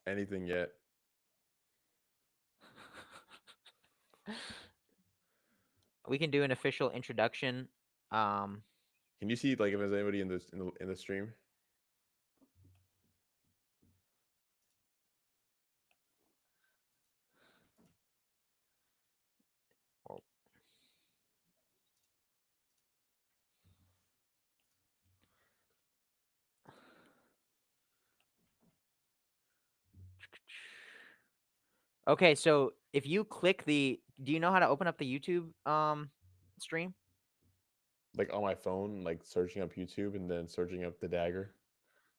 anything yet. We can do an official introduction. Um, Can you see like if there's anybody in this in the stream? well, okay, so if you click the, do you know how to open up the YouTube stream? Like on my phone, like searching up YouTube and then searching up the dagger.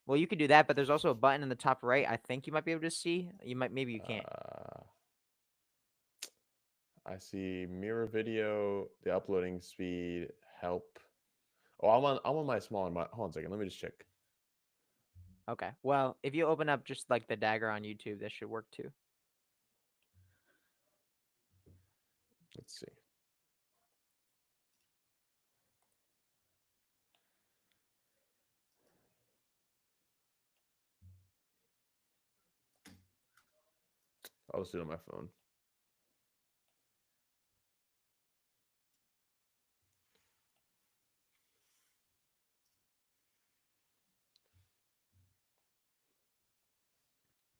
Well, you could do that, but there's also a button in the top right. I think you might be able to see. You might, maybe you can't. Uh, I see mirror video, the uploading speed, help. Oh, I'm on my smaller. Hold on a second. Let me just check. Okay. Well, if you open up just like the dagger on YouTube, that should work too. Let's see. I'll just do it on my phone.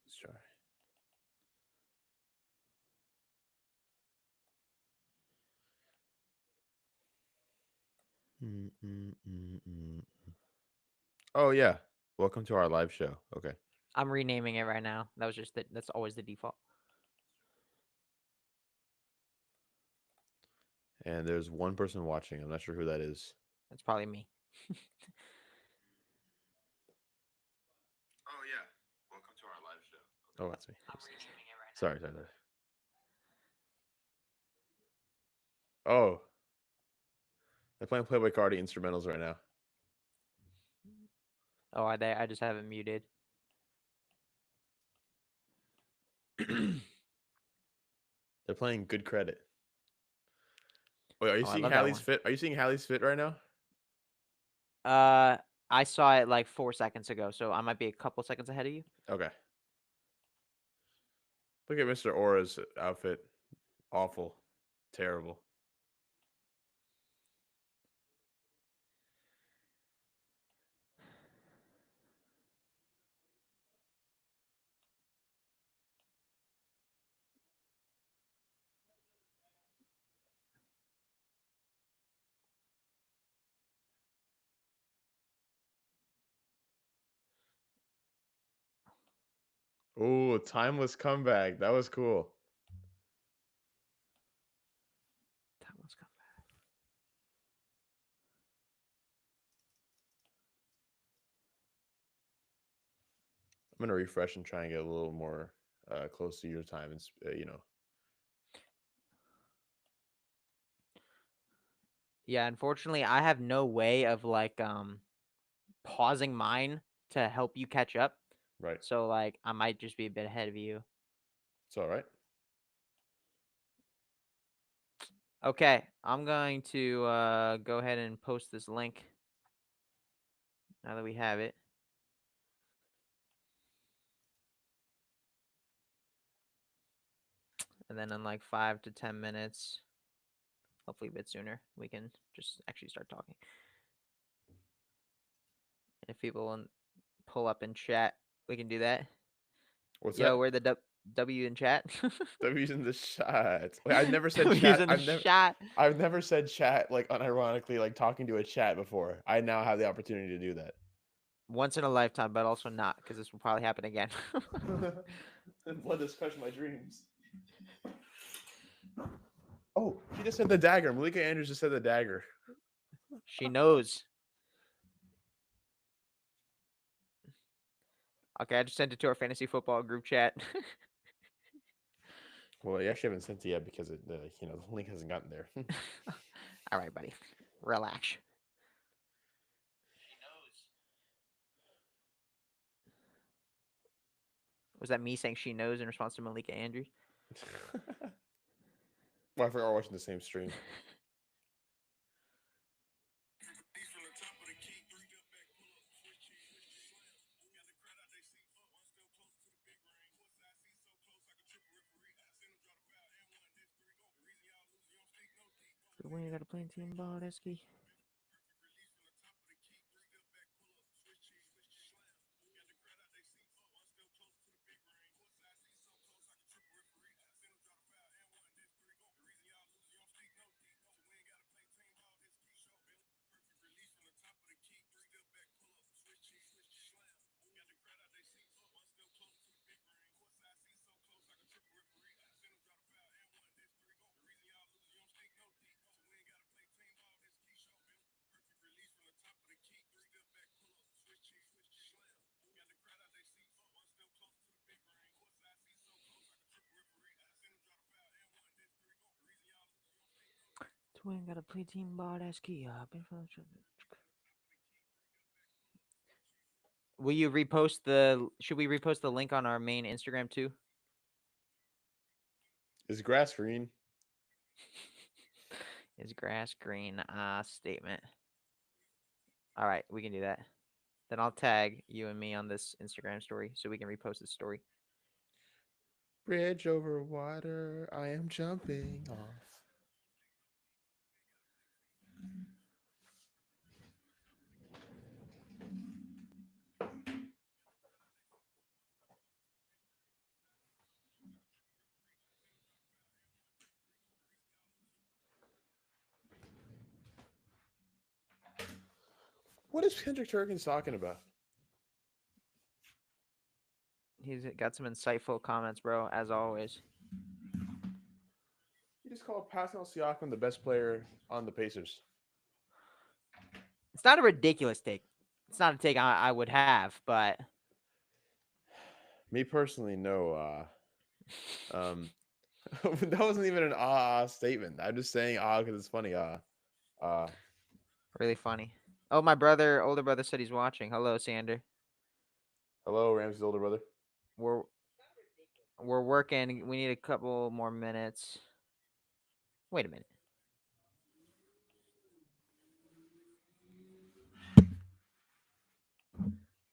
Let's try. Mm, mm, mm, mm. Oh yeah. Welcome to our live show. Okay. I'm renaming it right now. That was just that's always the default. And there's one person watching. I'm not sure who that is. That's probably me. Oh yeah. Welcome to our live show. Oh, that's me. Sorry, sorry, sorry. Oh, they're playing Playboy Cardi instrumentals right now. Oh, I just have it muted. They're playing Good Credit. Wait, are you Oh, I seeing love that Hallie's one. fit? Are you seeing Hallie's fit right now? Uh, I saw it like 4 seconds ago, so I might be a couple seconds ahead of you. Okay. Look at Mr. Aura's outfit. Awful. Terrible. Ooh, timeless comeback. That was cool. That one's coming. I'm gonna refresh and try and get a little more close to your time. And Yeah, unfortunately, I have no way of like pausing mine to help you catch up. right. So like I might just be a bit ahead of you. It's all right. Okay, I'm going to go ahead and post this link now that we have it. And then in like 5 to 10 minutes, hopefully a bit sooner, we can just actually start talking. And if people want pull up in chat, we can do that. What's Yo, that? we're the W in chat. W's in the chat. Wait, I've never said W's chat. in the chat. I've never said chat like unironically, like talking to a chat before. I now have the opportunity to do that. Once in a lifetime, but also not, because this will probably happen again. Blood has crushed my dreams. Oh, she just said the dagger. Malika Andrews just said the dagger. She knows. Okay, I just sent it to our fantasy football group chat. Well, I actually haven't sent it yet because the link hasn't gotten there. All right, buddy. Relax. Was that me saying she knows in response to Malika Andrews? Well, I forgot we're watching the same stream. play team ball. That's key. Twin gotta play team ball. That's key. Will you repost the? Should we repost the link on our main Instagram too? Is grass green? Is grass green? Statement. All right, we can do that. Then I'll tag you and me on this Instagram story so we can repost this story. Bridge over water, I am jumping off. What is Kendrick Perkins talking about? He's got some insightful comments, bro, as always. He just called Pascal Siakam the best player on the Pacers. It's not a ridiculous take. It's not a take I would have, but Me personally, no. That wasn't even an statement. I'm just saying because it's funny. really funny. Oh, my older brother said he's watching. Hello, Sander. Hello, Ramsey's older brother. We're working. We need a couple more minutes. Wait a minute.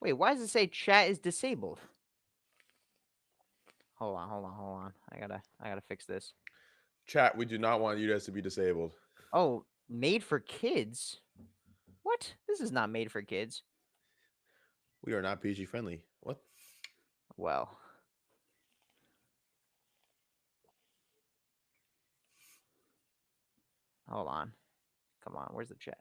Wait, why does it say chat is disabled? Hold on. I gotta fix this. Chat, we do not want you guys to be disabled. Oh, made for kids? What? This is not made for kids. We are not PG friendly. What? Well. Hold on. Come on, where's the chat?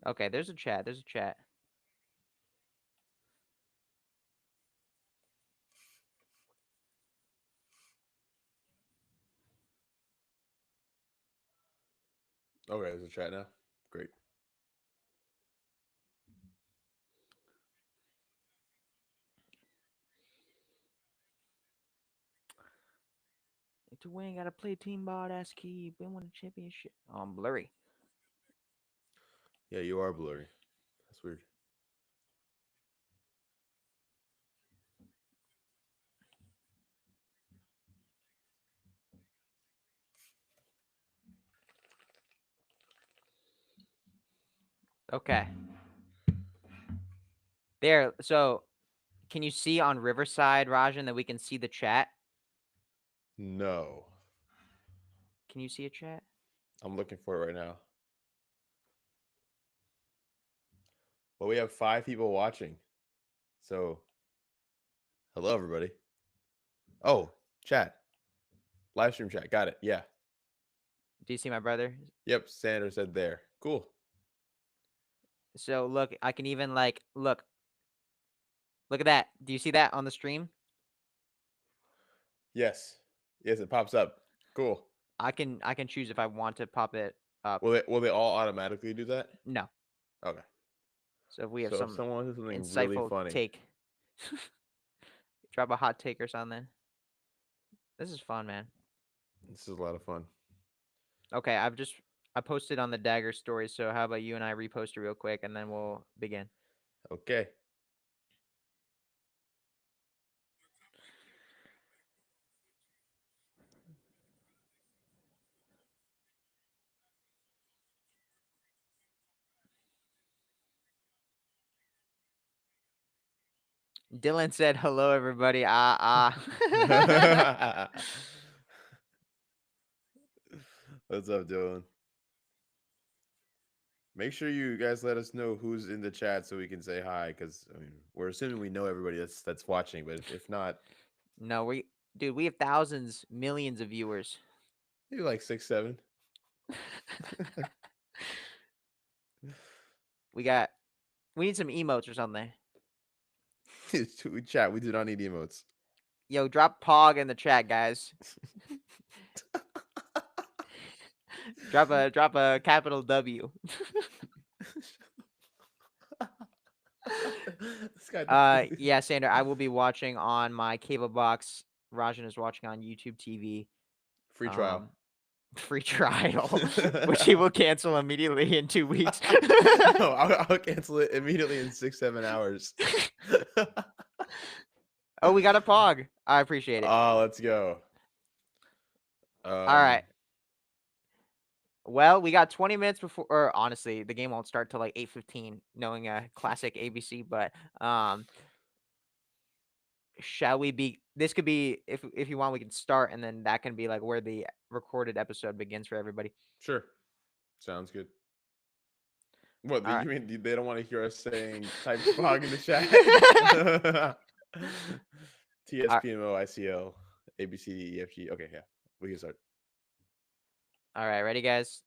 Okay, there's a chat. Okay, there's a chat now. Great. To win, gotta play team ball. That's key. Been win a championship. Oh, I'm blurry. Yeah, you are blurry. That's weird. Okay. There. So, can you see on Riverside, Rajan, that we can see the chat? No. Can you see a chat? I'm looking for it right now. Well, we have 5 people watching. So, hello, everybody. Oh, chat. Live stream chat. Got it. Yeah. Do you see my brother? Yep. Sanders said there. Cool. So look, I can even look at that. Do you see that on the stream? Yes. Yes, it pops up. Cool. I can choose if I want to pop it up. Will they all automatically do that? No. Okay. So if we have So some if someone has something insightful really funny. take, drop a hot take or something. This is fun, man. This is a lot of fun. Okay, I posted on the Dagger story. So how about you and I repost it real quick, and then we'll begin. Okay. Dylan said hello, everybody. Ah. What's up, Dylan? Make sure you guys let us know who's in the chat so we can say hi. Because I mean, we're assuming we know everybody that's watching, but if not, No, dude, we have thousands, millions of viewers. maybe like 6, 7. We need some emotes or something. Chat. We do not need emotes. Yo, drop Pog in the chat, guys. drop a capital W. This guy. Yeah, Sander, I will be watching on my cable box. Rajan is watching on YouTube TV. Free trial. Free trial, which he will cancel immediately in 2 weeks. No, I'll cancel it immediately in 6, 7 hours. Oh, we got a Pog. I appreciate it. Oh, let's go. All right. Well, we got 20 minutes before, or honestly, the game won't start till like 8:15, knowing a classic ABC. But shall we be? This could be, if you want, we can start, and then that can be like where the recorded episode begins for everybody. Sure. Sounds good. What, All you right. mean they don't want to hear us saying type Pog in the chat? TSPMO, ICL, ABCD, EFG. Okay, yeah. We can start. All right, ready, guys?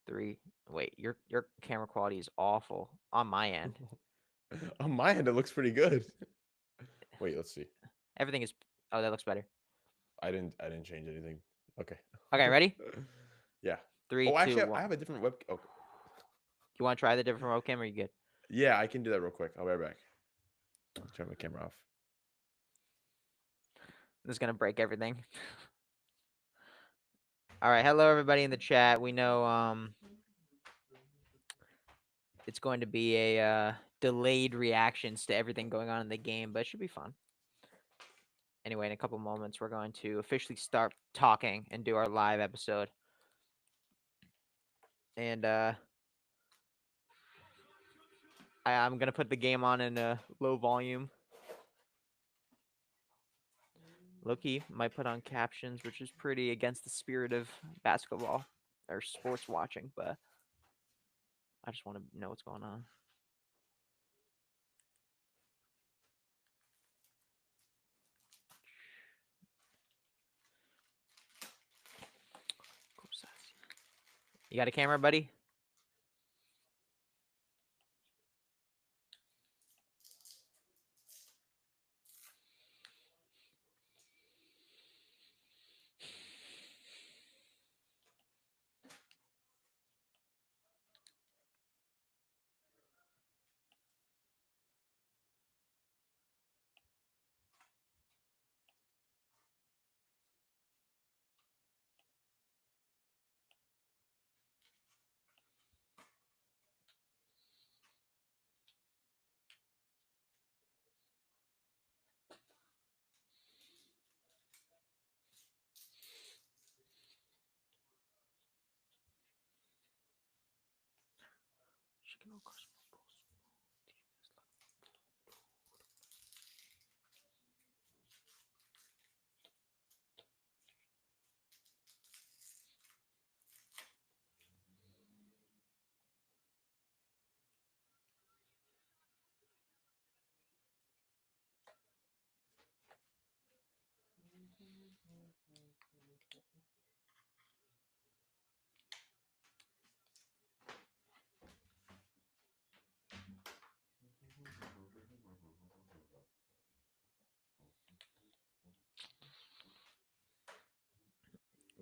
3. Wait, your camera quality is awful on my end. On my end, it looks pretty good. Wait, let's see. Everything is. Oh, that looks better. I didn't change anything. Okay. Okay, ready? Yeah. 3, Oh, 2, actually, 1. I have a different web. Okay. You want to try the different webcam? Or are you good? Yeah, I can do that real quick. I'll be right back. I'll turn my camera off. This is gonna break everything. All right, hello everybody in the chat. We know it's going to be a delayed reactions to everything going on in the game, but it should be fun. Anyway, in a couple moments, we're going to officially start talking and do our live episode. And I'm gonna put the game on in a low volume. Loki might put on captions, which is pretty against the spirit of basketball or sports watching, but I just want to know what's going on. You got a camera, buddy?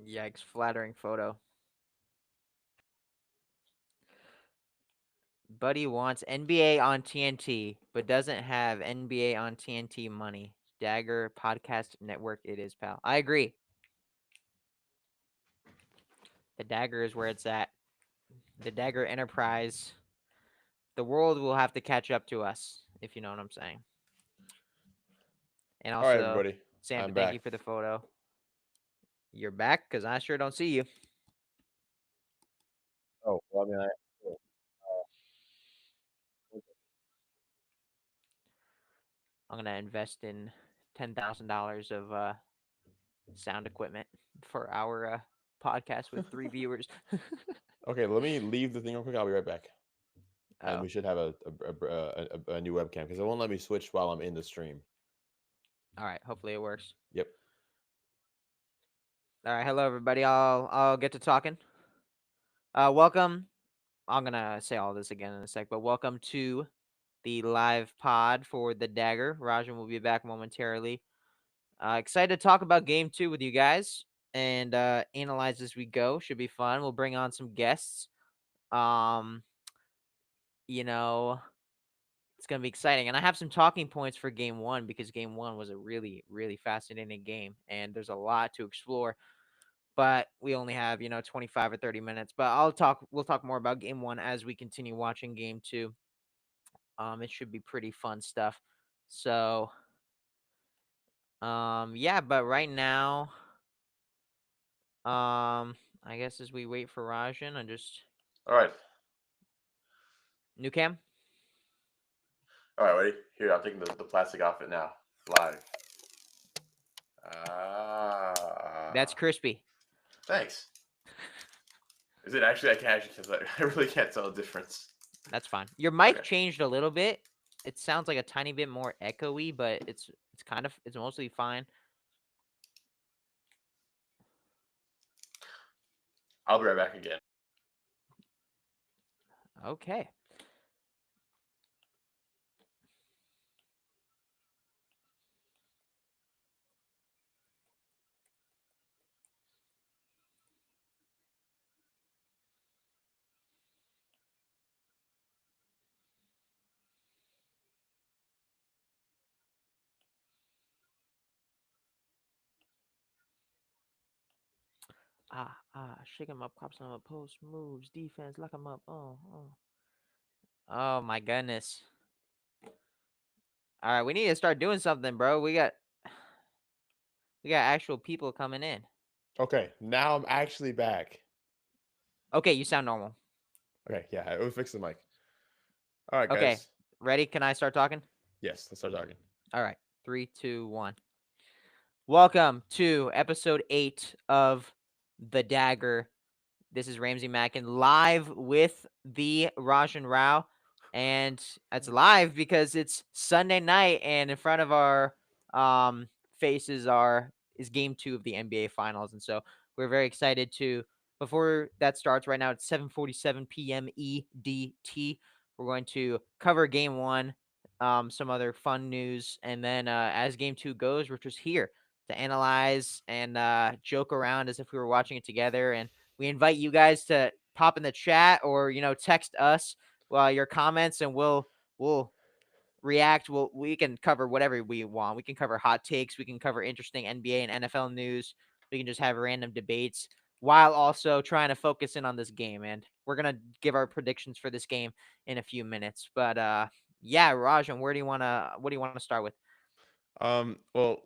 Yikes, flattering photo. Buddy wants NBA on TNT, but doesn't have NBA on TNT money. Dagger Podcast Network, it is, pal. I agree. The Dagger is where it's at. The Dagger Enterprise. The world will have to catch up to us, if you know what I'm saying. And All right, also, everybody. Sam, I'm thank back. you for the photo. You're back? Because I sure don't see you. Oh, well, I mean, gonna invest in $10,000 of sound equipment for our podcast with 3 viewers. Okay, let me leave the thing real quick. I'll be right back. And Oh, we should have a new webcam because it won't let me switch while I'm in the stream. all right. Hopefully it works. Yep. All right. Hello, everybody. I'll get to talking. Welcome. I'm gonna say all this again in a sec, but welcome to the live pod for the Dagger. Rajan will be back momentarily. Excited to talk about game two with you guys and analyze as we go. Should be fun. We'll bring on some guests. Um, you know, it's gonna be exciting, and I have some talking points for game one because game one was a really, really fascinating game, and there's a lot to explore. But we only have 25 or 30 minutes. But We'll talk more about game one as we continue watching game two. It should be pretty fun stuff. So, yeah. But right now, I guess as we wait for Rajan, I just All right. new cam. All right, ready? Here, I'm taking the plastic off it now. Live. That's crispy. Thanks. Is it actually? I can't actually tell. I really can't tell the difference. That's fine. Your mic Okay. changed a little bit. It sounds like a tiny bit more echoey, but it's mostly fine. I'll be right back again. Okay. Shake him up, crops him up, post moves, defense, lock him up. Oh my goodness. All right, we need to start doing something, bro. We got actual people coming in. Okay, now I'm actually back. Okay, you sound normal. Okay, yeah, we fixed the mic. All right, Okay, guys. ready? Can I start talking? Yes, let's start talking. All right, 3, 2, 1. Welcome to episode 8 of The Dagger. This is Ramsey Mackin live with the Rajan Rao. And it's live because it's Sunday night and in front of our faces is game 2 of the NBA finals. And so we're very excited to before that starts right now it's 7:47 p.m. EDT. We're going to cover game 1, some other fun news, and then as game 2 goes, we're just here to analyze and joke around as if we were watching it together. And we invite you guys to pop in the chat or text us your comments, and we'll react. We can cover whatever we want. We can cover hot takes. We can cover interesting NBA and NFL news. We can just have random debates while also trying to focus in on this game. And we're gonna give our predictions for this game in a few minutes. But yeah, Rajan, what do you wanna start with? Well,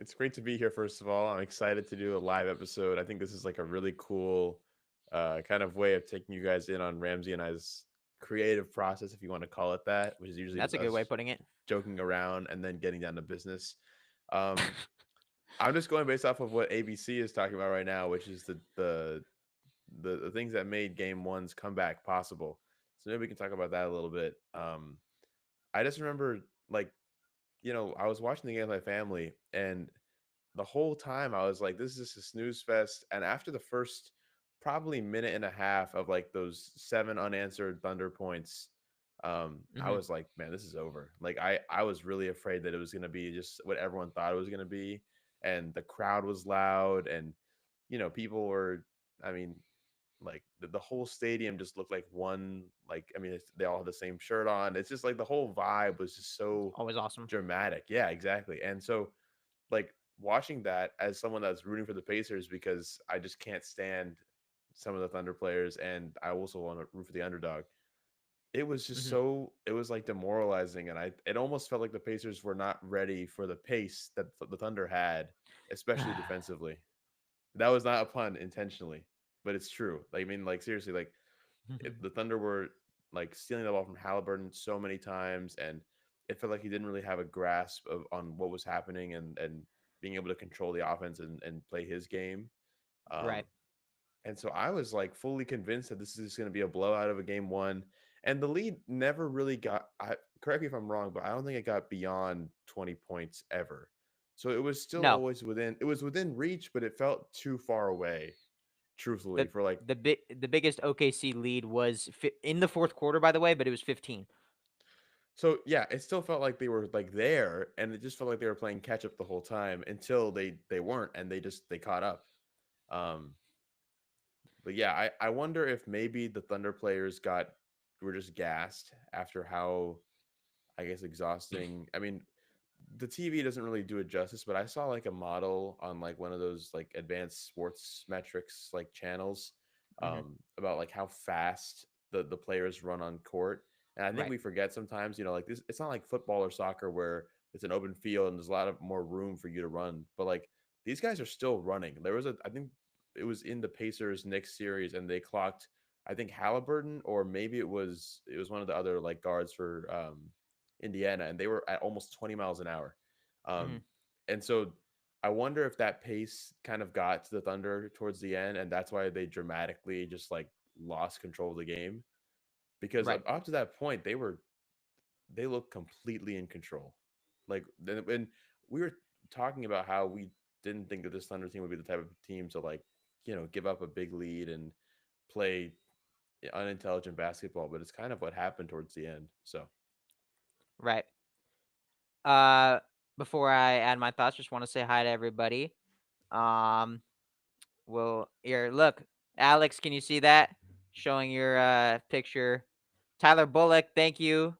it's great to be here. First of all, I'm excited to do a live episode. I think this is like a really cool, kind of way of taking you guys in on Ramsey and I's creative process, if you want to call it that, which is usually That's just a good way of us putting it. joking around and then getting down to business. Um, I'm just going based off of what ABC is talking about right now, which is the things that made Game One's comeback possible. So maybe we can talk about that a little bit. I just remember, like, I was watching the game with my family, and the whole time I was like, this is just a snooze fest. And after the first probably minute and a half of like those 7 unanswered Thunder points, I Hmm. was like, man, this is over. Like I was really afraid that it was gonna be just what everyone thought it was gonna be. And the crowd was loud, and people were, I mean, like the whole stadium just looked like one, like, I mean, they all had the same shirt on. It's just like the whole vibe was just so Always awesome. dramatic. Yeah, exactly. And so, like, watching that as someone that's rooting for the Pacers, because I just can't stand some of the Thunder players, and I also want to root for the underdog. It was just Hmm. it was like demoralizing, and it almost felt like the Pacers were not ready for the pace that the Thunder had, especially defensively. That was not a pun intentionally, but it's true. Like, I mean, like, seriously, like, the Thunder were like stealing the ball from Halliburton so many times, and it felt like he didn't really have a grasp of on what was happening and being able to control the offense and play his game. Right. Um, and so I was like fully convinced that this is going to be a blowout of a game one. And the lead never really got, correct me if I'm wrong, but I don't think it got beyond 20 points ever. So it was still No, always it was within reach, but it felt too far away, truthfully, the for like, the biggest OKC lead was in the fourth quarter, by the way, but it was 15. so yeah, it still felt like they were like there and it just felt like they were playing catch up the whole time until they weren't and they caught up. Um, but yeah, I wonder if maybe the Thunder players were just gassed after how I guess exhausting. I mean, the TV doesn't really do it justice, but I saw like a model on like one of those like advanced sports metrics like channels Hmm. about like how fast the players run on court. And I think Right. we forget sometimes, like this, it's not like football or soccer where it's an open field and there's a lot of more room for you to run. But like these guys are still running. I think it was in the Pacers Knicks series and they clocked, I think Halliburton or maybe it was one of the other like guards for Indiana, and they were at almost 20 miles an hour. Hmm. Um, and so I wonder if that pace kind of got to the Thunder towards the end, and that's why they dramatically just like lost control of the game. Because Right. up to that point, they looked completely in control. Like, and we were talking about how we didn't think that this Thunder team would be the type of team to like, give up a big lead and play unintelligent basketball, but it's kind of what happened towards the end. So Right. Uh, Before I add my thoughts, just want to say hi to everybody. Um, well, here, look, Alex, can you see that? Showing your picture. Tyler Bullock, thank you.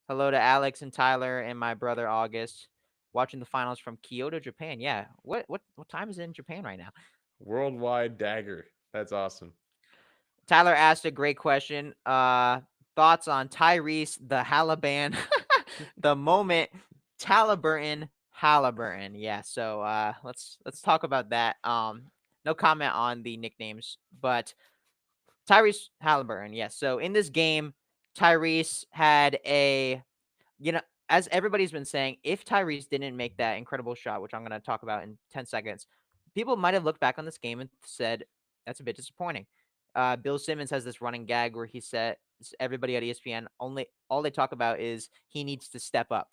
Hello to Alex and Tyler and my brother August. Watching the finals from Kyoto, Japan. Yeah. What time is it in Japan right now? worldwide dagger. That's awesome. Tyler asked a great question. Thoughts on Tyrese the Halliburton, the moment Halliburton. Yeah. So let's talk about that. No comment on the nicknames, but Tyrese Halliburton. Yes. So in this game, Tyrese had you know, as everybody's been saying, if Tyrese didn't make that incredible shot, which I'm going to talk about in 10 seconds, people might have looked back on this game and said, that's a bit disappointing. Bill Simmons has this running gag where he said, everybody at ESPN, all they talk about is he needs to step up.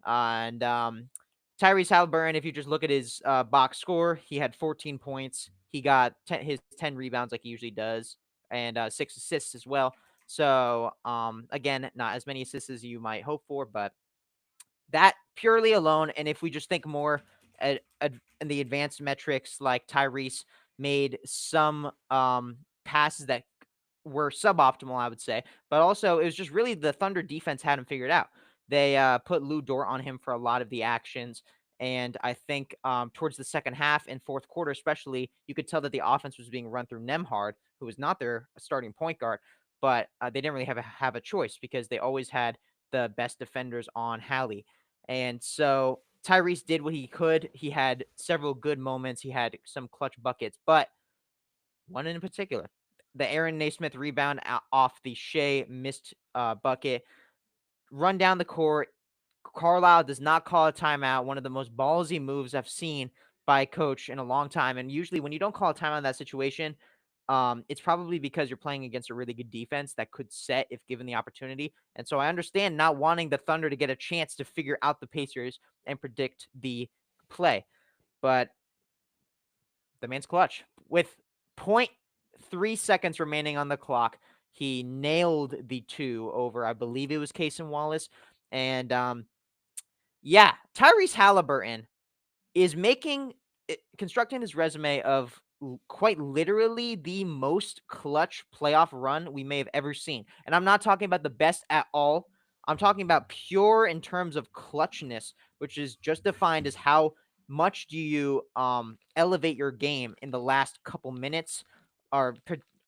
And Tyrese Halliburton, if you just look at his box score, he had 14 points. He got his 10 rebounds like he usually does, and 6 assists as well. So, again, not as many assists as you might hope for, but that purely alone, and if we just think more in the advanced metrics, like Tyrese made some passes that were suboptimal, I would say, but also it was just really the Thunder defense had him figured out. They put Lou Dort on him for a lot of the actions. And I think towards the second half and fourth quarter, especially, you could tell that the offense was being run through Nemhard, who was not their starting point guard, but they didn't really have a choice because they always had the best defenders on Hallie. And so Tyrese did what he could. He had several good moments. He had some clutch buckets, but one in particular, the Aaron Naismith rebound off the Shea missed bucket, run down the court. Carlisle does not call a timeout. One of the most ballsy moves I've seen by a coach in a long time. And usually, when you don't call a timeout in that situation, it's probably because you're playing against a really good defense that could set if given the opportunity. And so I understand not wanting the Thunder to get a chance to figure out the Pacers and predict the play. But the man's clutch. With point 0.3 seconds remaining on the clock, he nailed the two over, I believe it was Case and Wallace. And yeah, Tyrese Halliburton is constructing his resume of quite literally the most clutch playoff run we may have ever seen. And I'm not talking about the best at all. I'm talking about pure in terms of clutchness, which is just defined as how much do you elevate your game in the last couple minutes, or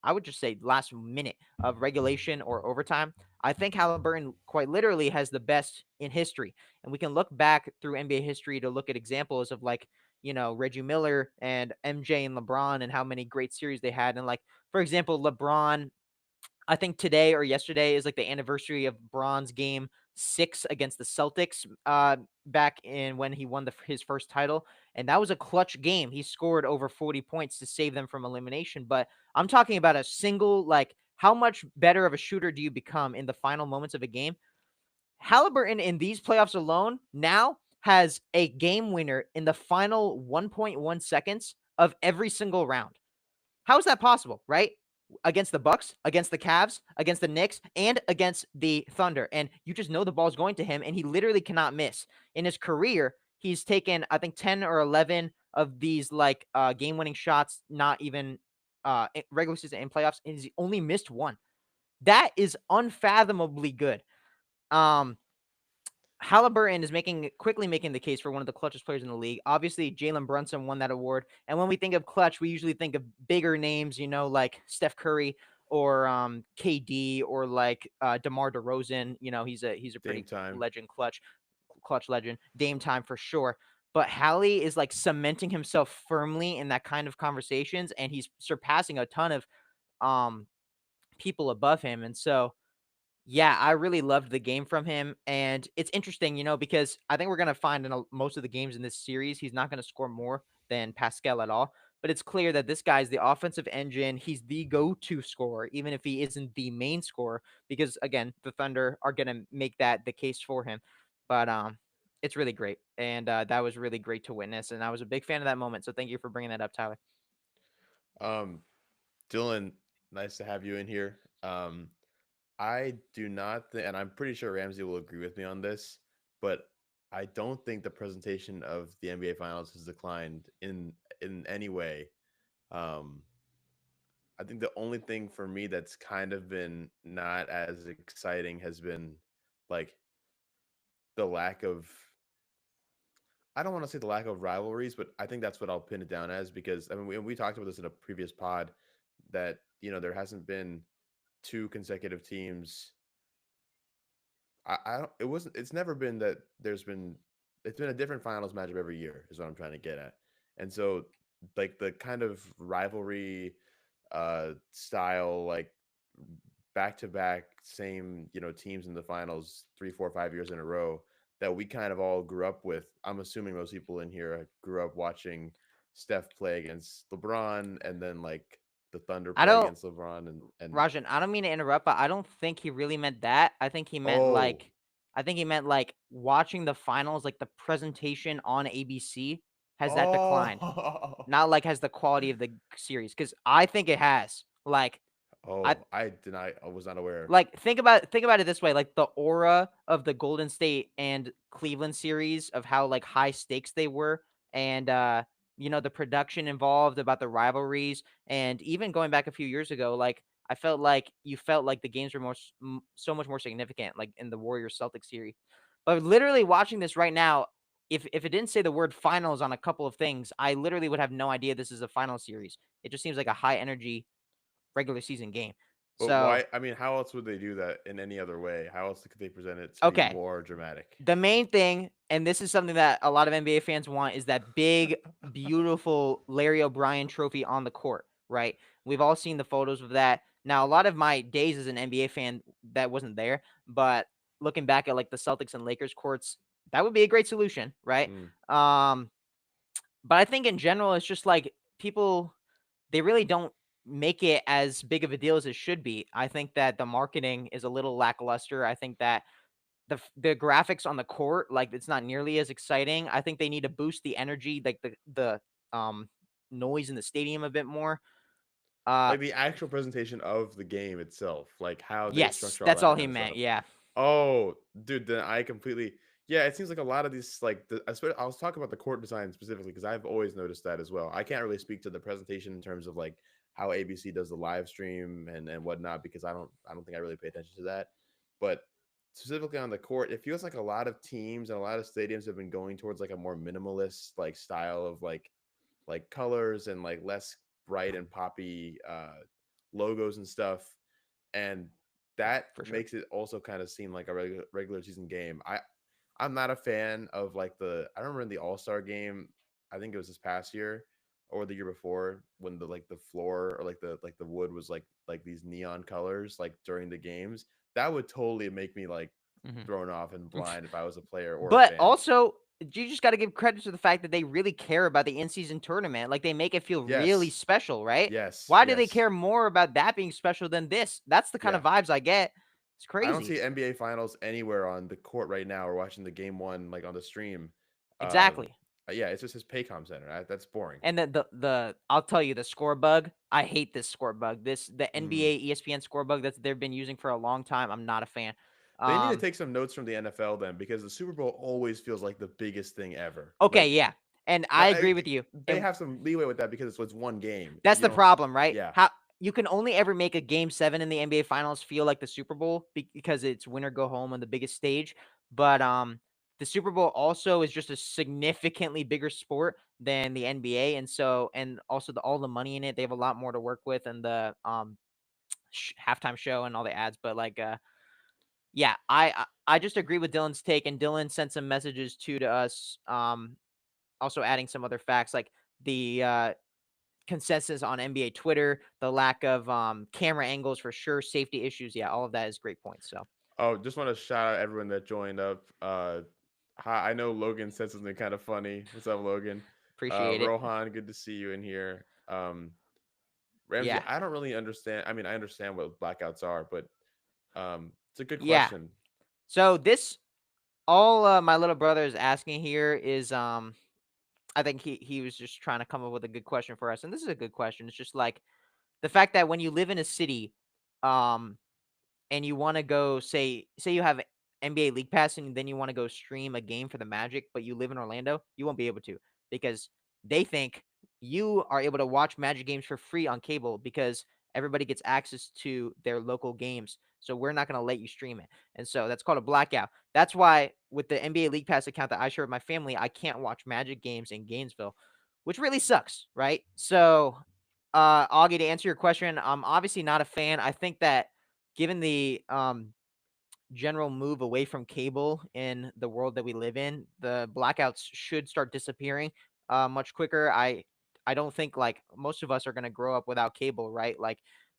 I would just say last minute of regulation or overtime. I think Halliburton quite literally has the best in history. And we can look back through NBA history to look at examples of like, Reggie Miller and MJ and LeBron and how many great series they had. And like, for example, LeBron, I think today or yesterday is like the anniversary of Bron's game 6 against the Celtics back in when he won his first title, and that was a clutch game. He scored over 40 points to save them from elimination. But I'm talking about a single, like, how much better of a shooter do you become in the final moments of a game? Halliburton in these playoffs alone now has a game winner in the final 1.1 seconds of every single round. How is that possible, right? Against the Bucks, against the Cavs, against the Knicks, and against the Thunder. And you just know the ball's going to him, and he literally cannot miss. In his career, he's taken, I think, 10 or 11 of these like game-winning shots, not even regular season and playoffs, and he's only missed one. That is unfathomably good. Um, Halliburton is quickly making the case for one of the clutchest players in the league. Obviously, Jalen Brunson won that award. And when we think of clutch, we usually think of bigger names, like Steph Curry or KD or like DeMar DeRozan. He's a Dame pretty time. legend clutch legend. Dame time for sure. But Hallie is like cementing himself firmly in that kind of conversations, and he's surpassing a ton of um people above him. And so yeah, I really loved the game from him, and it's interesting, because I think we're gonna find in most of the games in this series, he's not gonna score more than Pascal at all. But it's clear that this guy's the offensive engine. He's the go-to scorer, even if he isn't the main scorer, because again, the Thunder are gonna make that the case for him. But it's really great, and that was really great to witness, and I was a big fan of that moment. So thank you for bringing that up, Tyler. Um, Dylan, nice to have you in here. I do not think, and I'm pretty sure Ramsey will agree with me on this, but I don't think the presentation of the NBA Finals has declined in any way. Um, I think the only thing for me that's kind of been not as exciting has been like the lack of, I don't want to say the lack of rivalries, but I think that's what I'll pin it down as, because I mean we talked about this in a previous pod that there hasn't been two consecutive teams. I don't. It wasn't. It's never been that there's been. It's been a different finals matchup every year. Is what I'm trying to get at. And so, like the kind of rivalry, style, like back to back, same teams in the finals 3, 4, 5 years in a row that we kind of all grew up with. I'm assuming most people in here grew up watching Steph play against LeBron, and then like the Thunder I play don't, against LeBron, and Rajan, I don't mean to interrupt, but I don't think he really meant that. oh. I think he meant like watching the finals, like the presentation on ABC, has that declined? Oh, Not like has the quality of the series, because I think it has. I oh, I did not. I was not aware. think about it this way, like the aura of the Golden State and Cleveland series of how like high stakes they were, and the production involved about the rivalries, and even going back a few years ago, like I felt like you felt like the games were so much more significant, like in the Warriors Celtics series. But literally watching this right now, if it didn't say the word finals on a couple of things, I literally would have no idea this is a final series. It just seems like a high energy regular season game. But So why? I mean, how else would they do that in any other way? How else could they present it to be okay, more dramatic? the main thing, and this is something that a lot of NBA fans want, is that big, beautiful Larry O'Brien trophy on the court, right? We've all seen the photos of that. Now, a lot of my days as an NBA fan, that wasn't there, but looking back at like the Celtics and Lakers courts, that would be a great solution, right? Mm. Um, but I think in general, it's just like people, they really don't make it as big of a deal as it should be. I think that the marketing is a little lackluster. I think that the graphics on the court, like it's not nearly as exciting. I think they need to boost the energy, like the noise in the stadium a bit more. Uh Like the actual presentation of the game itself, like how they yes, structure all that's that all he kind of meant. stuff. Yeah. Oh, dude, then I completely. Yeah, it seems like a lot of these, like, I was talking about the court design specifically because I've always noticed that as well. I can't really speak to the presentation in terms of like how ABC does the live stream and whatnot, because I don't think I really pay attention to that. But specifically on the court, it feels like a lot of teams and a lot of stadiums have been going towards like a more minimalist like style of like colors and like less bright and poppy logos and stuff, and that For sure. makes it also kind of seem like a regular season game. I'm not a fan of like I remember in the All-Star game, I think it was this past year or the year before, when the floor or like the wood was like these neon colors like during the games. That would totally make me like Mhm. thrown off and blind if I was a player or a But fan. also, you just got to give credit to the fact that they really care about the in-season tournament. Like they make it feel really Yes, special, right? yes, Why do they yes, care more about that being special than this? That's the kind yeah. of vibes I get. It's I don't crazy. see NBA finals anywhere on the court right now. We're watching the game one like on the stream. Um, Exactly. yeah, it's just his Paycom Center. That's boring. And the I'll tell you the score bug. I hate this score bug. The Mm. NBA ESPN score bug that they've been using for a long time. I'm not a fan. They need to Um, take some notes from the NFL then, because the Super Bowl always feels like the biggest thing ever. okay, Like yeah, and I that, agree with you. they And have some leeway with that because it's one game. that's You the don't, problem, right? yeah. How you can only ever make a game 7 in the NBA finals feel like the Super Bowl because it's win or go home on the biggest stage. But the Super Bowl also is just a significantly bigger sport than the NBA, and so and also all the money in it, they have a lot more to work with, and the halftime show and all the ads. But like, yeah, I just agree with Dylan's take, and Dylan sent some messages too to us. Also adding some other facts like the consensus on NBA Twitter, the lack of camera angles for sure, safety issues. Yeah, all of that is great points. So Oh, just want to shout out everyone that joined up. Hi, I know Logan said something kind of funny. What's up, Logan? appreciate it. Rohan, good to see you in here. Ramsey, Yeah, I don't really understand. I mean, I understand what blackouts are, but it's a good yeah. question. So this all my little brother is asking here is I think he was just trying to come up with a good question for us, and this is a good question. It's just like the fact that when you live in a city, um, and you want to go say you have NBA League Pass and then you want to go stream a game for the Magic, but you live in Orlando, you won't be able to because they think you are able to watch Magic games for free on cable because everybody gets access to their local games. So we're not going to let you stream it. And so that's called a blackout. That's why with the NBA League Pass account that I share with my family, I can't watch Magic games in Gainesville, which really sucks, right? So Augie, to answer your question, I'm obviously not a fan. I think that given the general move away from cable in the world that we live in, the blackouts should start disappearing much quicker. I don't think like most of us are going to grow up without cable, right? Like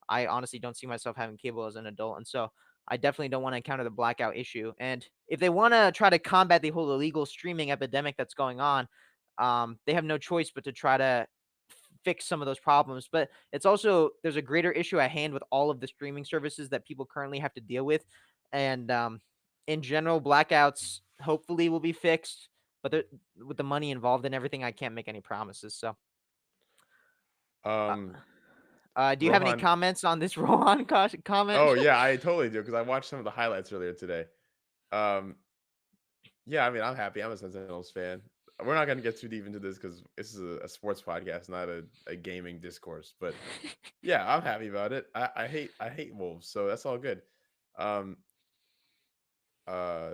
I honestly don't see myself having cable as an adult, and so I definitely don't want to encounter the blackout issue. And if they want to try to combat the whole illegal streaming epidemic that's going on, they have no choice but to try to fix some of those problems. But it's also there's a greater issue at hand with all of the streaming services that people currently have to deal with, and in general, blackouts hopefully will be fixed. But with the money involved and everything, I can't make any promises. So, uh, Um, do you have any Rohan, comments on this Rohan comment? oh yeah, I totally do because I watched some of the highlights earlier today. Um, yeah, I mean, I'm happy. I'm a Sentinels fan. We're not going to get too deep into this because this is a sports podcast, not a gaming discourse. But yeah, I'm happy about it. I hate Wolves, so that's all good. Um, uh,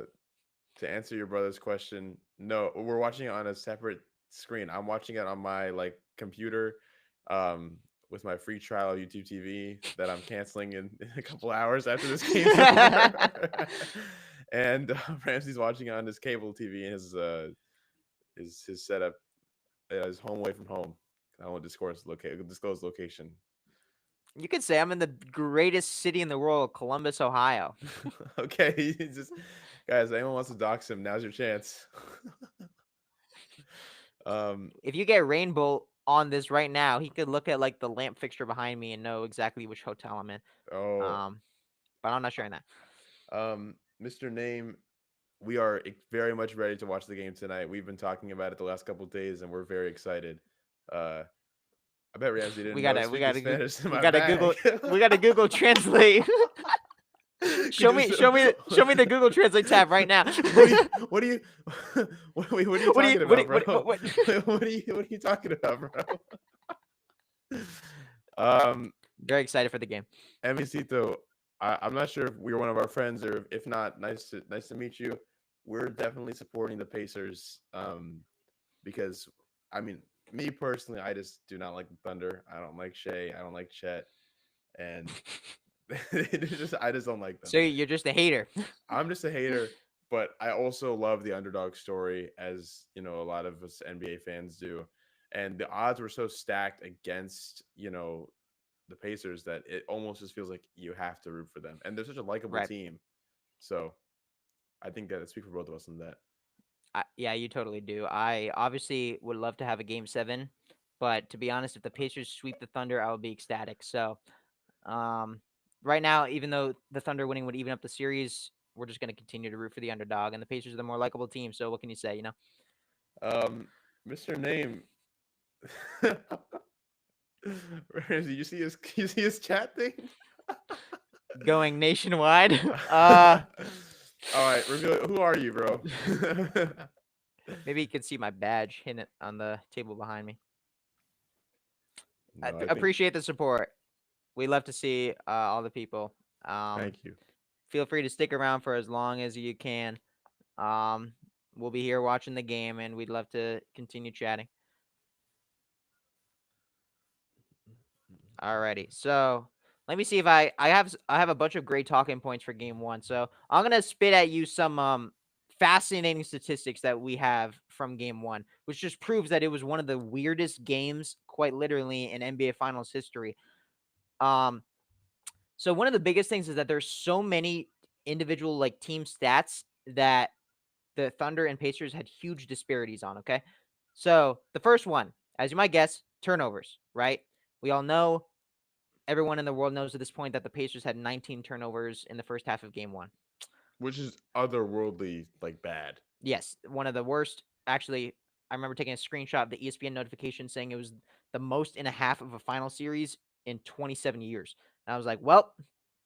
to answer your brother's question, no, we're watching it on a separate screen. I'm watching it on my like computer, um, with my free trial YouTube TV that I'm canceling in a couple hours after this game's over. And Ramsey's watching it on his cable TV and his setup, his home away from home. I won't disclose location. You could say I'm in the greatest city in the world, Columbus, Ohio. Okay, just guys, anyone wants to dox him, now's your chance. um, If you get Rainbow on this right now, he could look at like the lamp fixture behind me and know exactly which hotel I'm in. oh, Um, but I'm not sharing that. Mr. Name, we are very much ready to watch the game tonight. We've been talking about it the last couple of days, and we're very excited. Uh, I bet Ramsey We didn't know to gotta, we speak the gotta, Spanish in we my gotta Google, bag. we gotta Google Translate. Could show you me, show me, show me the Google Translate tab right now. what do you what do you what are you what do you, talking about, bro? what? What are you talking about, bro? Um, Very excited for the game. Emisito, I'm not sure if we are one of our friends or if not, nice to meet you. We're definitely supporting the Pacers, because I mean, me personally, I just do not like the Thunder. I don't like Shea. I don't like Chet, and I just don't like them. So you're just a hater. I'm just a hater, but I also love the underdog story, as you know, a lot of us NBA fans do. And the odds were so stacked against, the Pacers that it almost just feels like you have to root for them. And they're such a likable Right. team. So I think that I speak for both of us on that. Yeah, you totally do. I obviously would love to have a game seven, but to be honest, if the Pacers sweep the Thunder, I would be ecstatic. So, um, right now, even though the Thunder winning would even up the series, we're just going to continue to root for the underdog, and the Pacers are the more likable team. So, what can you say? Um, Mr. Name, you see his chat thing? Going nationwide. All right, reveal who are you, bro? Maybe you could see my badge hidden on the table behind me. No, I think. Appreciate the support. We love to see all the people. Um, Thank you. feel free to stick around for as long as you can. Um, we'll be here watching the game, and we'd love to continue chatting. Alrighty, so let me see if I have a bunch of great talking points for game one. So I'm gonna spit at you some fascinating statistics that we have from game one, which just proves that it was one of the weirdest games, quite literally, in NBA Finals history. Um, so one of the biggest things is that there's so many individual like team stats that the Thunder and Pacers had huge disparities on. Okay, so the first one, as you might guess, turnovers. Right? We all know, everyone in the world knows at this point that the Pacers had 19 turnovers in the first half of game one. Which is otherworldly, like bad. Yes, one of the worst. Actually, I remember taking a screenshot of the ESPN notification saying it was the most in a half of a final series in 27 years. And I was like, well,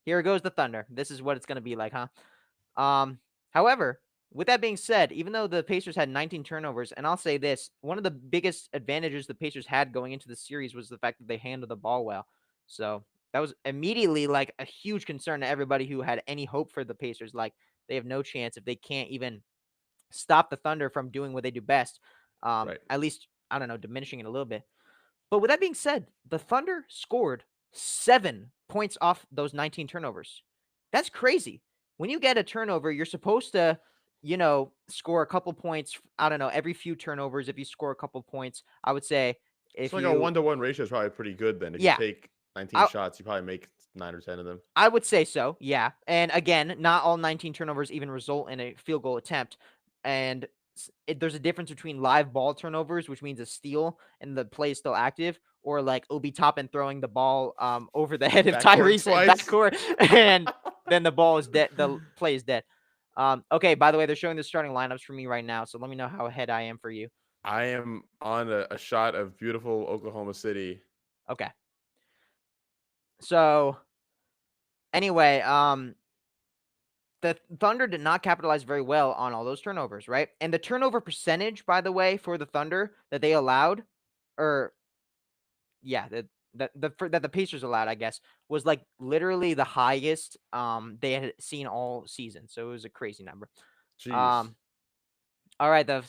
here goes the Thunder. This is what it's going to be like, huh? Um, however, with that being said, even though the Pacers had 19 turnovers, and I'll say this, one of the biggest advantages the Pacers had going into the series was the fact that they handled the ball well. So that was immediately like a huge concern to everybody who had any hope for the Pacers. Like, they have no chance if they can't even stop the Thunder from doing what they do best. Right. At least, I don't know, diminishing it a little bit. But with that being said, the Thunder scored 7 points off those 19 turnovers. That's crazy. When you get a turnover, you're supposed to, score a couple points. I don't know, every few turnovers. If you score a couple points, I would say So if like a you, 1-to-1 ratio is probably pretty good then. If you yeah, take 19 I, shots, you probably make 9 or 10 of them. I would say so. Yeah. And again, not all 19 turnovers even result in a field goal attempt. And there's a difference between live ball turnovers, which means a steal and the play is still active, or like Obi Toppin throwing the ball over the head of Backcourt Tyrese at twice. backcourt, and then the ball is dead. The play is dead. Okay. By the way, they're showing the starting lineups for me right now, so let me know how ahead I am for you. I am on a shot of beautiful Oklahoma City. Okay. So anyway, the Thunder did not capitalize very well on all those turnovers, right? And the turnover percentage, by the way, for the Thunder that they allowed, or yeah, that the Pacers allowed, I guess, was like literally the highest they had seen all season. So it was a crazy number. Jeez. Um, all right, the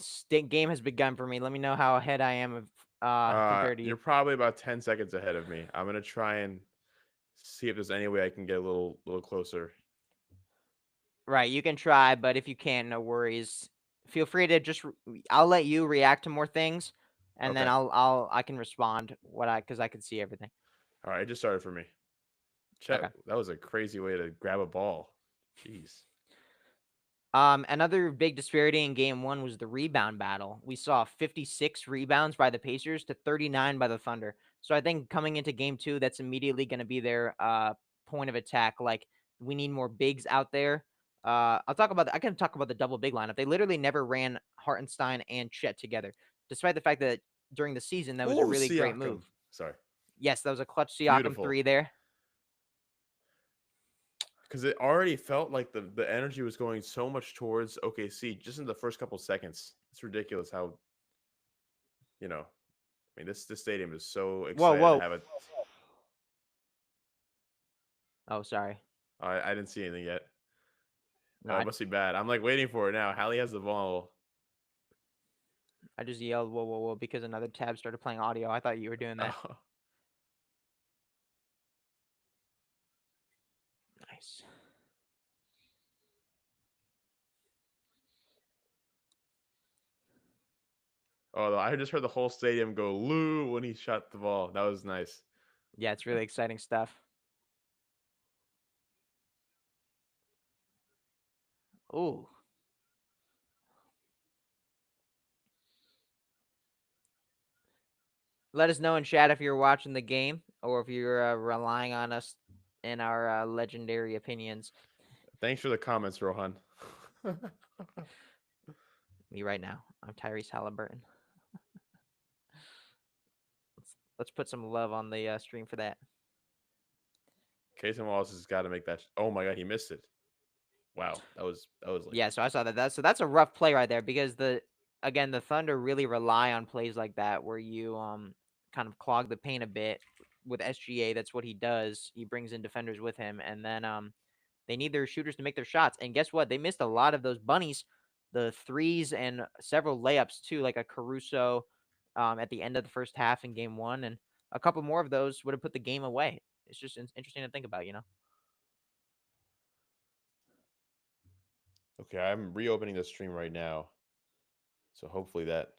game has begun for me. Let me know how ahead I am of compared to You're you. probably about 10 seconds ahead of me. I'm gonna try and see if there's any way I can get a little closer. Right, you can try, but if you can't, no worries. Feel free to just I'll let you react to more things, and then Okay. I can respond because I can see everything. All right, it just started for me. Chet, Okay. that was a crazy way to grab a ball. Jeez. Another big disparity in game one was the rebound battle. We saw 56 rebounds by the Pacers to 39 by the Thunder. So I think coming into game two, that's immediately going to be their point of attack. Like, we need more bigs out there. I can talk about the double big lineup. They literally never ran Hartenstein and Chet together, despite the fact that during the season that was a Oh, really great Siakam. move. Sorry. Yes, that was a clutch Siakam Beautiful. three there. Because it already felt like the energy was going so much towards OKC just in the first couple seconds. It's ridiculous how, I mean, this stadium is so Whoa, excited to whoa. have it. Oh, sorry. I didn't see anything yet. No, It must be bad. I'm like waiting for it now. Hallie has the ball. I just yelled whoa, whoa, whoa because another tab started playing audio. I thought you were doing that. Oh, Nice. oh, I just heard the whole stadium go Lou when he shot the ball. That was nice. Yeah, it's really exciting stuff. Ooh. Let us know in chat if you're watching the game or if you're relying on us in our legendary opinions. Thanks for the comments, Rohan. Me right now. I'm Tyrese Halliburton. Let's put some love on the stream for that. Casey Wallace has got to make that. Oh my god, he missed it. Wow, that was like Yeah, so I saw that. That's a rough play right there because the Thunder really rely on plays like that where you kind of clog the paint a bit with SGA. That's what he does. He brings in defenders with him, and then they need their shooters to make their shots. And guess what? They missed a lot of those bunnies, the threes and several layups too, like a Caruso at the end of the first half in game one, and a couple more of those would have put the game away. It's just interesting to think about, okay. I'm reopening the stream right now, so hopefully that.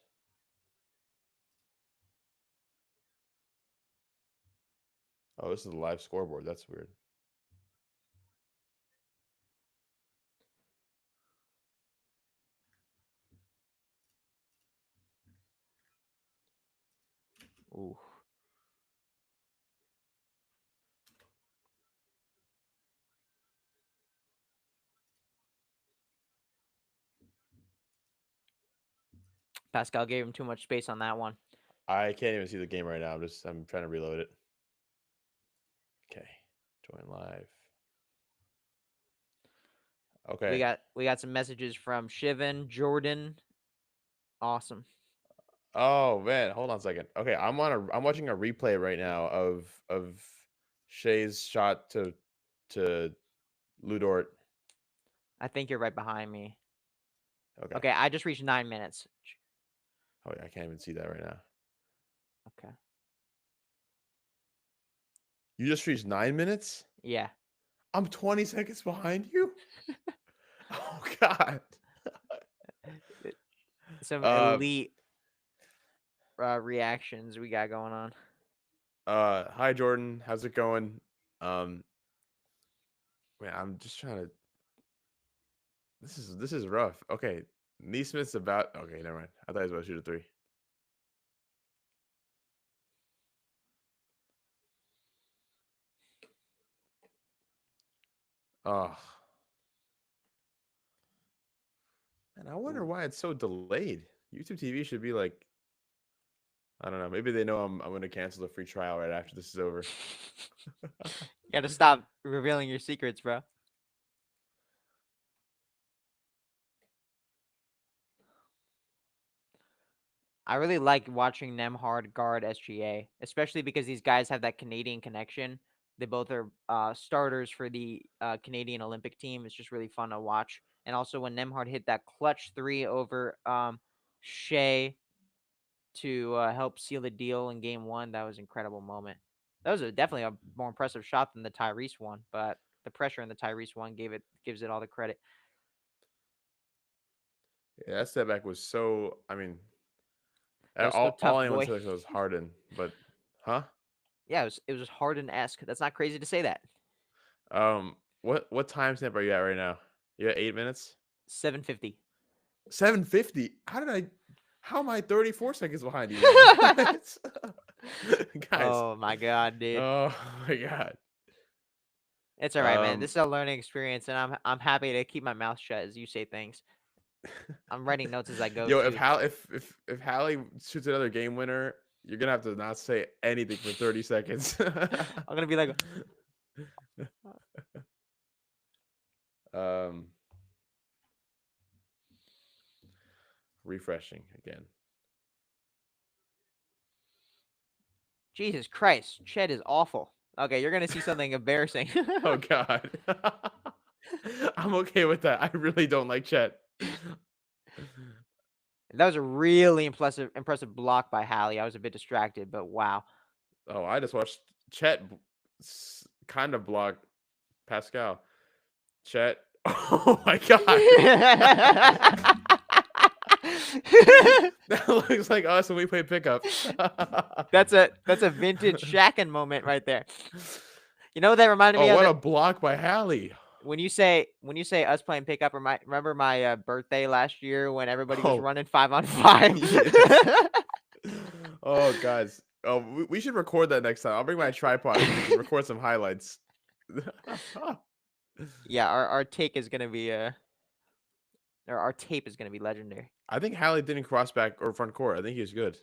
Oh, this is the live scoreboard. That's weird. Ooh. Pascal gave him too much space on that one. I can't even see the game right now. I'm trying to reload it. Okay, join live. Okay. We got some messages from Shivan, Jordan. Awesome. Oh man, hold on a second. Okay, I'm watching a replay right now of Shea's shot to Ludort. I think you're right behind me. Okay. Okay, I just reached 9 minutes. Oh yeah, I can't even see that right now. Okay. You just reached 9 minutes? Yeah. I'm 20 seconds behind you. Oh god. Some elite reactions we got going on. Hi Jordan, how's it going? Man, I'm just trying to. This is rough. Okay, Neesmith's about. Okay, never mind. I thought he was about to shoot a three. Oh. And I wonder why it's so delayed. YouTube TV should be like, I don't know. Maybe they know I'm going to cancel the free trial right after this is over. You gotta stop revealing your secrets, bro. I really like watching Nemhard guard SGA, especially because these guys have that Canadian connection. They both are starters for the Canadian Olympic team. It's just really fun to watch. And also when Nemhard hit that clutch three over Shea to help seal the deal in game one, that was an incredible moment. That was definitely a more impressive shot than the Tyrese one, but the pressure in the Tyrese one gives it all the credit. Yeah, that step back was so. I mean, It was so tough, all anyone boy. said was Harden, but huh? Yeah, it was Harden-esque. That's not crazy to say that. What timestamp are you at right now? You at 8 minutes? 750. 750. How am I 34 seconds behind you, man? Guys. Oh my god, dude. Oh my god. It's all right, man. This is a learning experience, and I'm happy to keep my mouth shut as you say things. I'm writing notes as I go. Yo, too. if Hallie shoots another game winner, you're gonna have to not say anything for 30 seconds. I'm gonna be like, refreshing again. Jesus Christ, Chet is awful. Okay, you're gonna see something embarrassing. Oh god. I'm okay with that. I really don't like Chet. That was a really impressive block by Hallie. I was a bit distracted, but wow. Oh, I just watched Chet kind of block Pascal. Chet. Oh my god. That looks like us when we play pickup. That's a vintage Shaqin' moment right there. You know what that reminded me of? Oh, what a block by Hallie. When you say us playing pickup, remember my birthday last year when everybody was running 5-on-5? Yes. Oh, guys. Oh, we should record that next time. I'll bring my tripod so we can record some highlights. Yeah, our take is gonna be or our tape is gonna be legendary. I think Hallie didn't cross back or front court. I think he was good.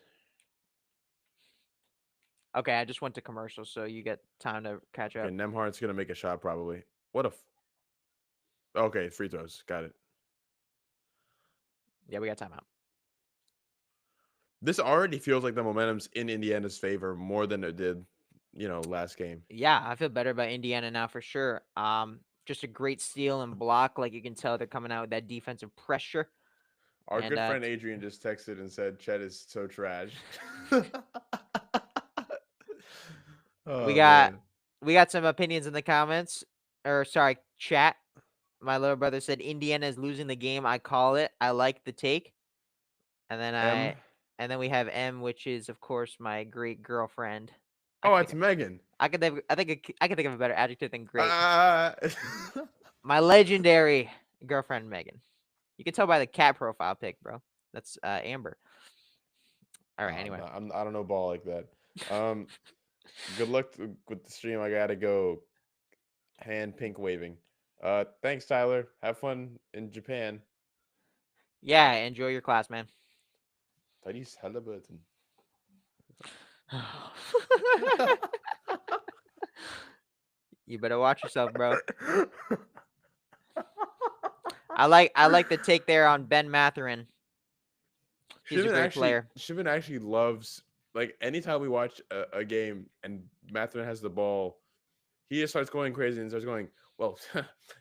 Okay, I just went to commercial, so you get time to catch Okay, up. Nemhart's gonna make a shot probably. What a. Okay, free throws. Got it. Yeah, we got timeout. This already feels like the momentum's in Indiana's favor more than it did, last game. Yeah, I feel better about Indiana now for sure. Just a great steal and block. Like you can tell, they're coming out with that defensive pressure. Our And good friend Adrian just texted and said Chet is so trash. we Oh got man. we got some opinions in the comments, or sorry, chat. My little brother said Indiana is losing the game. I call it. I like the take. And then M. we have M, which is of course my great girlfriend. I Oh, could it's think Megan. I could think of a better adjective than great. Uh, My legendary girlfriend Megan. You can tell by the cat profile pic, bro. That's Amber. All right. Anyway. I don't know ball like that. Um, good luck with the stream. I gotta go. Hand pink waving. Thanks, Tyler. Have fun in Japan. Yeah. Enjoy your class, man. Tyrese Halliburton. You better watch yourself, bro. I like the take there on Ben Matherin. He's a great player. Shivan actually loves, like, anytime we watch a game and Matherin has the ball, he just starts going crazy and starts going, well,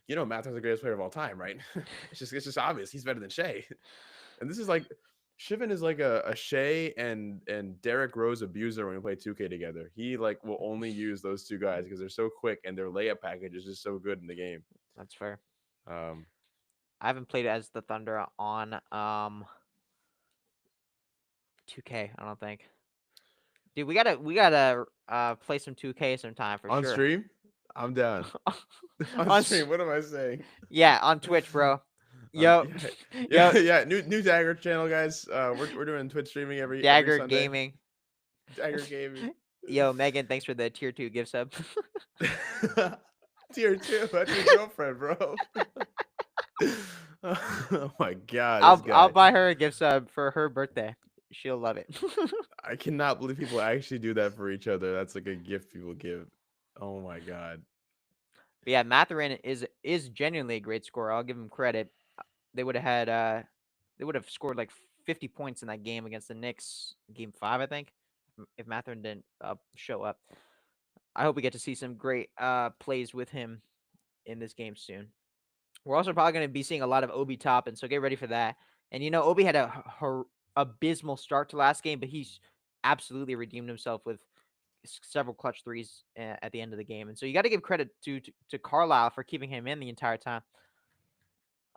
Matherin's the greatest player of all time, right? It's just obvious. He's better than Shea. And this is like, Shivan is like a Shea and Derrick Rose abuser when we play 2K together. He like will only use those two guys because they're so quick and their layup package is just so good in the game. That's fair. Um, I haven't played as the Thunder on 2K. I don't think. Dude, we gotta play some 2K sometime for on sure. stream, I'm down. On On stream, what am I saying? Yeah, on Twitch, bro. Yo, Yeah, yo, yeah. New Dagger channel, guys. We're doing Twitch streaming every Dagger Sunday. Gaming. Dagger Gaming. Yo, Megan, thanks for the tier 2 gift sub. Tier 2. That's your girlfriend, bro. Oh my god, this I'll guy. buy her a gift sub for her birthday. She'll love it. I cannot believe people actually do that for each other. That's like a gift people give. Oh my god. But yeah, Matherin is genuinely a great scorer. I'll give him credit. They would have had they would have scored like 50 points in that game against the Knicks, game 5, I think, if Matherin didn't show up. I hope we get to see some great plays with him in this game soon. We're also probably going to be seeing a lot of Obi Toppin, so get ready for that. And Obi had a abysmal start to last game, but he's absolutely redeemed himself with several clutch threes at the end of the game. And so you got to give credit to Carlisle for keeping him in the entire time.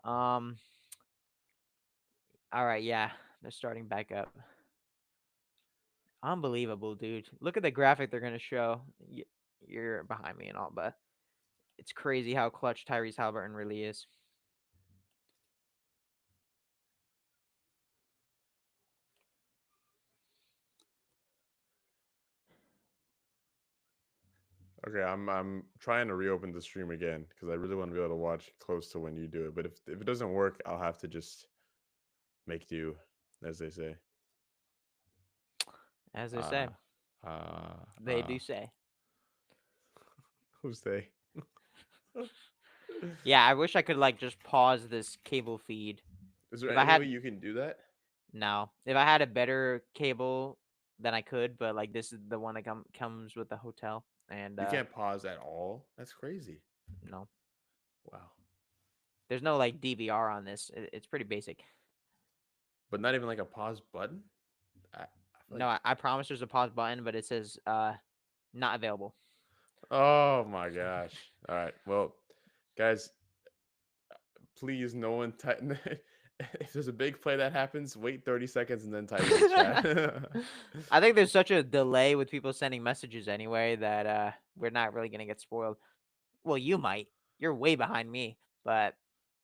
All right, yeah, they're starting back up. Unbelievable, dude. Look at the graphic they're gonna show. You're behind me and all, but it's crazy how clutch Tyrese Halliburton really is. Okay, I'm trying to reopen the stream again because I really want to be able to watch close to when you do it. But if it doesn't work, I'll have to just make do, as they say. As they say. They do say. Who's they? Yeah, I wish I could like just pause this cable feed. Is there If any way you can do that? No. If I had a better cable, then I could. But like this is the one that comes with the hotel, and You can't pause at all. That's crazy. no, Wow. there's no like DVR on this. It's pretty basic. But not even like a pause button. Feel No, like... I promise there's a pause button, but it says not available. Oh my gosh. All right. Well, guys, please, no one type. If there's a big play that happens, wait 30 seconds and then type in the chat. I think there's such a delay with people sending messages anyway that we're not really gonna get spoiled. Well, you might. You're way behind me, but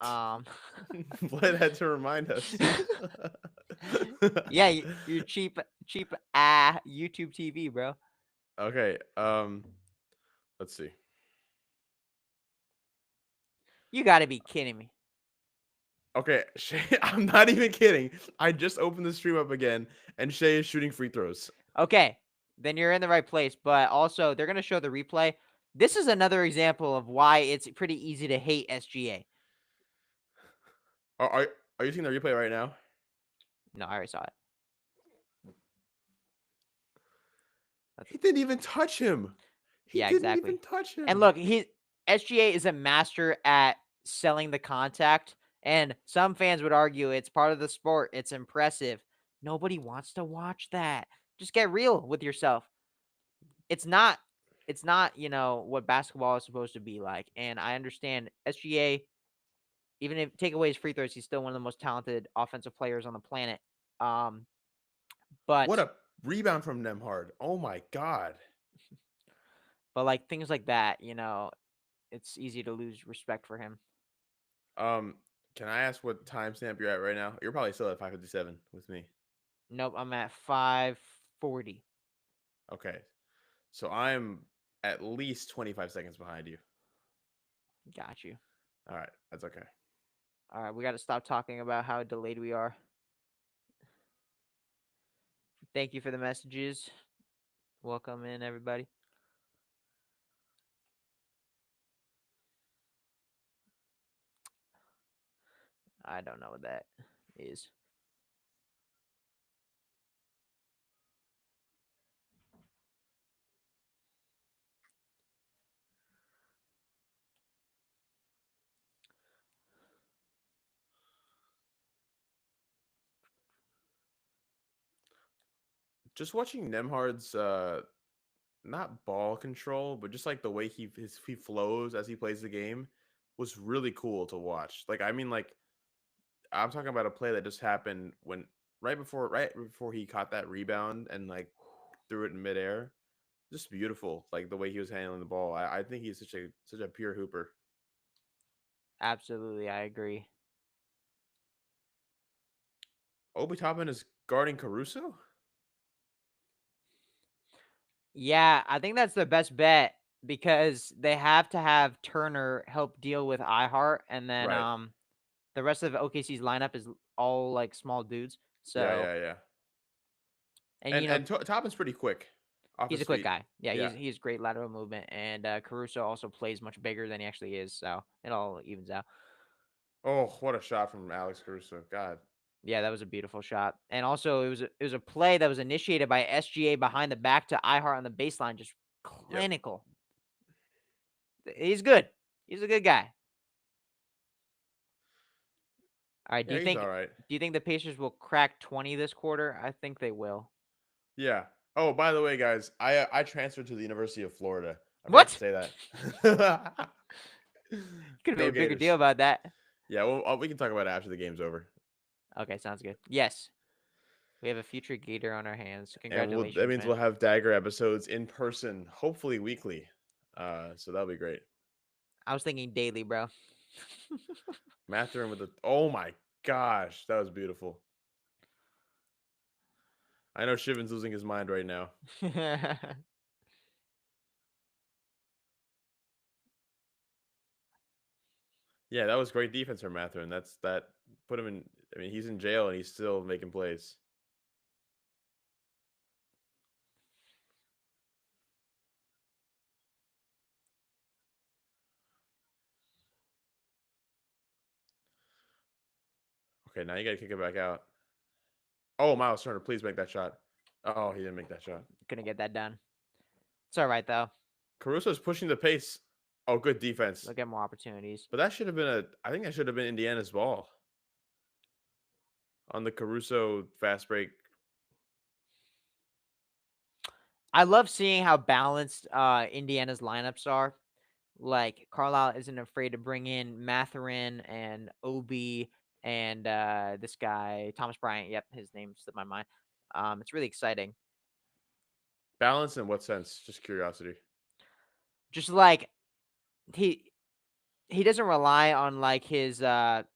Vlad had to remind us. yeah, you're cheap cheap YouTube TV, bro. Okay. Let's see. You got to be kidding me. Okay, Shay, I'm not even kidding. I just opened the stream up again, and Shay is shooting free throws. Okay, then you're in the right place. But also, they're gonna show the replay. This is another example of why it's pretty easy to hate SGA. Are you seeing the replay right now? No, I already saw it. He didn't even touch him. He Yeah, didn't exactly. even touch And him. look, SGA is a master at selling the contact, and some fans would argue it's part of the sport. It's impressive. Nobody wants to watch that. Just get real with yourself. It's not. It's not. What basketball is supposed to be like. And I understand SGA. Even if take away his free throws, he's still one of the most talented offensive players on the planet. Um, What but a rebound from Nemhard. Oh my god. like things like that, it's easy to lose respect for him. Um, can I ask what timestamp you're at right now? You're probably still at 5:57 with me. Nope, I'm at 5:40. Okay. So I'm at least 25 seconds behind you. Got you. All right, that's okay. All right, we got to stop talking about how delayed we are. Thank you for the messages. Welcome in, everybody. I don't know what that is. Just watching Nemhard's not ball control, but just like the way he flows as he plays the game was really cool to watch. Like I mean like I'm talking about a play that just happened when right before he caught that rebound and like threw it in midair. Just beautiful, like the way he was handling the ball. I think he's such a pure hooper. Absolutely, I agree. Obi Toppin is guarding Caruso. Yeah, I think that's the best bet because they have to have Turner help deal with iHeart, and then Right. the rest of OKC's lineup is all like small dudes. Yeah, So, yeah, yeah. and And Toppin's pretty quick off he's his a quick feet. guy. Yeah, Yeah. he's great lateral movement, and Caruso also plays much bigger than he actually is, so it all evens out. Oh, what a shot from Alex Caruso. God. Yeah, that was a beautiful shot, and also it was a play that was initiated by SGA behind the back to iHeart on the baseline, just Yep. clinical. He's good. He's a good guy. All right. Do Yeah, you he's think all right. do you think the Pacers will crack 20 this quarter? I think they will. Yeah. Oh, by the way, guys, I transferred to the University of Florida. I forgot to What? say that. Could have made Go a bigger deal Gators. about that. Yeah, well, we can talk about it after the game's over. Okay, sounds good. Yes, we have a future Gator on our hands. And that Congratulations, means man. we'll have Dagger episodes in person, hopefully weekly. So that'll be great. I was thinking daily, bro. Matherin with the oh my gosh, that was beautiful. I know Shivan's losing his mind right now. Yeah, that was great defense from Matherin. That put him in. I mean, he's in jail and he's still making plays. Okay, now you got to kick it back out. Oh, Miles Turner, please make that shot. Oh, he didn't make that shot. Couldn't get that done. It's all right though. Caruso's pushing the pace. Oh, good defense. They'll get more opportunities. But that should have been I think that should have been Indiana's ball on the Caruso fast break. I love seeing how balanced Indiana's lineups are. Like Carlisle isn't afraid to bring in Matherin and Obi and this guy Thomas Bryant. Yep, his name slipped my mind. It's really exciting. Balance in what sense? Just curiosity. Just like he he doesn't rely on like his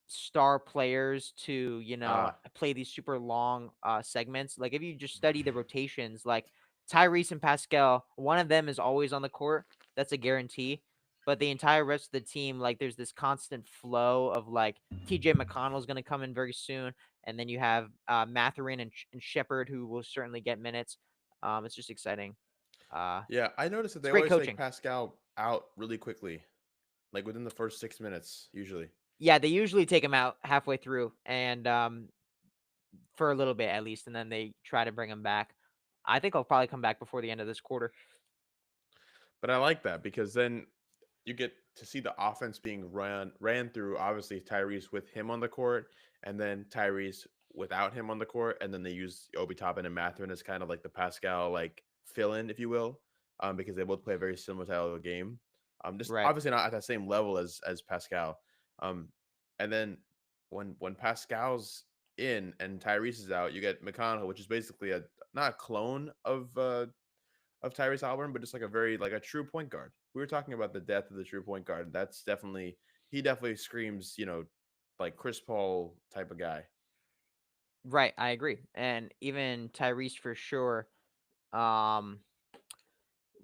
star players to Ah, play these super long segments. Like if you just study the rotations, like Tyrese and Pascal, one of them is always on the court. That's a guarantee. But the entire rest of the team, like there's this constant flow of like TJ McConnell's going to come in very soon, and then you have Mathurin and Shepard who will certainly get minutes. It's just exciting. Uh, yeah. I noticed that it's they great always take coaching. Pascal out really quickly, like within the first 6 minutes, usually. Yeah, they usually take him out halfway through, and for a little bit at least, and then they try to bring him back. I think I'll probably come back before the end of this quarter. But I like that because then you get to see the offense being ran through. Obviously, Tyrese with him on the court, and then Tyrese without him on the court, and then they use Obi Toppin and Mathurin as kind of like the Pascal like fill in, if you will, because they both play a very similar style of a game. Just Right. obviously not at that same level as Pascal. Um, and then when Pascal's in and Tyrese is out, you get McConnell, which is basically a not a clone of Tyrese Halliburton, but just like a very like a true point guard. We were talking about the death of the true point guard. That's definitely he definitely screams, like Chris Paul type of guy. Right, I agree. And even Tyrese for sure. Um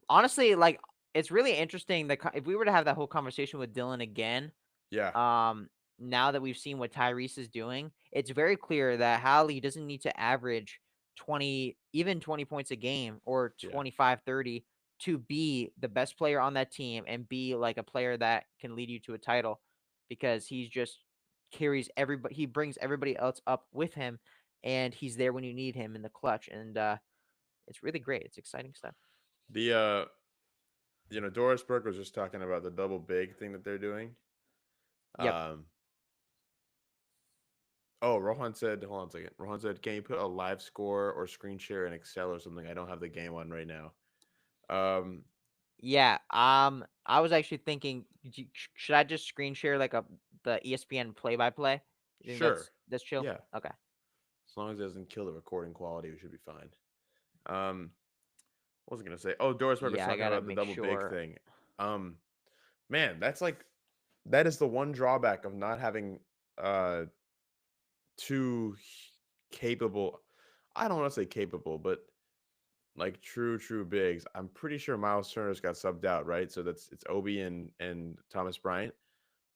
Honestly, like it's really interesting that if we were to have that whole conversation with Dylan again, Yeah, um, now that we've seen what Tyrese is doing, it's very clear that Hallie doesn't need to average 20, even 20 points a game or yeah. 25, 30 to be the best player on that team and be like a player that can lead you to a title because he's just carries everybody, he brings everybody else up with him and he's there when you need him in the clutch. And it's really great. It's exciting stuff. The Doris Burke was just talking about the double big thing that they're doing. Yep. Um, oh, Rohan said, hold on a second. Rohan said, can you put a live score or screen share in Excel or something? I don't have the game on right now. Um, Yeah, I was actually thinking, should I just screen share like the ESPN play by play? You think sure. that's chill? Yeah, Okay. as long as it doesn't kill the recording quality, we should be fine. Um, what was I gonna say? Oh, Doris Burke was Yeah, I talking gotta about the make double big sure. thing. Um, Man, that is the one drawback of not having uh two capable. I don't want to say capable, but like true bigs. I'm pretty sure Miles Turner's got subbed out, right? So it's Obi and Thomas Bryant.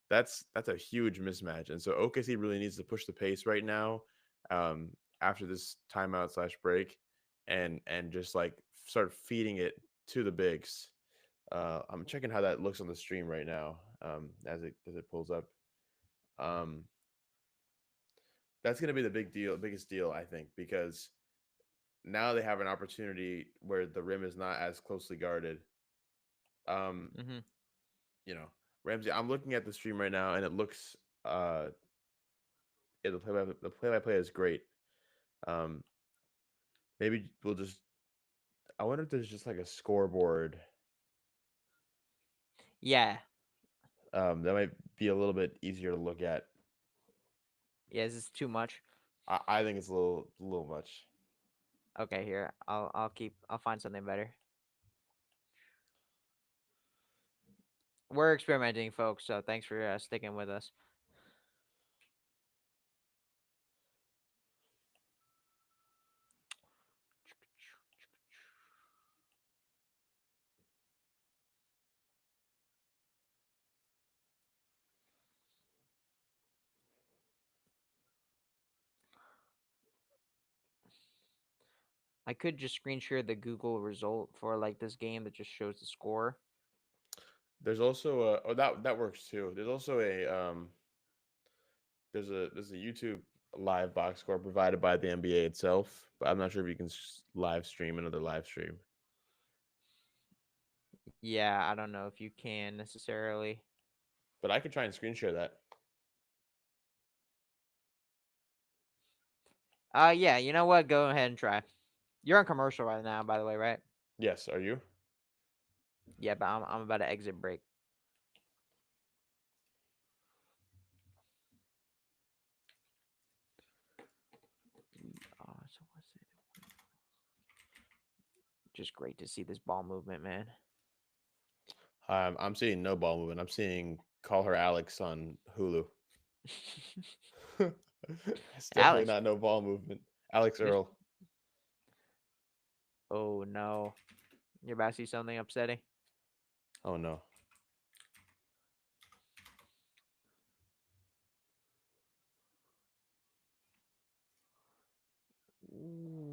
That's a huge mismatch, and so OKC really needs to push the pace right now, um, after this timeout slash break, and just like start feeding it to the bigs. I'm checking how that looks on the stream right now, as it pulls up. Um, that's going to be the biggest deal, I think, because now they have an opportunity where the rim is not as closely guarded. Um, Hmm. you know, Ramsey, I'm looking at the stream right now, and it looks yeah, the play by play is great. Um, maybe we'll just. I wonder if there's just like a scoreboard. Yeah. That might be a little bit easier to look at. Yeah, is this too much? I think it's a little much. Okay, here. I'll find something better. We're experimenting, folks, so thanks for sticking with us. I could just screen share the Google result for like this game that just shows the score. There's also that works too. There's a YouTube live box score provided by the NBA itself, but I'm not sure if you can live stream another live stream. Yeah, I don't know if you can necessarily. But I could try and screen share that. Yeah, you know what? Go ahead and try. You're on commercial right now, by the way, right? Yes, are you? Yeah, but I'm about to exit break. So what's it? Just great to see this ball movement, man. I'm seeing no ball movement. I'm seeing call her Alex on Hulu. It's definitely Alex, not no ball movement. Alex just Earl. oh no, you're about to see something upsetting. Oh no. Ooh.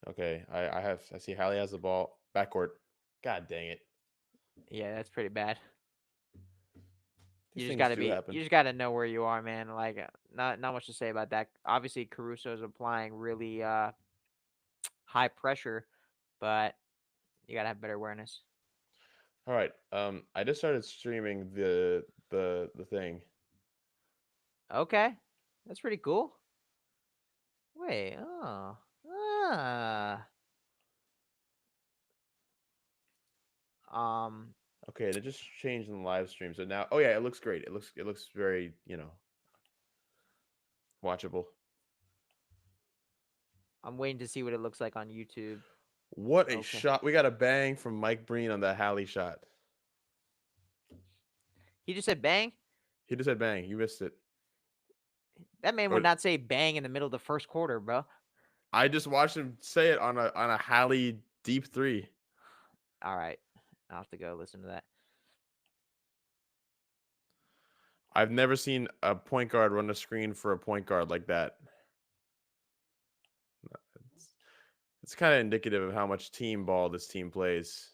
Okay, I see Hallie has the ball. Backcourt. God dang it. Yeah, that's pretty bad. These things do happen. You just gotta know where you are, man. Like, not much to say about that. Obviously, Caruso is applying really high pressure, but you gotta have better awareness. All right. I just started streaming the thing. Okay, that's pretty cool. Wait, oh, ah, um, Okay, they just changed in the live stream. So now, oh yeah, it looks great. It looks very, watchable. I'm waiting to see what it looks like on YouTube. What a Okay, shot. We got a bang from Mike Breen on that Hallie shot. he just said bang. He just said bang. You missed it. That man would Or not say bang in the middle of the first quarter, bro. I just watched him say it on a Hallie deep three. All right, I'll have to go listen to that. I've never seen a point guard run a screen for a point guard like that. It's, it's kind of indicative of how much team ball this team plays.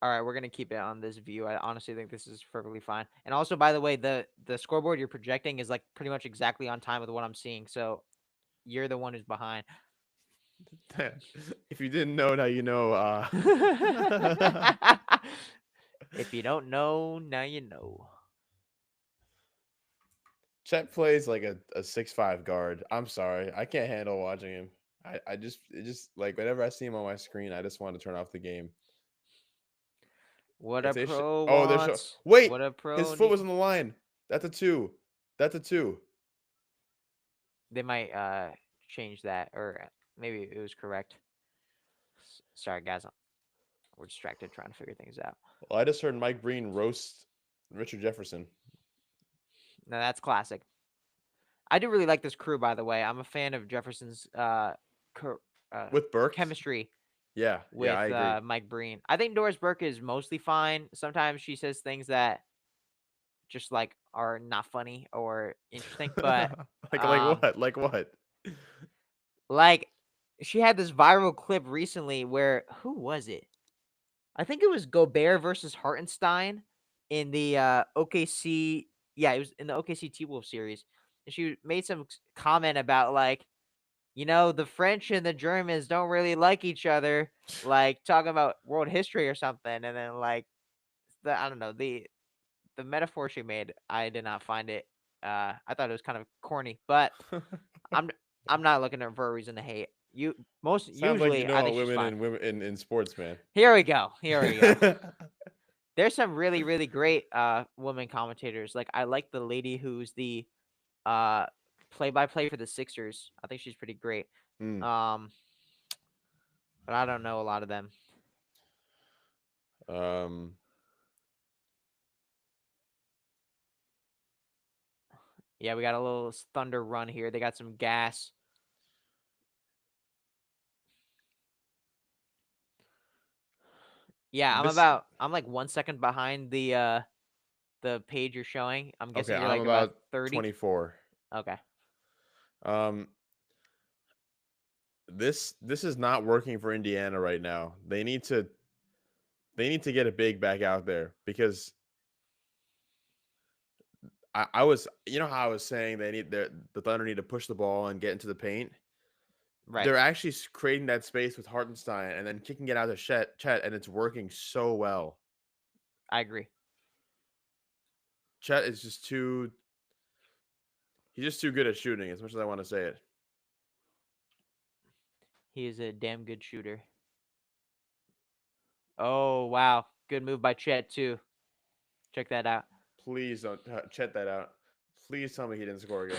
All right, we're gonna keep it on this view. I honestly think this is perfectly fine. And also, by the way, the scoreboard you're projecting is like pretty much exactly on time with what I'm seeing. So you're the one who's behind. If you didn't know, now you know. If you don't know, now you know. Chet plays like a 6'5" guard. I'm sorry, I can't handle watching him. It just like whenever I see him on my screen, I just want to turn off the game. What If a they pro oh, they're show wants. wait, What a his pro foot need. was on the line. That's a two. That's a two. They might change that, or maybe it was correct. Sorry, guys. We're distracted trying to figure things out. Well, I just heard Mike Breen roast Richard Jefferson Now that's classic. I do really like this crew, by the way. I'm a fan of Jefferson's cur- uh with Burke. chemistry Yeah, yeah, I with agree. Mike Breen. I think Doris Burke is mostly fine. Sometimes she says things that just like are not funny or interesting, but like um what? Like what? like she had this viral clip recently where who was it? I think it was Gobert versus Hartenstein in the OKC. Yeah, it was in the OKC T Wolf series. And she made some comment about like, the French and the Germans don't really like each other, like talking about world history or something. And then like I don't know, the metaphor she made, I did not find it. I thought it was kind of corny, but I'm I'm not looking for a reason to hate. Most Sounds like you usually know I what think she's women fine. in women in sports, man. Here we go. Here we go. There's some really really great women commentators. Like I like the lady who's the uh play by play for the Sixers. I think she's pretty great. Mm. Um, but I don't know a lot of them. Um, Yeah, we got a little Thunder run here. They got some gas. Yeah, this I'm like 1 second behind the page you're showing. I'm okay. guessing you're I'm like about about 30. 24. Okay. Um, this is not working for Indiana right now. They need to get a big back out there because I was how I was saying the Thunder need to push the ball and get into the paint. Right. They're actually creating that space with Hartenstein and then kicking it out to Chet, and it's working so well. I agree. Chet is just too he's just too good at shooting, as much as I want to say it. He is a damn good shooter. Oh, wow. Good move by Chet too. Check that out. Please don't Chet that out. Please tell me he didn't score again.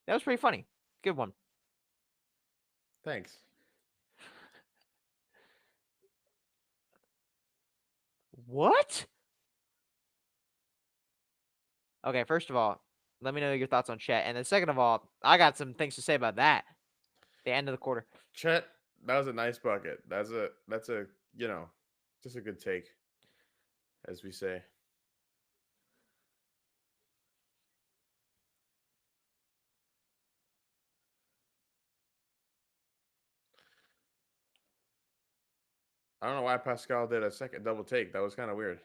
That was pretty funny. Good one. Thanks. What? Okay, first of all, let me know your thoughts on Chet. And then second of all, I got some things to say about that. The end of the quarter. Chet, that was a nice bucket. That's a just a good take, as we say. I don't know why Pascal did a second double take. That was kind of weird.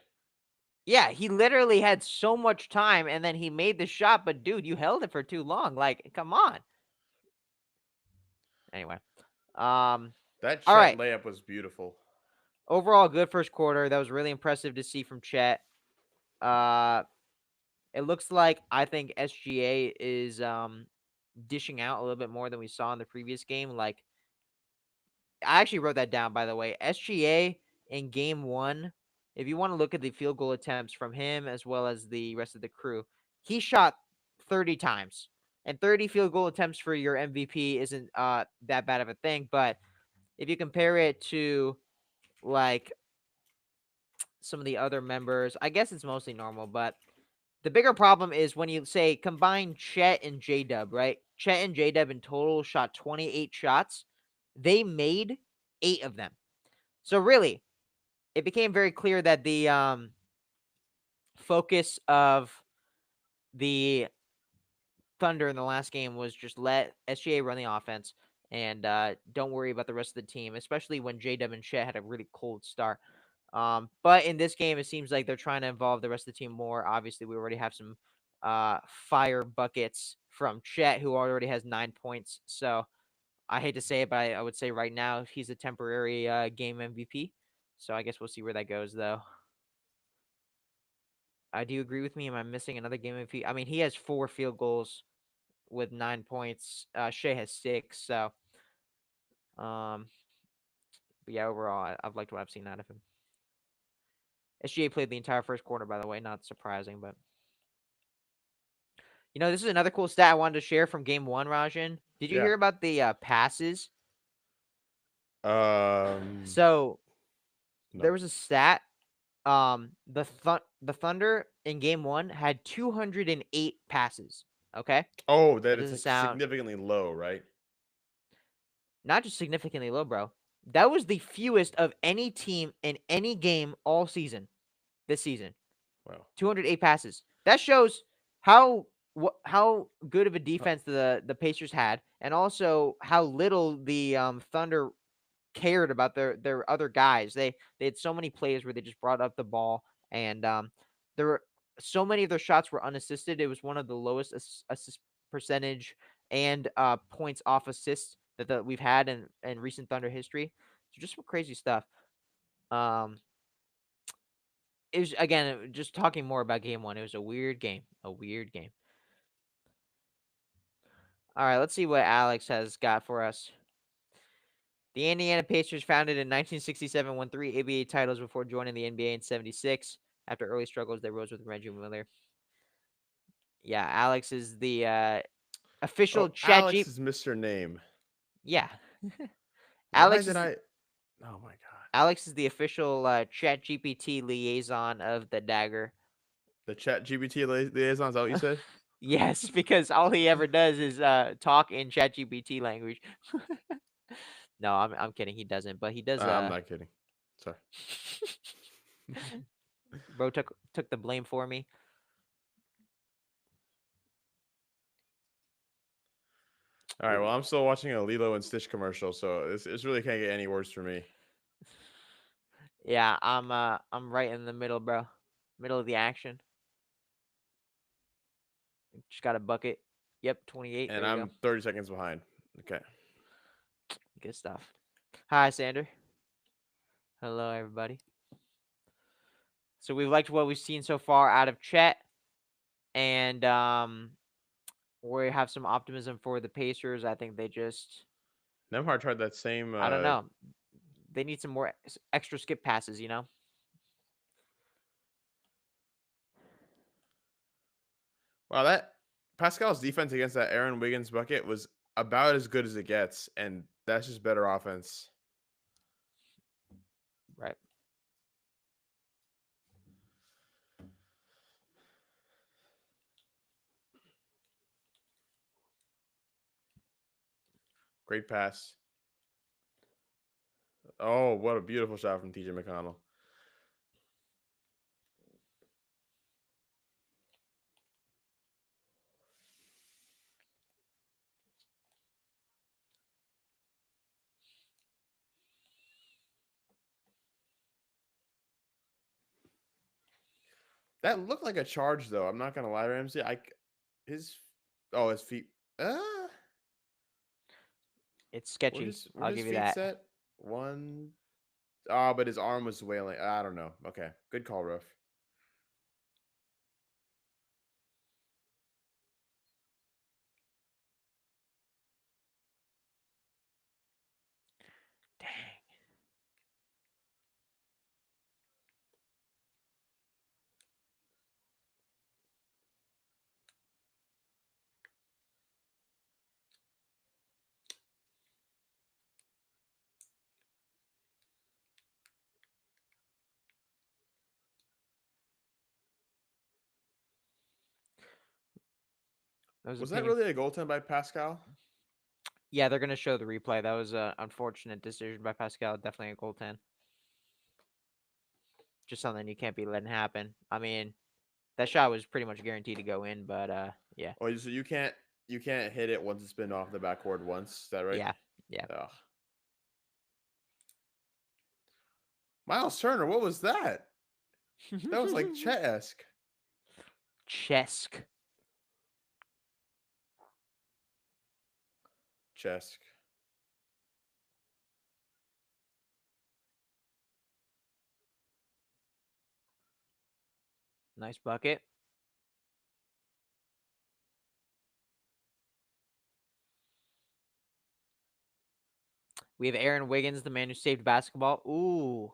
Yeah, he literally had so much time and then he made the shot, but dude, you held it for too long. Like, come on. Anyway. That All Chet right. layup was beautiful. Overall, good first quarter. That was really impressive to see from Chet. Uh it looks like I think SGA is dishing out a little bit more than we saw in the previous game. Like I actually wrote that down, by the way. SGA in game one, if you want to look at the field goal attempts from him as well as the rest of the crew, he shot 30 times. And 30 field goal attempts for your MVP isn't that bad of a thing. But if you compare it to like some of the other members, I guess it's mostly normal. But the bigger problem is when you say combine Chet and J Dub, right? Chet and J Dub in total shot 28 shots. They made 8 of them. So really, it became very clear that the focus of the Thunder in the last game was just let SGA run the offense and don't worry about the rest of the team, especially when J-Dub and Chet had a really cold start. But in this game, it seems like they're trying to involve the rest of the team more. Obviously, we already have some fire buckets from Chet, who already has 9 points. So I hate to say it, but I would say right now he's a temporary game MVP. So I guess we'll see where that goes, though. Do you agree with me? Am I missing another game MVP? I mean, he has 4 field goals with 9 points. Shea has 6. So, um, but yeah, overall, I've liked what I've seen out of him. SGA played the entire first quarter, by the way. Not surprising, but this is another cool stat I wanted to share from game one, Rajan. Did you Yeah. hear about the passes? Um. So there No. was a stat. The Thunder in game one had 208 passes. Okay, Oh, that that it's doesn't like sound significantly low, right? not just significantly low, bro. That was the fewest of any team in any game all season. This season, Well, 208 passes. That shows how good of a defense the Pacers had, and also how little the Thunder cared about their other guys. They had so many plays where they just brought up the ball, and there were so many of their shots were unassisted. It was one of the lowest assist percentage and points off assists that we've had in recent Thunder history. So just some crazy stuff. Um, it was again just talking more about game one. It was a weird game. A weird game. All right, let's see what Alex has got for us. The Indiana Pacers, founded in 1967, won 3 ABA titles before joining the NBA in '76. After early struggles, they rose with Reggie Miller. Yeah, Alex is the official oh, chat Alex G. is Mr. Name. Yeah, Why Alex did is I? Oh my god. Alex is the official chat GPT liaison of the Dagger. The Chat GBT liaison. Is that what you said? Yes, because all he ever does is talk in chat GPT language. No, I'm kidding. He doesn't, but he does. I'm not kidding. Sorry. Bro took the blame for me. All right. Well, I'm still watching a Lilo and Stitch commercial, so this really can't get any worse for me. Yeah, I'm right in the middle, bro. Middle of the action. Just got a bucket. Yep, 28. And There you go. I'm 30 seconds behind. Okay. Good stuff. Hi, Sander. Hello, everybody. So we've liked what we've seen so far out of Chet, and we have some optimism for the Pacers. I think they just, Nemhard tried that same. I don't know, they need some more extra skip passes. Wow, that Pascal's defense against that Aaron Wiggins bucket was about as good as it gets, and that's just better offense. Right. Great pass. Oh, what a beautiful shot from TJ McConnell. That looked like a charge, though. I'm not gonna lie, Ramsey. His, oh, his feet. Uh, It's sketchy. were I'll his give you feet that. set? One. Ah, but his arm was wailing. I don't know. Okay, good call, ref. Dang. That was a Was that pity. really a goaltend by Pascal? Yeah, they're gonna show the replay. That was a unfortunate decision by Pascal. Definitely a goaltend. Just something you can't be letting happen. I mean, that shot was pretty much guaranteed to go in, but yeah, Oh, so you can't hit it once it's been off the backboard once. Is that right? yeah, yeah. Ugh. Miles Turner, what was that? That was like Chet-esque. Chesk. Chesk. Nice bucket. We have Aaron Wiggins, the man who saved basketball. Ooh.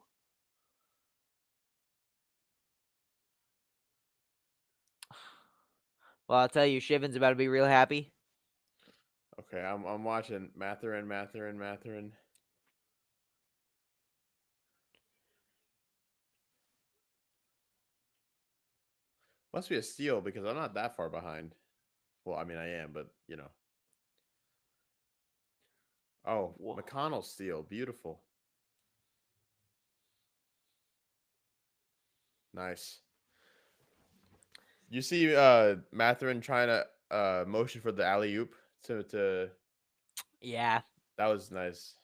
Well, I'll tell you, Shiven's about to be real happy. Okay, I'm watching Matherin. Must be a steal because I'm not that far behind. Well, I mean I am, but you know. Oh, Whoa. McConnell steal, beautiful, nice. You see, Matherin trying to motion for the alley oop to Yeah. that was nice.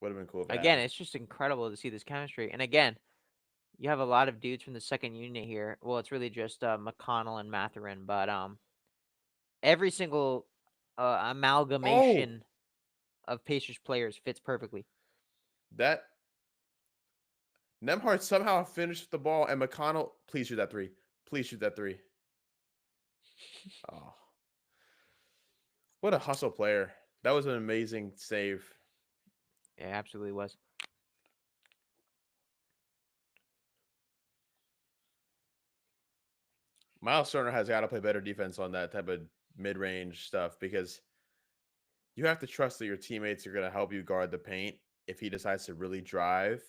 Would have been cool if it Again, hadn't. it's just incredible to see this chemistry. And again, you have a lot of dudes from the second unit here. Well, it's really just McConnell and Matherin, but every single Oh, amalgamation of Pacers players fits perfectly. that Nemhard somehow finished the ball, and McConnell, please shoot that three. Please shoot that three. Oh, what a hustle player. That was an amazing save. Yeah, absolutely was. Miles Turner has got to play better defense on that type of mid-range stuff because you have to trust that your teammates are going to help you guard the paint if he decides to really drive,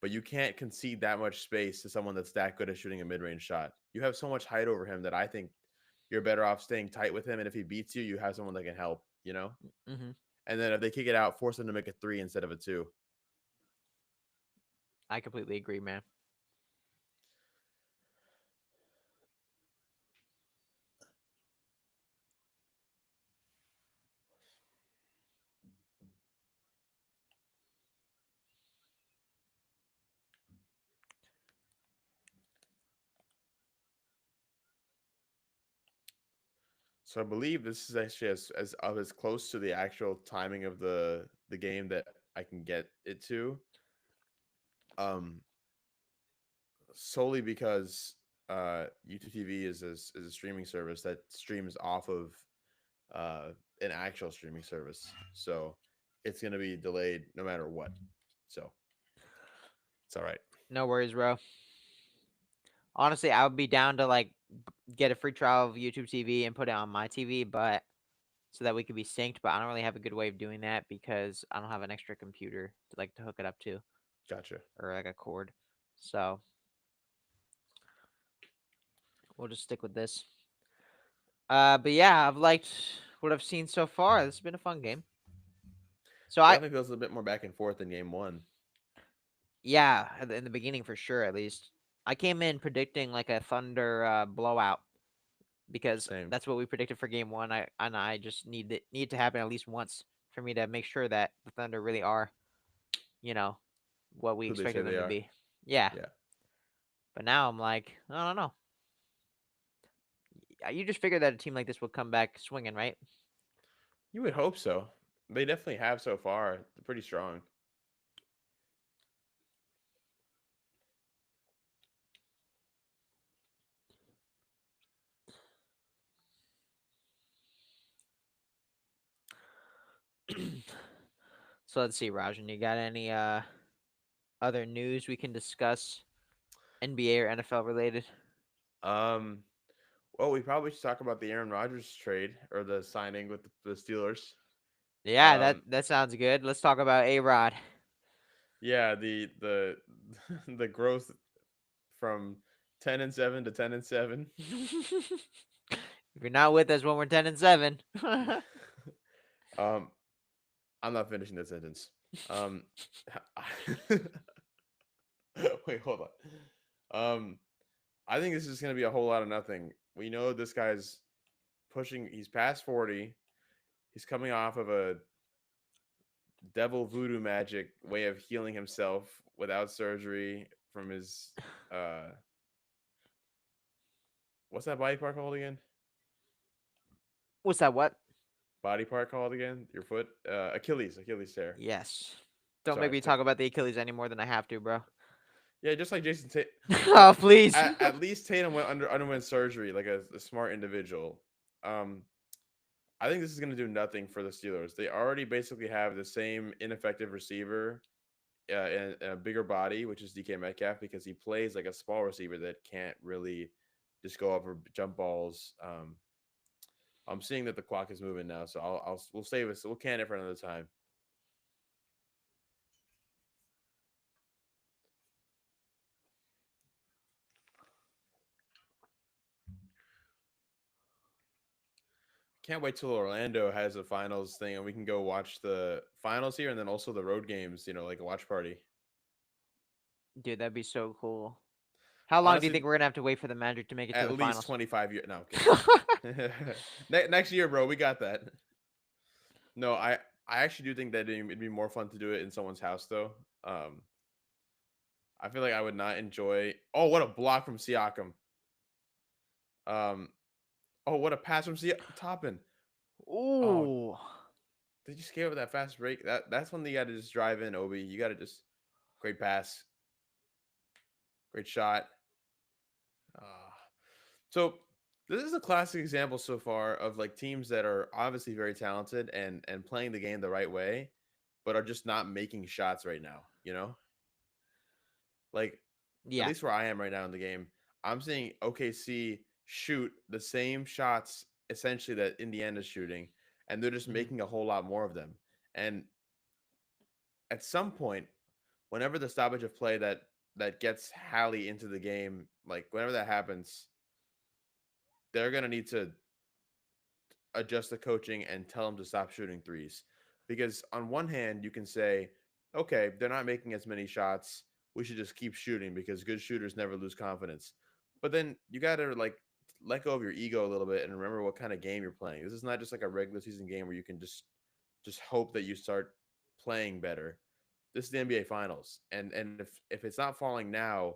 but you can't concede that much space to someone that's that good at shooting a mid-range shot. You have so much height over him that I think you're better off staying tight with him, and if he beats you, you have someone that can help, you know? Hmm. And then if they kick it out, force them to make a three instead of a two. I completely agree, man. So I believe this is actually as close to the actual timing of the game that I can get it to. Um, Solely because YouTube TV is a streaming service that streams off of an actual streaming service, so it's gonna be delayed no matter what. So it's all right. No worries, bro. Honestly, I would be down to like get a free trial of YouTube TV and put it on my TV, but so that we could be synced. But I don't really have a good way of doing that because I don't have an extra computer to like to hook it up to Gotcha. or like a cord. So we'll just stick with this. But yeah, I've liked what I've seen so far. This has been a fun game. So I Definitely feels a bit more back and forth than game one. yeah, in the beginning for sure at least. I came in predicting like a Thunder blowout because Same. that's what we predicted for game 1. I just need to happen at least once for me to make sure that the Thunder really are, you know, what we Who they say expected them they to are. be. Yeah. Yeah. But now I'm like, I don't know. You just figured that a team like this would come back swinging, right? You would hope so. They definitely have so far. They're pretty strong. So let's see, Rajan, you got any other news we can discuss, NBA or NFL related? Um, well, we probably should talk about the Aaron Rodgers trade or the signing with the Steelers. Yeah, that Um, that sounds good. Let's talk about A-Rod. yeah, the the growth from 10-7 to 10-7. If you're not with us when we're 10-7. um, I'm not finishing that sentence. Um, wait, hold on. I think this is going to be a whole lot of nothing. We know this guy's pushing. He's past 40. He's coming off of a devil voodoo magic way of healing himself without surgery from his uh what's that body part called again? What's that? What? Body part called again? Your foot? Achilles tear. Yes. Don't make Sorry. me talk about the Achilles any more than I have to, bro. Yeah, just like Jason Tate. Oh, please. At least Tatum underwent surgery like a smart individual. Um, I think this is going to do nothing for the Steelers. They already basically have the same ineffective receiver and a bigger body, which is DK Metcalf, because he plays like a small receiver that can't really just go up or jump balls. I'm seeing that the clock is moving now, so we'll save it. So we'll can it for another time. Can't wait till Orlando has a finals thing and we can go watch the finals here and then also the road games. Like a watch party. Dude, that'd be so cool. How long do you Honestly, think we're gonna have to wait for the Magic to make it to at the least finals? 25 years. No, I'm kidding. Next year, bro, we got that. No, I actually do think that it'd be more fun to do it in someone's house though. Um, I feel like I would not enjoy. Oh, what a block from Siakam. Um, oh, what a pass from Toppin. Oh, Ooh. they just gave up that fast break. That's when you got to just drive in, Obi. You got to just great pass, great shot. Uh, so this is a classic example so far of like teams that are obviously very talented and playing the game the right way, but are just not making shots right now. Like at Yeah. least where I am right now in the game, I'm seeing OKC shoot the same shots essentially that Indiana's shooting, and they're just Hmm. making a whole lot more of them. And at some point, whenever the stoppage of play that gets Hallie into the game, like whenever that happens, they're gonna need to adjust the coaching and tell them to stop shooting threes. Because on one hand, you can say, okay, they're not making as many shots. We should just keep shooting because good shooters never lose confidence. But then you got to like let go of your ego a little bit and remember what kind of game you're playing. This is not just like a regular season game where you can just hope that you start playing better. This is the NBA Finals, and if it's not falling now,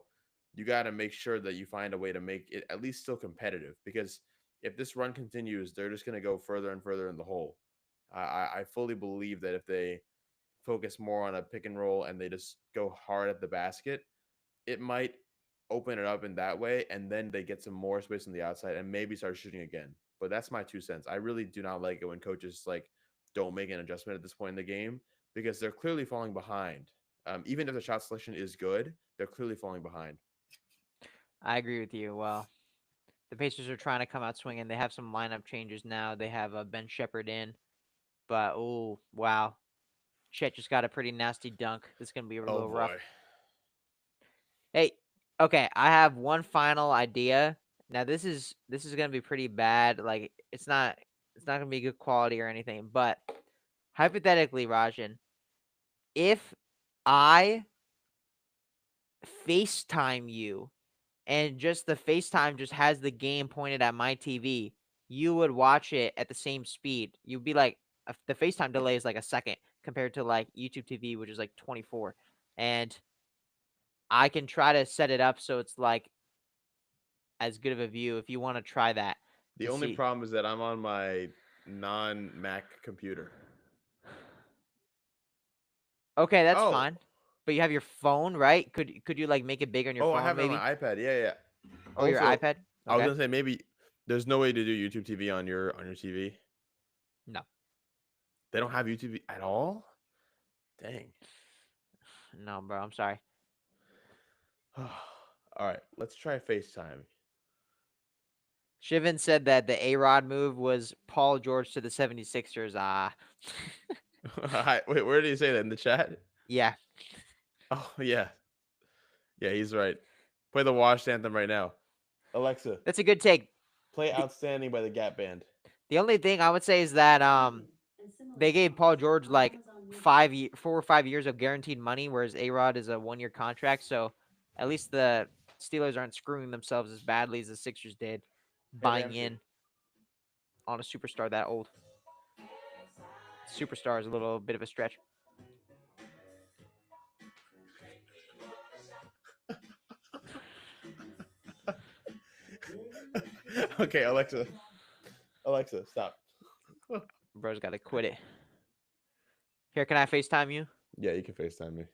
you got to make sure that you find a way to make it at least still competitive. Because if this run continues, they're just going to go further and further in the hole. I fully believe that if they focus more on a pick and roll and they just go hard at the basket, it might open it up in that way, and then they get some more space on the outside and maybe start shooting again. But that's my 2 cents. I really do not like it when coaches like don't make an adjustment at this point in the game because they're clearly falling behind. Even if the shot selection is good, they're clearly falling behind. I agree with you. Well, the Pacers are trying to come out swinging. They have some lineup changes now. They have Ben Shepherd in, but oh wow, Chet just got a pretty nasty dunk. This is gonna be a Oh little rough. boy. Hey, okay, I have one final idea. Now this is gonna be pretty bad. Like it's not gonna be good quality or anything. But hypothetically, Rajan, if I FaceTime you and just the FaceTime just has the game pointed at my TV, you would watch it at the same speed. You'd be like, the FaceTime delay is like a second compared to like YouTube TV, which is like 24. And I can try to set it up so it's like as good of a view if you want to try that The to only see. problem is that I'm on my non-Mac computer. Okay, that's Oh, fine. But you have your phone, right? Could you like make it big on your oh, I phone have it on maybe? my iPad. Yeah, yeah. Or your Also, iPad? I was Okay. gonna say maybe there's no way to do YouTube TV on your TV. No. They don't have YouTube at all. Dang. No, bro, I'm sorry. All right, let's try FaceTime. Shivan said that the A-Rod move was Paul George to the 76ers. Wait, where did he say that in the chat? Yeah. Oh yeah, yeah, he's right. Play the Wash anthem right now. Alexa, That's a good take. play The, "Outstanding" by the Gap Band. the only thing I would say is that they gave Paul George like 4 or 5 years of guaranteed money, whereas A-Rod is a 1-year contract. So at least the Steelers aren't screwing themselves as badly as the Sixers did, Hey buying Ramsey. in on a superstar that old. Superstar is a little bit of a stretch. Okay, Alexa. Alexa, stop. Bro's got to quit it. Here, can I FaceTime you? Yeah, you can FaceTime me.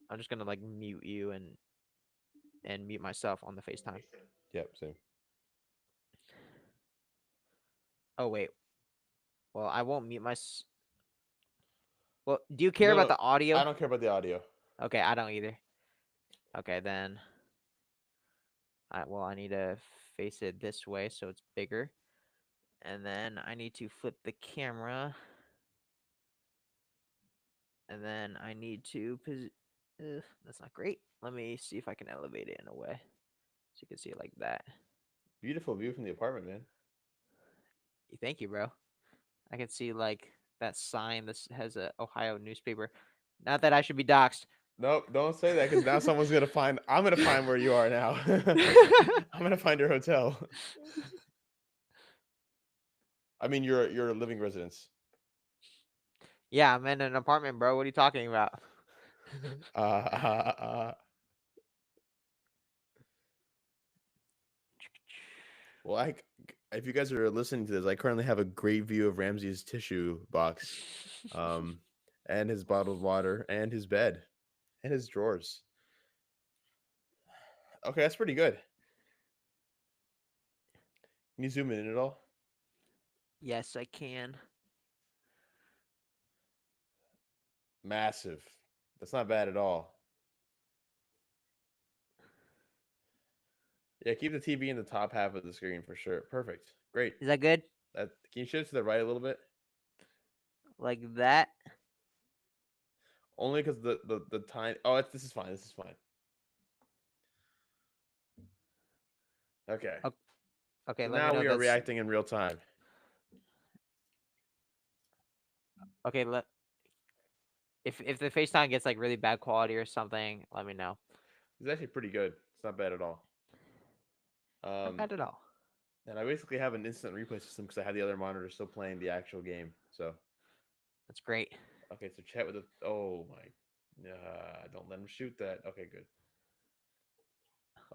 I'm just gonna like mute you and mute myself on the FaceTime. Yep, same. Oh wait. Well, I won't mute my. Well, do you care No, about no, the I audio? don't care about the audio. Okay, I don't either. Okay, then. I need to face it this way so it's bigger, and then I need to flip the camera, and then I need to. That's not great. Let me see if I can elevate it in a way so you can see it like that. Beautiful view from the apartment, man. Thank you, bro. I can see like that sign. This has a Ohio newspaper. Not that I should be doxxed. Nope, don't say that because now someone's gonna find. I'm gonna find where you are now. I'm gonna find your hotel. I mean, your living residence. Yeah, I'm in an apartment, bro. What are you talking about? Uh, uh, uh. Well, if you guys are listening to this, I currently have a great view of Ramsey's tissue box, um, and his bottled water, and his bed, and his drawers. Okay, that's pretty good. Can you zoom in at all? Yes, I can. Massive. That's not bad at all. Yeah, keep the TV in the top half of the screen for sure. Perfect. Great. Is that good? That can you shift to the right a little bit? Like that? Only because the time. Oh, this is fine. This is fine. Okay. Okay, So let me now know we are that's reacting in real time. okay. If the FaceTime gets like really bad quality or something, let me know. It's actually pretty good. It's not bad at all. Not Um, bad at all. and I basically have an instant replay system because I had the other monitor still playing the actual game. So That's great. okay, so chat with the. Oh my. Don't let him shoot that. Okay, good.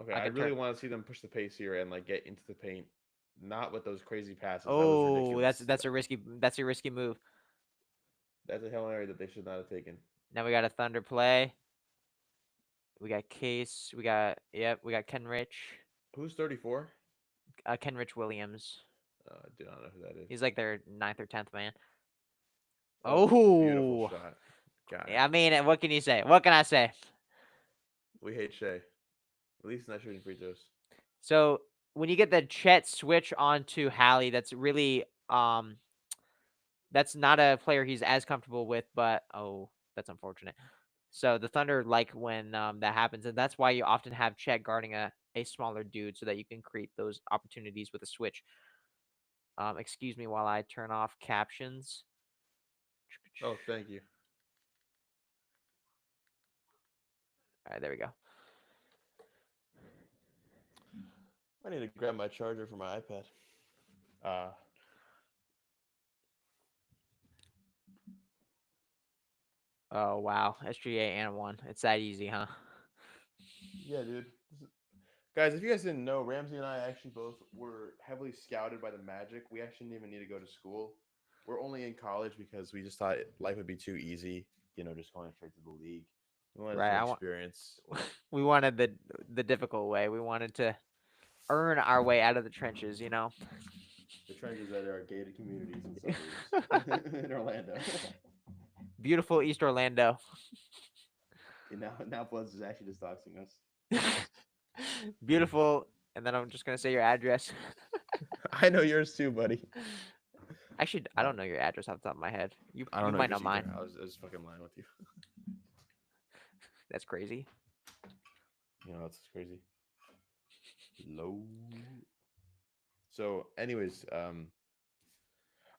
Okay, I I can really turn. want to see them push the pace here and like get into the paint, not with those crazy passes. That was Oh, ridiculous. that's a risky move. That's a Hail Mary that they should not have taken. Now we got a Thunder play. We got Case. We got Kenrich. Who's 34? Kenrich Williams. I do not know who that is. He's like their ninth or 10th man. Oh, beautiful Oh, shot. God, yeah. I mean, what can you say? What can I say? we hate Shea. At least not shooting free throws. So when you get the Chet switch onto Hallie, that's not a player he's as comfortable with, but that's unfortunate. So the Thunder like when that happens, and that's why you often have Chet guarding a smaller dude so that you can create those opportunities with a switch. Excuse me while I turn off captions. Oh, thank you. All right, there we go. I need to grab my charger for my iPad. Uh, Oh wow, SGA and one. It's that easy, huh? yeah, dude. Guys, if you guys didn't know, Ramsey and I actually both were heavily scouted by the Magic. We actually didn't even need to go to school. We're only in college because we just thought life would be too easy, just going straight to the league. We wanted Right. some I want. experience. We wanted the difficult way. We wanted to earn our way out of the trenches. The trenches that are gated communities and suburbs in Orlando. Beautiful East Orlando. Okay, now Bloods is actually just doxing us. Beautiful. And then I'm just gonna say your address. I know yours too, buddy. Actually, I don't know your address off the top of my head. You I don't you know might yours know either. mine. I was fucking lying with you. That's crazy. That's crazy. Low. So, anyways,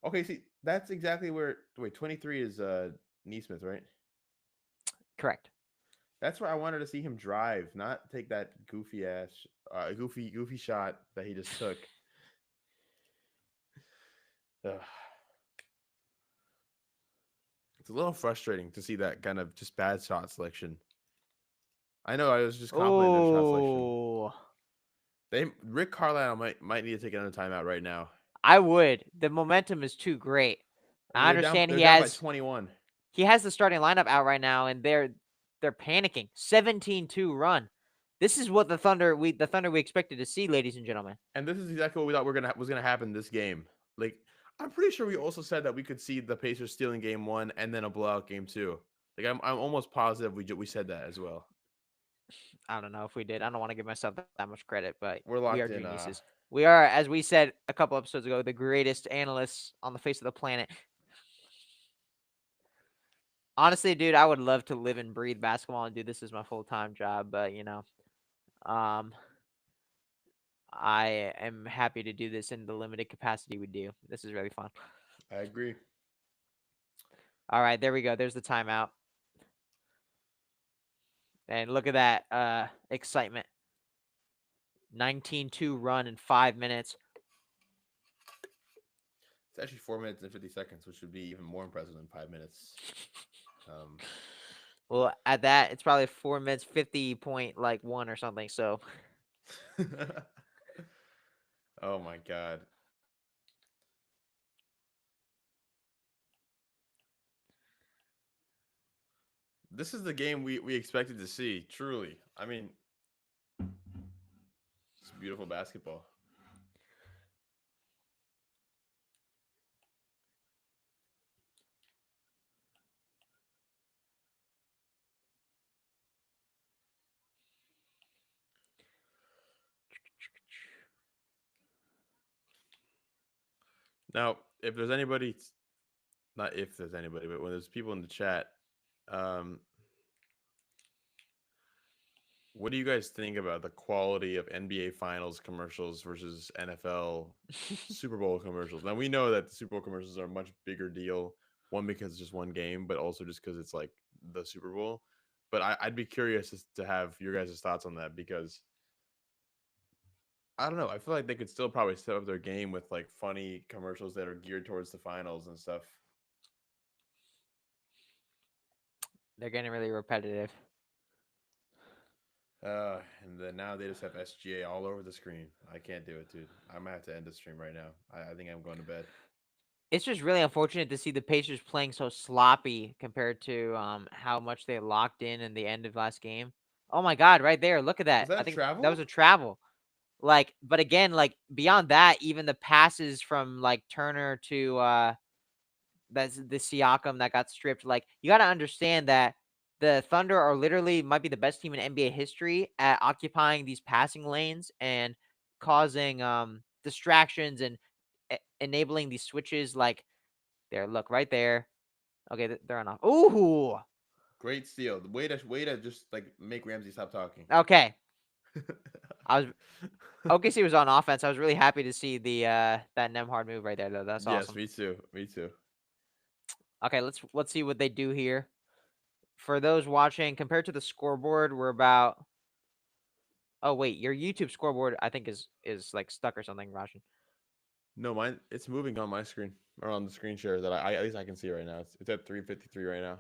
okay, see, that's exactly where. Wait, 23 is Neesmith, right? Correct. That's where I wanted to see him drive, not take that goofy shot that he just took. Ugh. It's a little frustrating to see that kind of just bad shot selection. I know I was just complimenting their shot selection. Oh, Rick Carlisle might need to take another timeout right now. I would. The momentum is too great. I I mean, understand they're down by 21. he has the starting lineup out right now, and they're panicking. 17-2 run. This is what the Thunder we expected to see, ladies and gentlemen. And this is exactly what we thought was gonna happen this game. Like, I'm pretty sure we also said that we could see the Pacers stealing game 1 and then a blowout game 2. Like, I'm almost positive we said that as well. I don't know if we did. I don't want to give myself that much credit, but We're we are locked in. geniuses. We are, as we said a couple episodes ago, the greatest analysts on the face of the planet. Honestly, dude, I would love to live and breathe basketball and do this as my full-time job, but um, I am happy to do this in the limited capacity we do. This is really fun. I agree. All right, there we go. There's the timeout. And look at that excitement. 19-2 run in 5 minutes. It's actually 4 minutes and 50 seconds, which would be even more impressive than 5 minutes. Well, at that, it's probably 4 minutes 50.1 or something. So, oh my god. This is the game we expected to see, truly. I mean, it's beautiful basketball. Now, if there's anybody, not if there's anybody, but when there's people in the chat, um, what do you guys think about the quality of NBA Finals commercials versus NFL Super Bowl commercials? Now we know that the Super Bowl commercials are a much bigger deal. One because it's just one game, but also just because it's like the Super Bowl. But I'd be curious to have your guys' thoughts on that because I don't know. I feel like they could still probably step up their game with like funny commercials that are geared towards the finals and stuff. they're getting really repetitive. And then now they just have SGA all over the screen. I can't do it, dude. I'm gonna have to end the stream right now. I think I'm going to bed. It's just really unfortunate to see the Pacers playing so sloppy compared to how much they locked in the end of last game. Oh my God, right there. Look at Was that. that I a think that travel? was a travel. Like, but again, like beyond that, even the passes from like Turner to that's the Siakam that got stripped. Like, you got to understand that the Thunder are literally might be the best team in NBA history at occupying these passing lanes and causing distractions and enabling these switches. Like, there, look right there. Okay, they're on off. Ooh, Great steal. The way to just like make Ramsey stop talking. okay. I was OKC was on offense. I was really happy to see the that Nemhard move right there, though. That's Yes, awesome. me too. Me too. Okay, let's see what they do here. For those watching, compared to the scoreboard, we're about. Oh wait, your YouTube scoreboard I think is like stuck or something, Roshan. No, mine it's moving on my screen or on the screen share that I at least I can see right now. It's at 353 right now.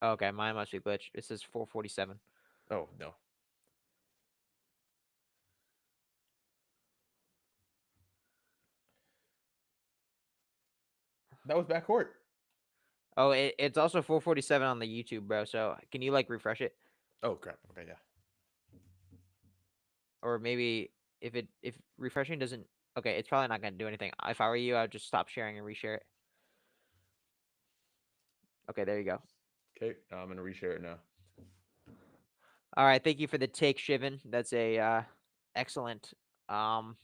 Okay, mine must be glitched. It says 447. Oh no, that was backcourt. Oh, it's also 447 on the YouTube, bro. So can you like refresh it, Oh crap. Okay, yeah. or maybe if refreshing doesn't. Okay, it's probably not gonna do anything. If I were you, I'd just stop sharing and reshare it. Okay, there you go. Okay, I'm gonna reshare it now. All right, thank you for the take, Shivan. That's a excellent. Um,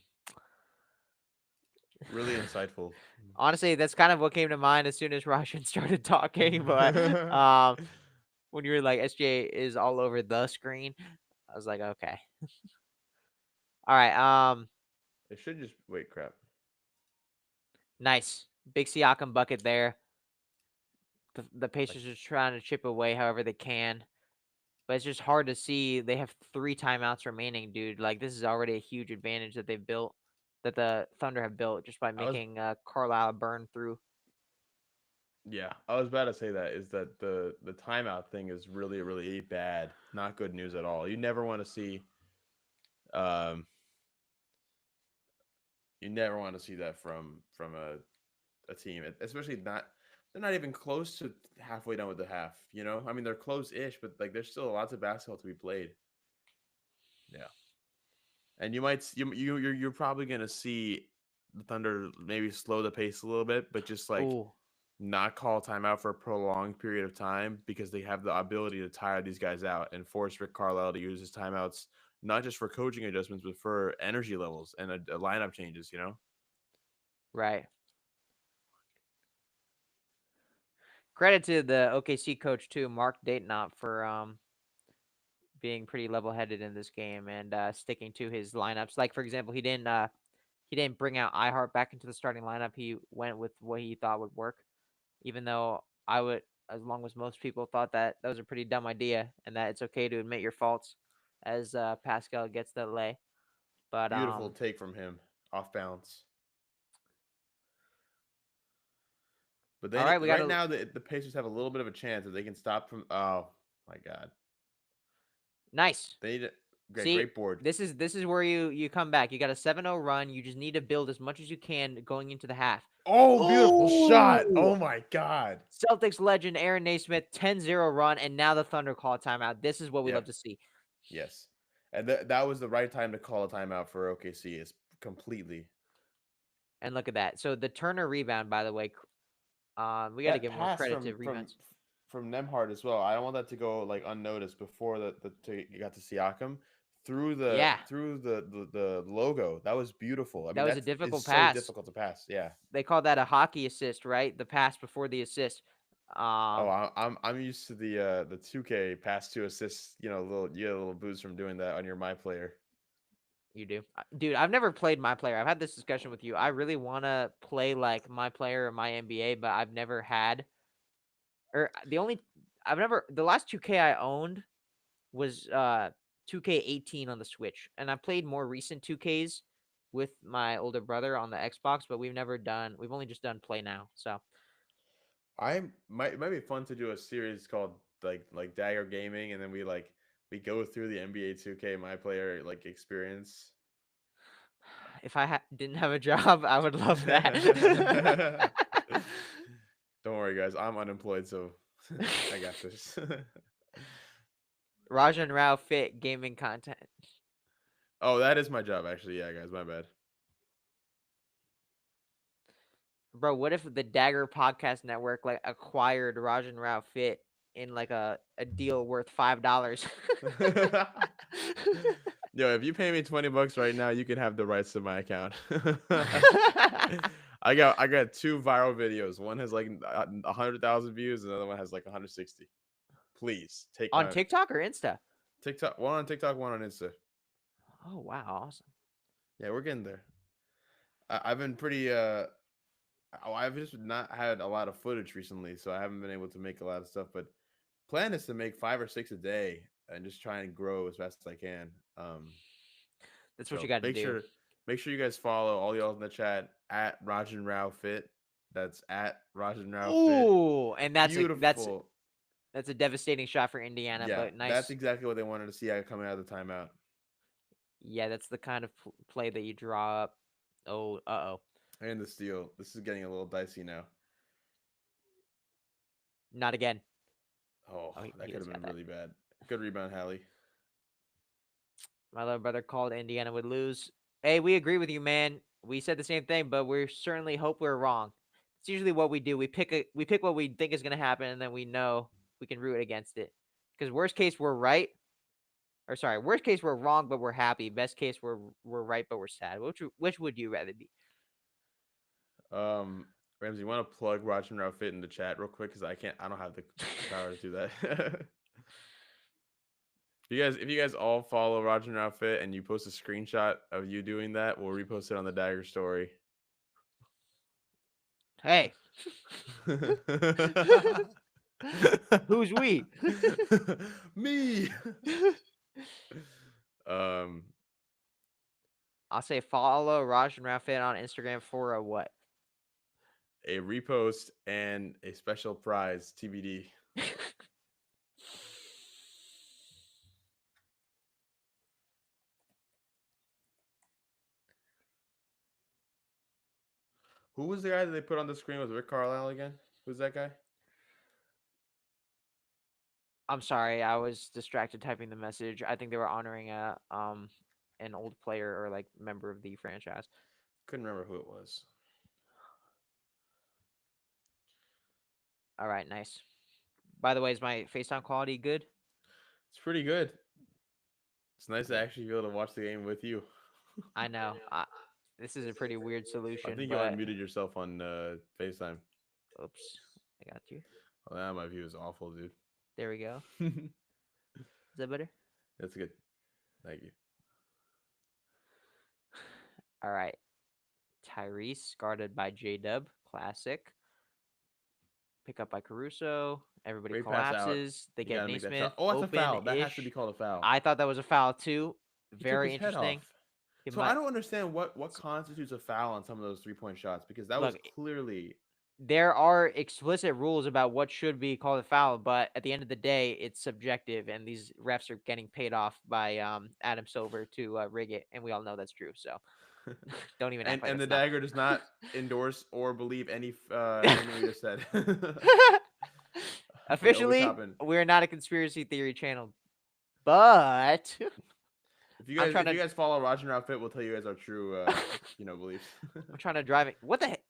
Really insightful. honestly, that's kind of what came to mind as soon as Roshan started talking. But It when you were like SJ is all over the screen, I was like, okay, all right. should just wait. Crap. Nice big Siakam bucket there. The Like, Pacers are trying to chip away however they can, but it's just hard to see. They have 3 timeouts remaining, dude. Like this is already a huge advantage that they've built, that the Thunder have built just by I was making Carlisle burn through. yeah, I was about to say that is that the timeout thing is really bad. Not good news at all. You never want to see um you never want to see that from a team, especially not they're not even close to halfway done with the half. You know, I mean they're close-ish, but like there's still lots of basketball to be played. Yeah, and you might you're probably gonna see the Thunder maybe slow the pace a little bit, but just like Oh, not call timeout for a prolonged period of time because they have the ability to tire these guys out and force Rick Carlisle to use his timeouts not just for coaching adjustments but for energy levels and a lineup changes. You know. right. Credit to the OKC coach too, Mark Datenop, for being pretty level-headed in this game and sticking to his lineups. Like for example, he didn't bring out iHeart back into the starting lineup. He went with what he thought would work, even though I would, as long as most people thought that that was a pretty dumb idea and that it's okay to admit your faults, as Pascal gets that lay. But Beautiful take from him off balance. But all then right, we got right to now the Pacers have a little bit of a chance that they can stop from. Oh my God, nice. they need a See, great board. this is where you come back. You got a 7-0 run. You just need to build as much as you can going into the half. Oh, beautiful shot! Oh Oh, my God. Celtics legend Aaron Naismith 10-0 run, and now the Thunder call a timeout. This is what we love Yep. to see. Yes. And that was the right time to call a timeout for OKC. Is completely And look at that. So the Turner rebound, by the way, we got to that give more pass credit to rebounds. from Nemhard as well. I don't want that to go like unnoticed before you got to Siakam Yeah, through the logo. That was beautiful. I that mean, was a that's it's difficult so pass. difficult to pass. Yeah. They call that a hockey assist, right? The pass before the assist. Oh, Um, I'm used to the 2K pass to assists. You know, you get a little boost from doing that on your my player. you do, dude. I've never played my player. I've had this discussion with you. I really want to play like my player or my NBA, but I've never had. Or the only I've never the last 2K I owned was 2K18 on the Switch, and I played more recent 2Ks with my older brother on the Xbox, but we've only just done play now. So I might it might be fun to do a series called like Dagger Gaming, and then we go through the NBA 2K my player like experience. if I didn't have a job, I would love that. Don't worry, guys. I'm unemployed, so I got this. Rajan Rao fit gaming content. Oh, that is my job, actually. Yeah, guys, my bad. Bro, what if the Dagger Podcast Network like acquired Rajan Rao fit in like a deal worth $5? Yo, if you pay me $20 right now, you can have the rights to my account. I got two viral videos. One has like 100,000 views, and the other one has like 160. Please take On my TikTok or Insta? TikTok. One on TikTok, one on Insta. Oh wow, awesome. Yeah, we're getting there. I've been pretty I've just not had a lot of footage recently, so I haven't been able to make a lot of stuff. But plan is to make 5 or 6 a day and just try and grow as fast as I can. That's what you So got to do. make sure you guys follow all y'all in the chat at Rajan Rao Fit. That's at Rajan Rao Fit. Ooh, and Beautiful. that's a devastating shot for Indiana, Yeah, but that's nice. exactly what they wanted to see coming out of the timeout. Yeah, that's the kind of play that you draw up. Oh, uh-oh. And the steal. This is getting a little dicey now. Not again. Oh, Oh, that he could have just been got that. really bad. Good rebound, Hallie. My little brother called Indiana would lose. Hey, we agree with you, man. We said the same thing, but we certainly hope we're wrong. It's usually what we do. We pick what we think is going to happen, and then we know we can root against it. Because worst case we're right, or sorry, worst case we're wrong, but we're happy. Best case we're right, but we're sad. Which would you rather be? Ramsey, you want to plug Rajan Rao Fit in the chat real quick? Because I don't have the power to do that. If you guys all follow Rajan Rao Fit and you post a screenshot of you doing that, we'll repost it on the Dagger story. Hey, who's we? Me. um, I'll say follow Raj and Rafit on Instagram for a what? a repost and a special prize TBD. Who was the guy that they put on the screen? Was Rick Carlisle again? Who's that guy? I'm sorry, I was distracted typing the message. I think they were honoring a an old player or like member of the franchise. Couldn't remember who it was. All right, nice. By the way, is my FaceTime quality good? It's pretty good. It's nice to Okay, actually be able to watch the game with you. I know. This is a pretty weird I solution, think you but unmuted yourself on FaceTime. oops, I got you. Oh, that my view is awful, dude. There we go. Is that better? That's good. Thank you. All right. Tyrese guarded by J Dub. Classic. Pick up by Caruso. Everybody Great pass out. collapses. They You get gotta make that Naismith shot. Oh, that's a foul. That has to be open-ish. called a foul. I thought that was a foul too. He took Very his head off. interesting. He So I might don't understand what constitutes a foul on some of those 3-point shots because that was look. clearly. There are explicit rules about what should be called a foul, but at the end of the day, it's subjective, and these refs are getting paid off by Adam Silver to rig it, and we all know that's true. So don't even act like And the it's not. Dagger does not endorse or believe anything we just said. Okay, Obi Officially, Toppin. we're not a conspiracy theory channel, but I'm trying If to you guys follow Roger and Outfit, we'll tell you guys our true beliefs. I'm trying to drive it. What the heck?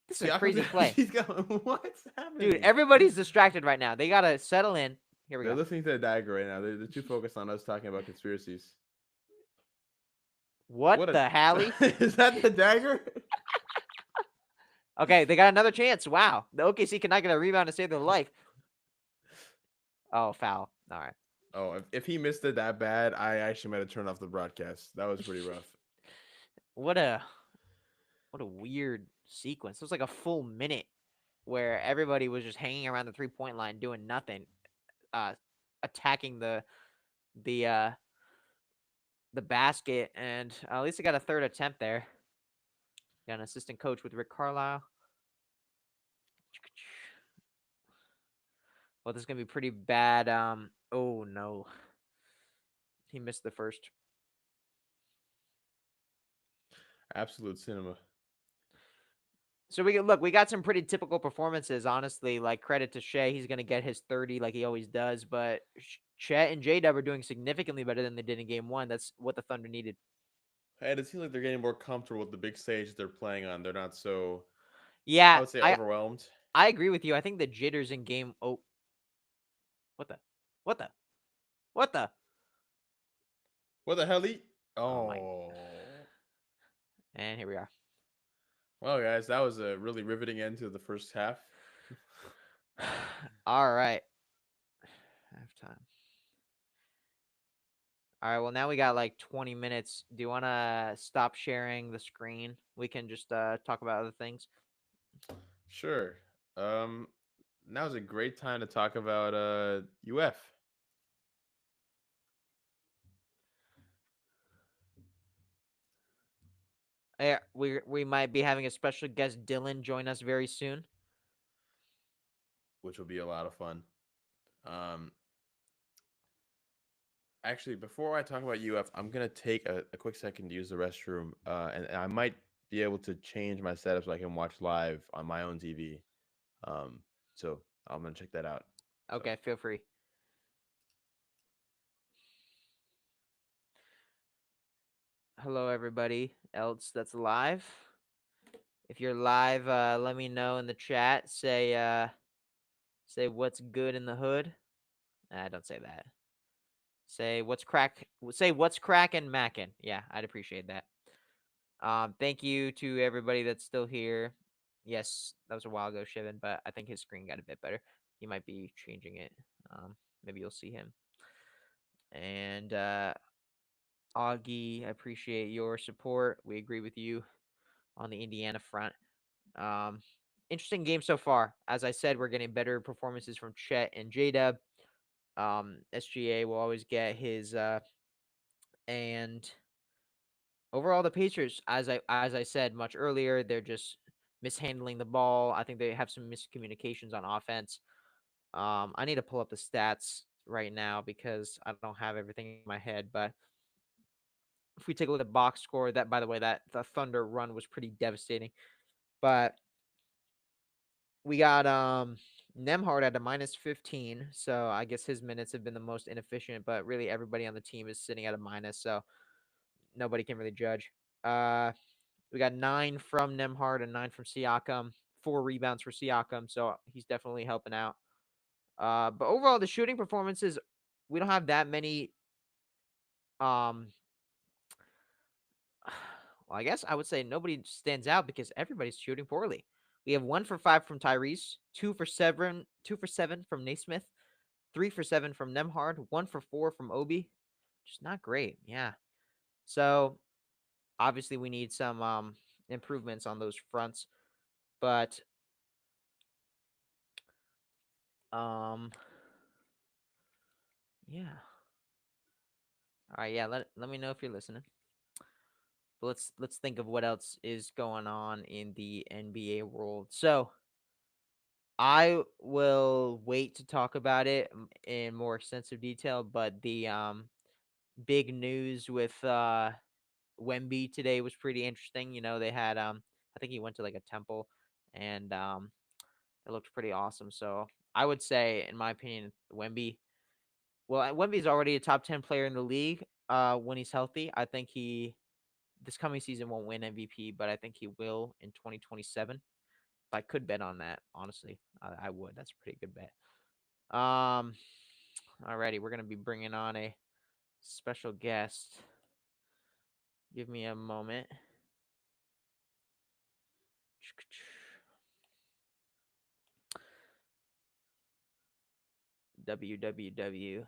This is a Siakam's crazy play. he's going. What's Dude, happening? everybody's distracted right now. They got to settle in. Here we They're go. listening to the Dagger right now. They're too focused on us talking about conspiracies. What What a the Hallie? is that the Dagger? Okay, they got another chance. Wow. The OKC cannot get a rebound to save their life. Oh, foul. All right. Oh, if he missed it that bad, I actually might have turned off the broadcast. That was pretty rough. What a weird sequence. It was like a full minute where everybody was just hanging around the 3-point line doing nothing, uh attacking the uh the basket, and at least they got a third attempt there. Got an assistant coach with Rick Carlisle. Well, this is gonna be pretty bad. Oh no. He missed the first. Absolute cinema. So we got some pretty typical performances, honestly. Like credit to Shea, he's gonna get his 30 like he always does. But Chet and J Dub are doing significantly better than they did in Game 1. That's what the Thunder needed. And it seems like they're getting more comfortable with the big stage they're playing on. They're not so, I Yeah, would say, I overwhelmed. I agree with you. I think the jitters in Game. Oh, what the, what the, what the? What the hell? Oh my! Oh. And here we are. Well, guys, that was a really riveting end to the first half. All right, halftime. All right, well now we got like 20 minutes. Do you want to stop sharing the screen? We can just talk about other things. Sure. Um, Now's a great time to talk about UF. We might be having a special guest, Dylan, join us very soon. Which will be a lot of fun. Um, Actually, before I talk about UF, I'm gonna take a quick second to use the restroom, and I might be able to change my setup so I can watch live on my own TV. Um, so I'm gonna check that out. So Okay, feel free. Hello, everybody else that's live. If you're live, let me know in the chat. Say what's good in the hood. Don't say that. Say what's crack. Say what's crackin' mackin'. Yeah, I'd appreciate that. Thank you to everybody that's still here. Yes, that was a while ago, Shivan, but I think his screen got a bit better. He might be changing it. Maybe you'll see him. And Augie, I appreciate your support. We agree with you on the Indiana front. Um, Interesting game so far. As I said, we're getting better performances from Chet and J-Dub. SGA will always get his and overall the Pacers, as I said much earlier, they're just mishandling the ball. I think they have some miscommunications on offense. I need to pull up the stats right now because I don't have everything in my head. But if we take a look at box score, that by the way, that the Thunder run was pretty devastating. But we got Nemhard at a minus 15, so I guess his minutes have been the most inefficient. But really, everybody on the team is sitting at a minus, so nobody can really judge. We got 9 from Nemhard and 9 from Siakam. 4 rebounds for Siakam, so he's definitely helping out. But overall, the shooting performances, we don't have that many. Um, well, I guess I would say nobody stands out because everybody's shooting poorly. We have 1 for 5 from Tyrese, 2 for 7, 2 for 7 from Naismith, 3 for 7 from Nemhard, 1 for 4 from Obi. Just not great. Yeah. So obviously we need some improvements on those fronts. But um yeah. All right, yeah, let me know if you're listening. But let's think of what else is going on in the NBA world. So I will wait to talk about it in more extensive detail, but the big news with Wemby today was pretty interesting. You know, they had I think he went to like a temple and it looked pretty awesome. So I would say, in my opinion, Wemby. Well, Wemby's already a top 10 player in the league. When he's healthy, I think he this coming season won't win MVP, but I think he will in 2027. If I could bet on that, honestly, I would. That's a pretty good bet. Um, Alrighty, we're gonna be bringing on a special guest. Give me a moment. www.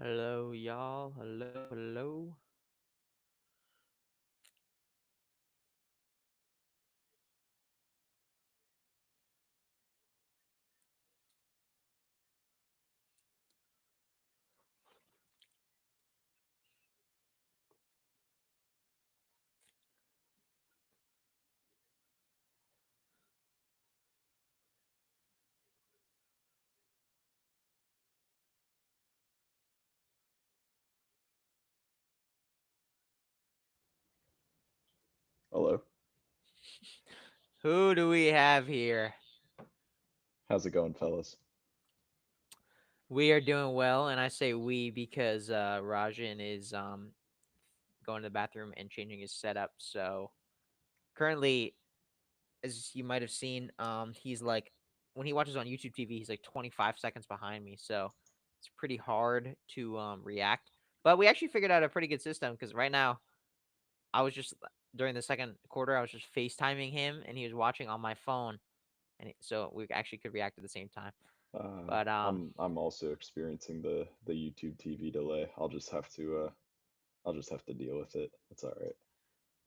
Hello, y'all. Hello, hello. Hello. Who do we have here? How's it going, fellas? We are doing well, and I say we because Rajan is going to the bathroom and changing his setup. So currently, as you might have seen, he's like when he watches on YouTube TV, he's like 25 seconds behind me. So it's pretty hard to react. But we actually figured out a pretty good system because right now I was just during the second quarter, I was just FaceTiming him, and he was watching on my phone, and so we actually could react at the same time. But I'm also experiencing the YouTube TV delay. I'll just have to deal with it. It's all right.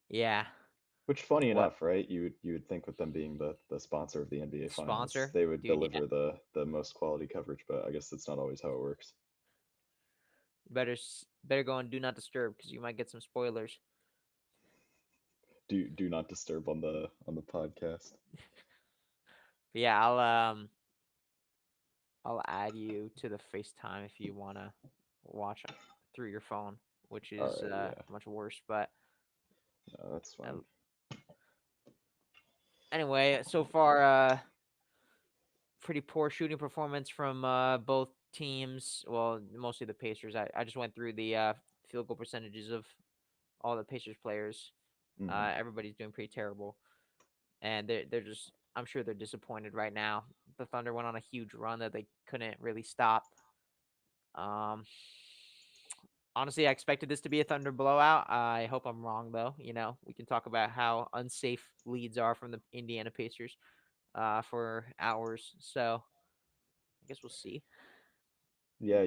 yeah, Which, funny what enough, right? You would think with them being the sponsor of the NBA Finals, sponsor, they would dude? Yeah, deliver the most quality coverage, but I guess that's not always how it works. better go and do not disturb because you might get some spoilers. Do not disturb on the podcast. But yeah, I'll add you to the FaceTime if you wanna watch through your phone, which All is right, yeah, much worse. But no, that's uh, fine. anyway, so far, pretty poor shooting performance from both teams. Well, mostly the Pacers. I just went through the field goal percentages of all the Pacers players. Hmm. Everybody's doing pretty terrible, and they're just. I'm sure they're disappointed right now. The Thunder went on a huge run that they couldn't really stop. Um, honestly, I expected this to be a Thunder blowout. I hope I'm wrong, though. We can talk about how unsafe leads are from the Indiana Pacers for hours. So I guess we'll see. Yeah,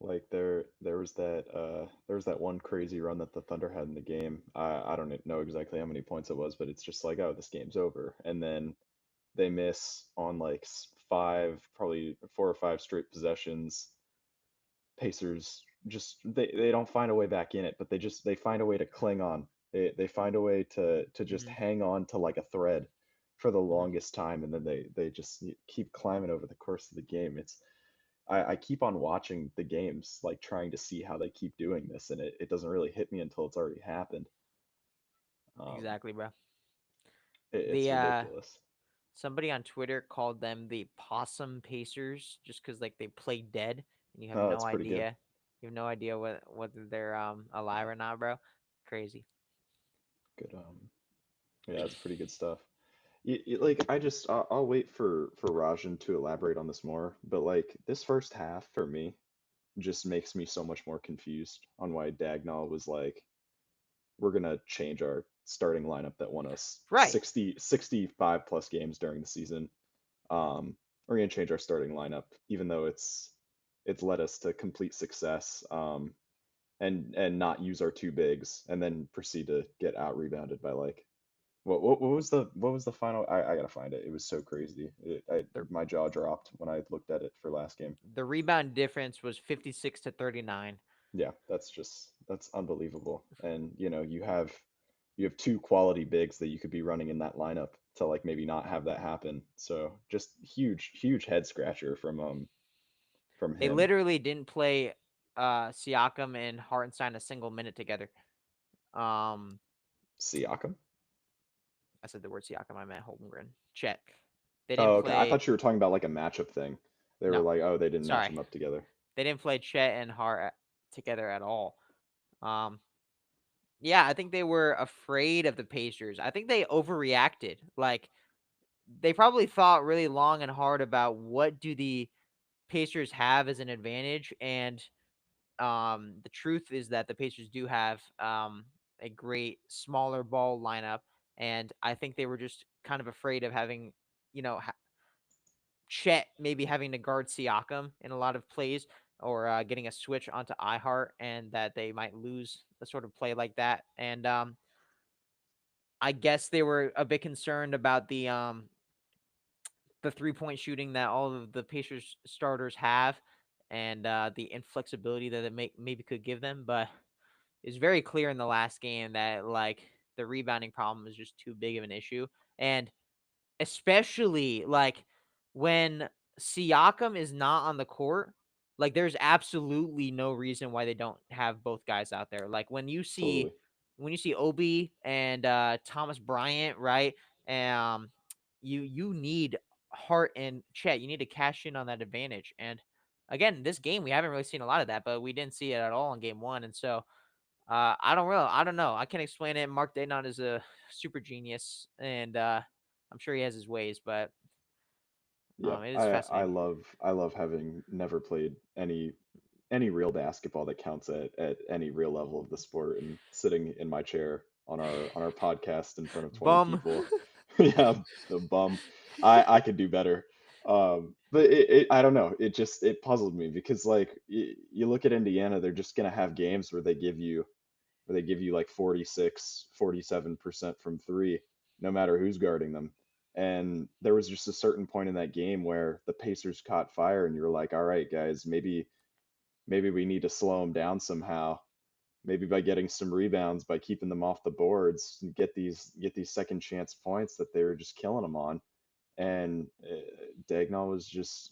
like there was that one crazy run that the Thunder had in the game. I don't know exactly how many points it was, but it's just like, oh, this game's over. And then they miss on like five, probably 4 or 5 straight possessions. Pacers just they don't find a way back in it, but they find a way to cling on. They find a way to just Hmm. hang on to like a thread for the Hmm. longest time, and then they just keep climbing over the course of the game. I keep on watching the games, like trying to see how they keep doing this, and it doesn't really hit me until it's already happened. Um, Exactly, bro. it's The ridiculous. somebody on Twitter called them the Possum Pacers just because like they play dead and you have Oh, no that's pretty good. idea. You have no idea whether they're alive or not, bro. Crazy. Good. Yeah, that's pretty good stuff. Like I'll wait for Rajan to elaborate on this more, but like this first half for me just makes me so much more confused on why Dagnall was like, we're gonna change our starting lineup that won us Right. 65 plus games during the season. We're gonna change our starting lineup, even though it's led us to complete success. And not use our two bigs, and then proceed to get out rebounded by like what was the final? I gotta find it. It was so crazy. The My jaw dropped when I looked at it for last game. the rebound difference was 56 to 39. Yeah, that's unbelievable. And you have two quality bigs that you could be running in that lineup to like maybe not have that happen. So just huge head scratcher from They him. literally didn't play Siakam and Hartenstein a single minute together. Um Siakam. I said the word Siakam, I meant Holmgren. Chet. They Oh, didn't okay. I play thought you were talking about like a matchup thing. They were no, like, oh, they didn't match sorry. them up together. They didn't play Chet and Hart together at all. Um Yeah, I think they were afraid of the Pacers. I think they overreacted. Like they probably thought really long and hard about what do the Pacers have as an advantage, and the truth is that the Pacers do have a great smaller ball lineup, and I think they were just kind of afraid of having, Chet maybe having to guard Siakam in a lot of plays, or getting a switch onto iHeart, and that they might lose a sort of play like that. And I guess they were a bit concerned about the 3-point shooting that all of the Pacers starters have, and the inflexibility that it maybe could give them. But it's very clear in the last game that like the rebounding problem is just too big of an issue, and especially like when Siakam is not on the court. Like there's absolutely no reason why they don't have both guys out there. Like when you see Absolutely. when you see Obi and Thomas Bryant, right? Um, you need Hart and Chet. You need to cash in on that advantage. And again, this game we haven't really seen a lot of that, but we didn't see it at all in game one. And so I don't know. I can't explain it. Mark Danon is a super genius, and I'm sure he has his ways, but Yeah, it is I fascinating. love having never played any real basketball that counts at any real level of the sport and sitting in my chair on our podcast in front of 20 Bum. people. Yeah, the bum. I could do better. But I don't know. It puzzled me because like you look at Indiana, they're just gonna have games where they give you like 46, 47% from three, no matter who's guarding them. And there was just a certain point in that game where the Pacers caught fire, and you're like, all right, guys, maybe we need to slow them down somehow. Maybe by getting some rebounds, by keeping them off the boards, and get these second chance points that they were just killing them on. And Dagnall was just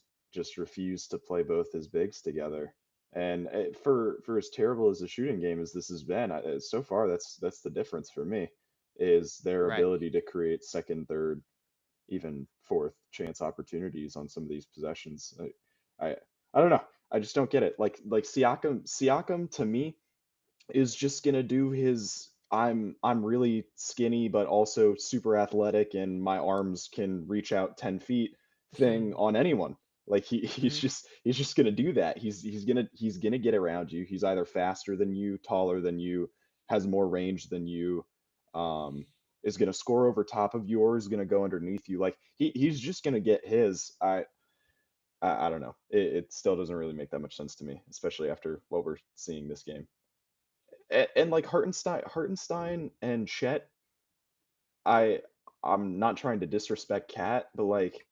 refused to play both his bigs together. And for as terrible as the shooting game as this has been, so far that's the difference for me, is their Right. ability to create second, third, even fourth chance opportunities on some of these possessions. I I don't know. I just don't get it. Like Siakam to me is just gonna do his I'm really skinny but also super athletic and my arms can reach out 10 feet thing on anyone. Like Mm-hmm. he's just gonna do that. He's gonna get around you. He's either faster than you, taller than you, has more range than you, um, is gonna score over top of you or is gonna go underneath you. Like he's just gonna get his. I don't know. It still doesn't really make that much sense to me, especially after what we're seeing this game. And like Hartenstein and Chet, I I'm not trying to disrespect Cat, but like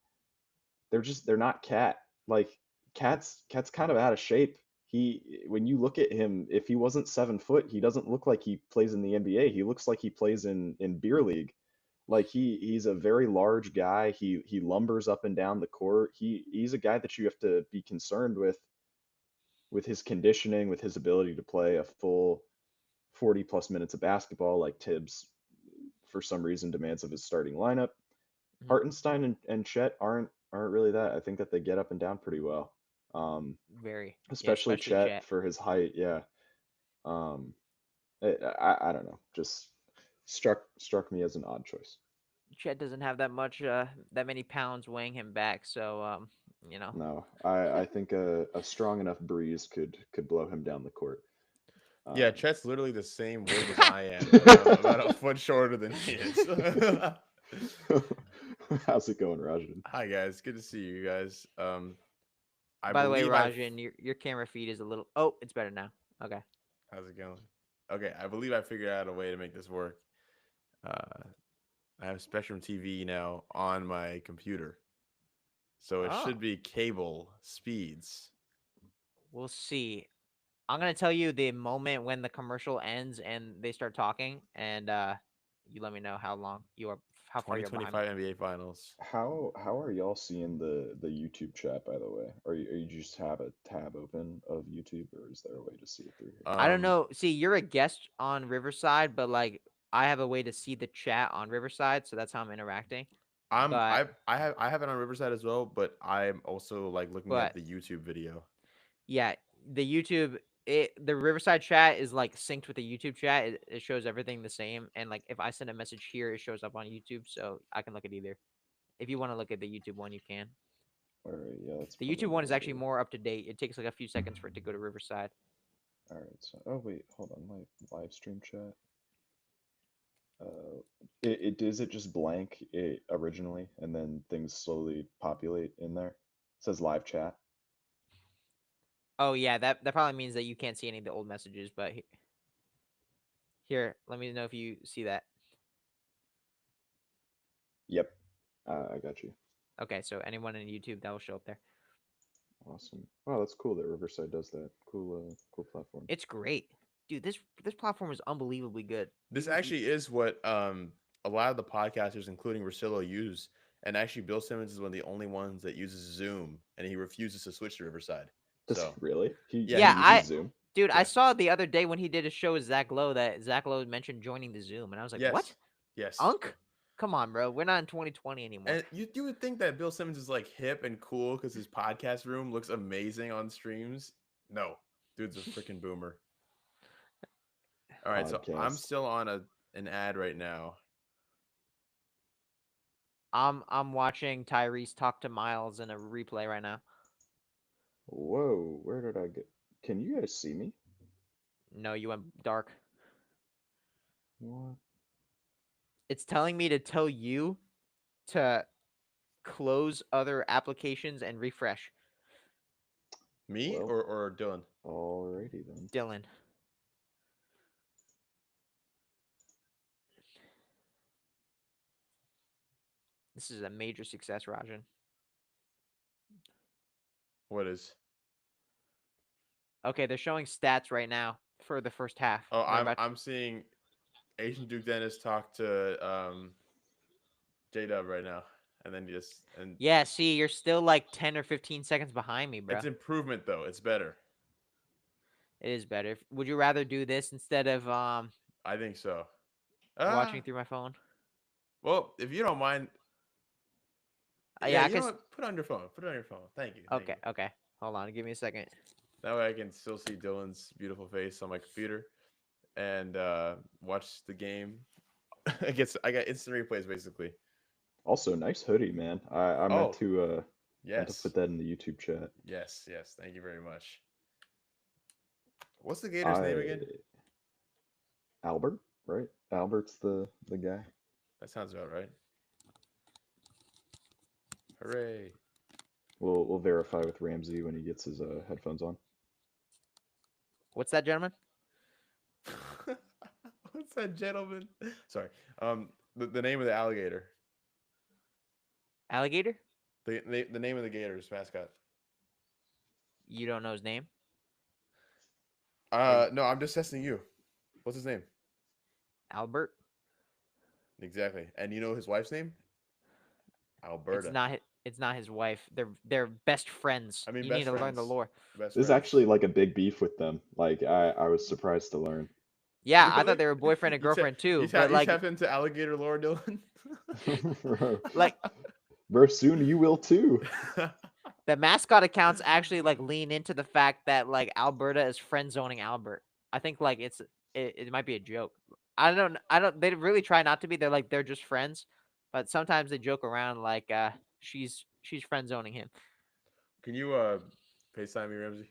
they're not Cat. Like Cat's kind of out of shape. He when you look at him, if he wasn't 7 foot, he doesn't look like he plays in the NBA. He looks like he plays in beer league. Like he's a very large guy. He lumbers up and down the court. He's a guy that you have to be concerned with his conditioning, with his ability to play a full 40 plus minutes of basketball like Tibbs for some reason demands of his starting lineup. Mm-hmm. Hartenstein and Chet aren't really that. I think that they get up and down pretty well. Um, Very. Yeah, especially especially Chet Chet. for his height. Yeah. Um, I don't know. Just struck me as an odd choice. Chet doesn't have that much, that many pounds weighing him back. So, you know, No, I think a strong enough breeze could blow him down the court. Yeah, Um, Chet's literally the same weight as I am, but I'm about a foot shorter than he is. How's it going, Rajan? Hi guys, good to see you guys. I by the way, believe I've Rajan, your camera feed is a little. Oh, it's better now. Okay. how's it going? Okay, I believe I figured out a way to make this work. Uh, I have Spectrum TV now on my computer, so it Oh, should be cable speeds. we'll see. I'm gonna tell you the moment when the commercial ends and they start talking, and you let me know how far you're behind me. 2025 NBA Finals. How are y'all seeing the YouTube chat, by the way? Are you just have a tab open of YouTube, or is there a way to see it through here? I don't Um, know. See, you're a guest on Riverside, but like I have a way to see the chat on Riverside, so that's how I'm interacting. I'm But I have it on Riverside as well, but I'm also like looking at but the YouTube video. yeah, the YouTube the Riverside chat is like synced with the YouTube chat. It shows everything the same, and like if I send a message here, it shows up on YouTube, so I can look at either. If you want to look at the YouTube one, you can. All right, yeah, that's The probably YouTube one is what I'll actually do. more up to date. It takes like a few seconds for it to go to Riverside. All right, so oh wait, hold on, my live stream chat. It is it just blank originally, and then things slowly populate in there. It says live chat. Oh yeah, that probably means that you can't see any of the old messages. But here, let me know if you see that. Yep, I got you. Okay, so anyone in YouTube that will show up there. Awesome. Wow, that's cool that Riverside does that. Cool platform. It's great, dude. This platform is unbelievably good. This actually is what a lot of the podcasters, including Rosillo, use. And actually, Bill Simmons is one of the only ones that uses Zoom, and he refuses to switch to Riverside. Does he So really? yeah, He Yeah, uses Zoom. Dude, I Yeah. saw the other day when he did a show with Zach Lowe that Zach Lowe mentioned joining the Zoom, and I was like, "What? Yes. Yes. Unk? Come on, bro. We're not in 2020 anymore." And you would think that Bill Simmons is like hip and cool because his podcast room looks amazing on streams. No, dude's a freaking boomer. All right, so I'm Podcast. still on an ad right now. I'm watching Tyrese talk to Miles in a replay right now. Whoa, where did I get? Can you guys see me? No, you went dark. What? It's telling me to tell you to close other applications and refresh. Me Well, or Dylan? alrighty then. Dylan. This is a major success, Rajan. What is? Okay, they're showing stats right now for the first half. Oh, They're about I'm seeing Asian Duke Dennis talk to J Dub right now, and then Yeah, see, you're still like 10 or 15 seconds behind me, bro. it's improvement though. It's better. It is better. Would you rather do this instead of I think so. watching through my phone? Well, if you don't mind, Yeah, yeah, I you know can. what? Put it on your phone. Put it on your phone. Thank you. Okay, okay. Hold on, give me a second. That way I can still see Dylan's beautiful face on my computer and watch the game. I got instant replays basically. Also, nice hoodie, man. I meant to Yes. put that in the YouTube chat. Yes. Thank you very much. What's the Gator's name again? Albert, right? Albert's the guy. That sounds about right. Hooray. We'll verify with Ramsey when he gets his headphones on. What's that, gentleman? What's that, gentleman? Sorry. The name of the alligator. Alligator? The name of the Gators mascot. You don't know his name? No, I'm just testing you. What's his name? Albert? Exactly. And you know his wife's name? Alberta. It's not his wife. They're best friends. I mean, You best need to learn the friends. lore. Best There's friends. actually like a big beef with them. Like I was surprised to learn. Yeah, I Really? thought they were boyfriend and girlfriend too. You But like, tap into alligator lore, Dylan. like Bro, soon you will too. the mascot accounts actually like lean into the fact that like Alberta is friend zoning Albert. I think like it might be a joke. I don't. They really try not to be. They're just friends, but sometimes they joke around like she's friend zoning him. Can you FaceTime me, Ramsey?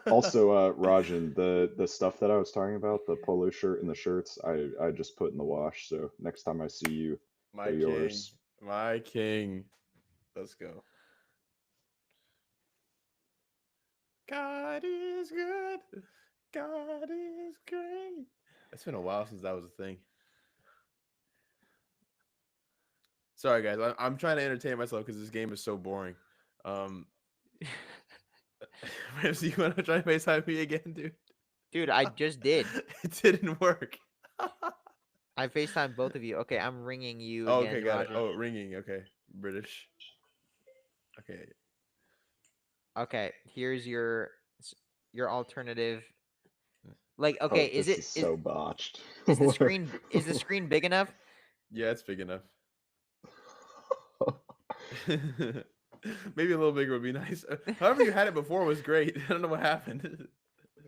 Also, Rajan, the stuff that I was talking about, the polo shirt and the shirts, I just put in the wash. So next time I see you, My they're king. yours. My king. Let's go. God is good. God is great. It's been a while since that was a thing. Sorry, guys. I'm trying to entertain myself because this game is so boring. Ramsey, you want to try and FaceTime me again, dude? Dude, I just did. It didn't work. I FaceTime both of you. Okay, I'm ringing you Oh, again, okay, got Roger. it. Oh, ringing. Okay, British. Okay. Okay, here's your alternative. Like, okay, Oh, this is so botched. is the screen big enough? Yeah, it's big enough. Maybe a little bigger would be nice. However, you had it before was great. I don't know what happened.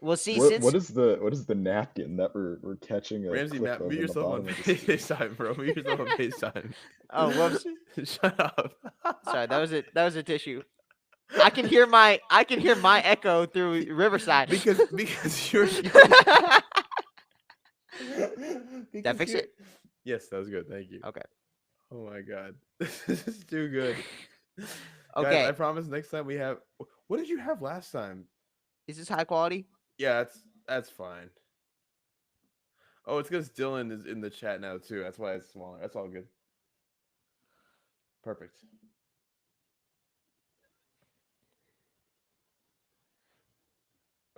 Well, see, what is the napkin that we're catching a Ramsey, clip of mute in the yourself on bottom of the screen? FaceTime, bro. Mute yourself on FaceTime. Oh, whoops. Shut up. Sorry, that was a tissue. I can hear my echo through Riverside. because you're. Did that fix it? Yes, that was good. Thank you. Okay. Oh my god, this is too good. Okay. Guys, I promise next time we have. What did you have last time? Is this high quality? Yeah, that's fine. Oh, it's because Dylan is in the chat now too. That's why it's smaller. That's all good. Perfect.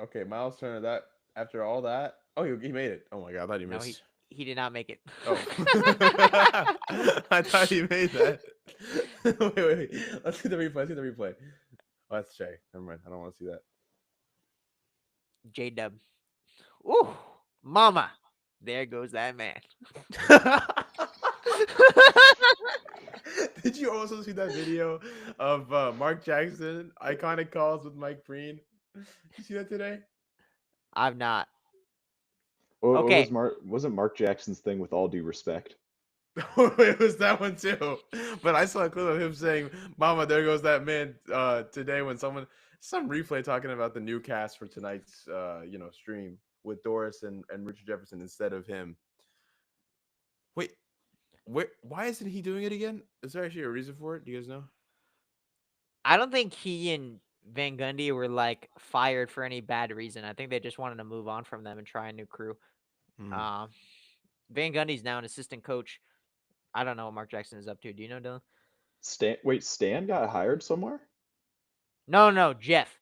Okay, Miles Turner. That after all that. Oh, he made it. Oh my god, I thought he No, missed. he did not make it. Oh, I thought he made that. Wait. Let's get the replay. that's Shay. Never mind. I don't want to see J Dub. Ooh, mama. There goes that man. that. Did you also see that video of Mark Jackson iconic calls with Mike Breen? You see that today? I've not. What was Okay, Wasn't Mark Jackson's thing with all due respect? It was that one too. But I saw a clip of him saying, "Mama, there goes that man." Today, when some replay talking about the new cast for tonight's stream with Doris and Richard Jefferson instead of him. Wait, why isn't he doing it again? Is there actually a reason for it? Do you guys know? I don't think he and Van Gundy were like fired for any bad reason. I think they just wanted to move on from them and try a new crew. Hmm. Um, Van Gundy's now an assistant coach. I don't know what Mark Jackson is up to. Do you know, Dylan? Stan got hired somewhere? No, no, Jeff,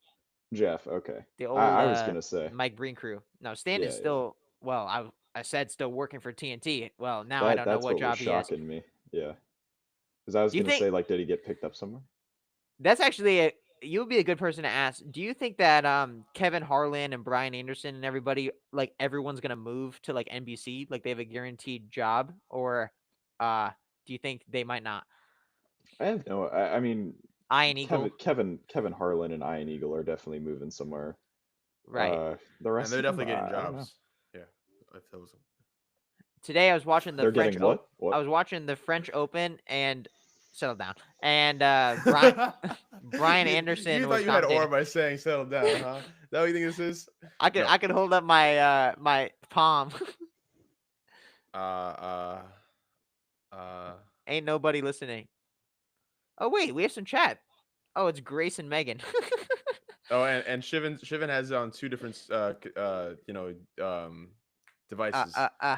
Jeff, okay. the old I was gonna say, Mike Breen crew. No, Stan is yeah, yeah. still well. I said still working for TNT. Well, now I That don't know that's what what was job he has. shocking me. Yeah, because I was Do you gonna think say, like, did he get picked up somewhere? that's actually you would be a good person to ask. Do you think that Kevin Harlan and Brian Anderson and everybody like everyone's gonna move to like NBC, like they have a guaranteed job, or uh do you think they might not? I have no. I mean, Iron Eagle, Kevin Harlan and Ian Eagle are definitely moving somewhere. right? The And rest they're of them, definitely getting I don't know. jobs. Yeah, if that was. Today I was watching the They're French getting what? I What? was watching the French Open and settle down. And Brian You Anderson was thought you had aura commentating. by saying "settle down," huh? Is that what you think this is? No. I could hold up my my palm. Uh, uh, uh. Ain't nobody listening. Oh wait, we have some chat. Oh, it's Grace and Megan. Oh, and Shivan has it on two different uh devices. uh uh.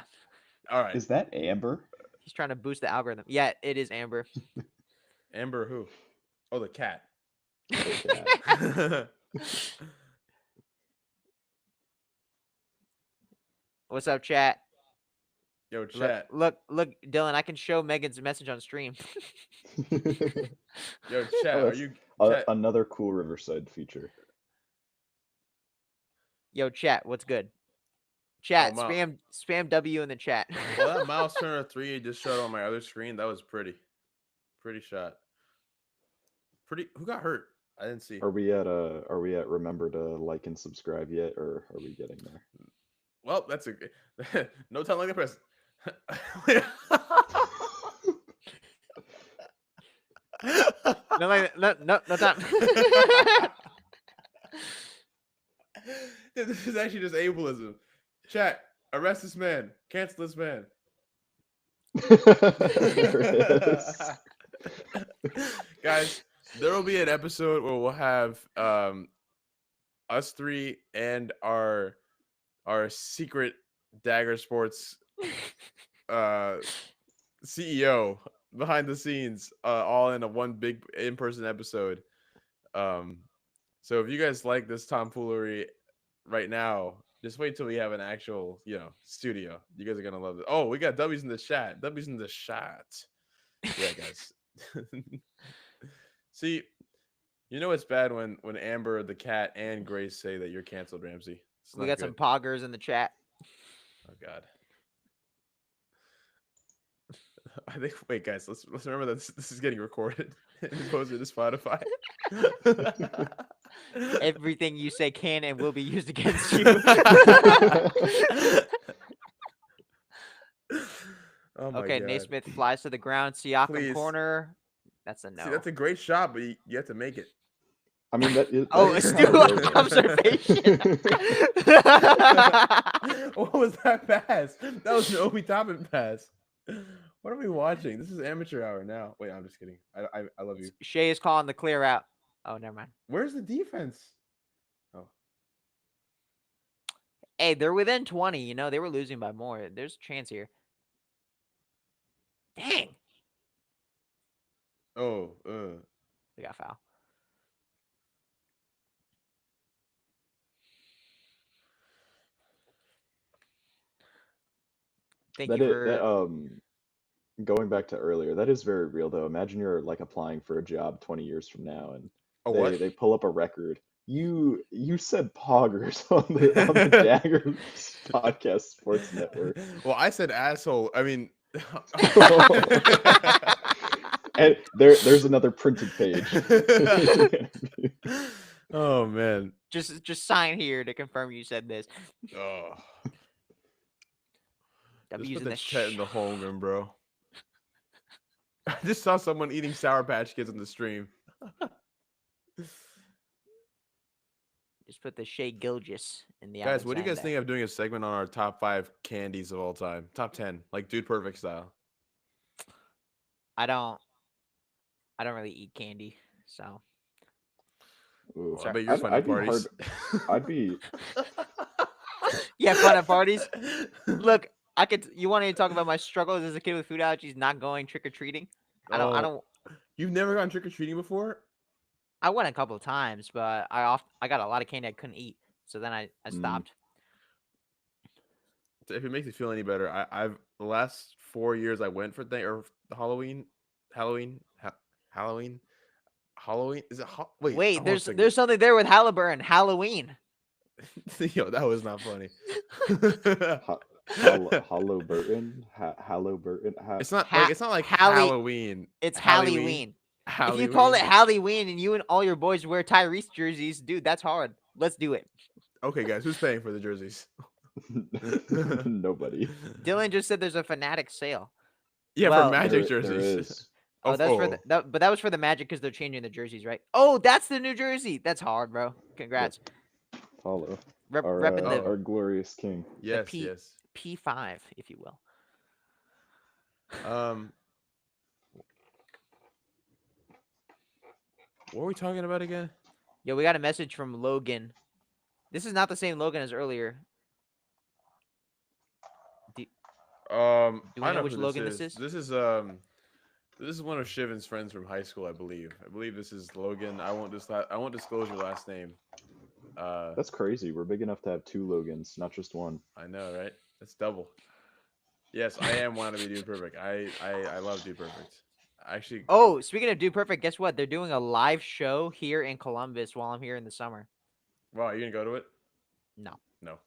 All right, Is that Amber? He's trying to boost the algorithm. Yeah, it is Amber. Amber who? Oh, the cat. The cat. What's up, chat? Yo, Look, chat. look, Dylan. I can show Megan's message on stream. Yo, Oh, chat. Are that's you chat? another cool Riverside feature. Yo, chat. What's good? Oh, Chat. Spam W in the chat. Well, that Miles Turner 3 just showed on my other screen. That was pretty shot. Pretty. Who got hurt? I didn't see. Are we at remember to like and subscribe yet, or are we getting there? Well, that's a no time like the press. No time. This is actually just ableism. Chat, arrest this man. Cancel this man. There it is. Guys, there will be an episode where we'll have us three and our secret Dagger Sports CEO behind the scenes, all in a one big in-person episode. So if you guys like this tomfoolery right now, just wait till we have an actual, studio. You guys are gonna love it. Oh, we got W's in the chat. W's in the chat. Yeah, guys. See, it's bad when Amber, the cat, and Grace say that you're canceled, Ramsey. It's We not got good. some poggers in the chat. Oh God. I think. Wait, guys. Let's remember that this is getting recorded and posted to Spotify. Everything you say can and will be used against you. Oh my Okay, God. Naismith flies to the ground. Siakam Please. corner. That's a no. See, that's a great shot, but you have to make it. I mean, that is. Oh, That is astute kinda real, observation. What was that pass? That was an Obi Toppin pass. What are we watching? This is amateur hour now. Wait, I'm just kidding. I love you. Shea is calling the clear out. Oh, never mind. Where's the defense? Oh, Hey, they're within 20. They were losing by more. There's a chance here. Dang. oh, We got foul. Thank you for. Going back to earlier, that is very real though. Imagine you're like applying for a job 20 years from now, and Oh, what? They pull up a record. You said poggers on the Dagger podcast sports network. Well, I said asshole. I mean, And there's another printed page. oh man. Just sign here to confirm you said this. Oh. Just W's put in the the chat in the Holmgren, bro. I just saw someone eating Sour Patch Kids on the stream. Just put the Shea Gilgis in the Guys, what do you guys Alexander. think of doing a segment on our top 5 candies of all time? Top 10, like Dude Perfect style. I don't really eat candy, so. Ooh, Well, I bet you're fun at I'd be parties. I'd be Yeah, fun at parties. Look, you want to talk about my struggles as a kid with food allergies, not going trick or treating? I don't. You've never gone trick or treating before? I went a couple of times, but I got a lot of candy I couldn't eat, so then I stopped. If it makes you feel any better, I've the last 4 years I went for Halloween. Is it wait? Wait, I'm there's something there with Halliburton. Halloween. Yo, that was not funny. Halliburton. It's not like Halloween. It's Halloween. If you call it Halloween and you and all your boys wear Tyrese jerseys, dude, that's hard. Let's do it. Okay, guys, who's paying for the jerseys? Nobody. Dylan just said there's a Fanatic sale. Yeah, Well, for Magic There jerseys. is. Oh, that's for but that was for the Magic because they're changing the jerseys, right? Oh, that's the new jersey. That's hard, bro. Congrats. Follow Repping the our glorious king. Yes, P- yes. P5, if you will. What are we talking about again? Yo, we got a message from Logan. This is not the same Logan as earlier. Do we know which Logan this is? This is one of Shivan's friends from high school, I believe. I believe this is Logan. I won't disclose your last name. That's crazy. We're big enough to have 2 Logans, not just one. I know, right? That's double. Yes, I am wannabe Dude Perfect. I love Dude Perfect. Actually. Oh, speaking of Dude Perfect, guess what? They're doing a live show here in Columbus while I'm here in the summer. Wow, are you gonna go to it? No. No.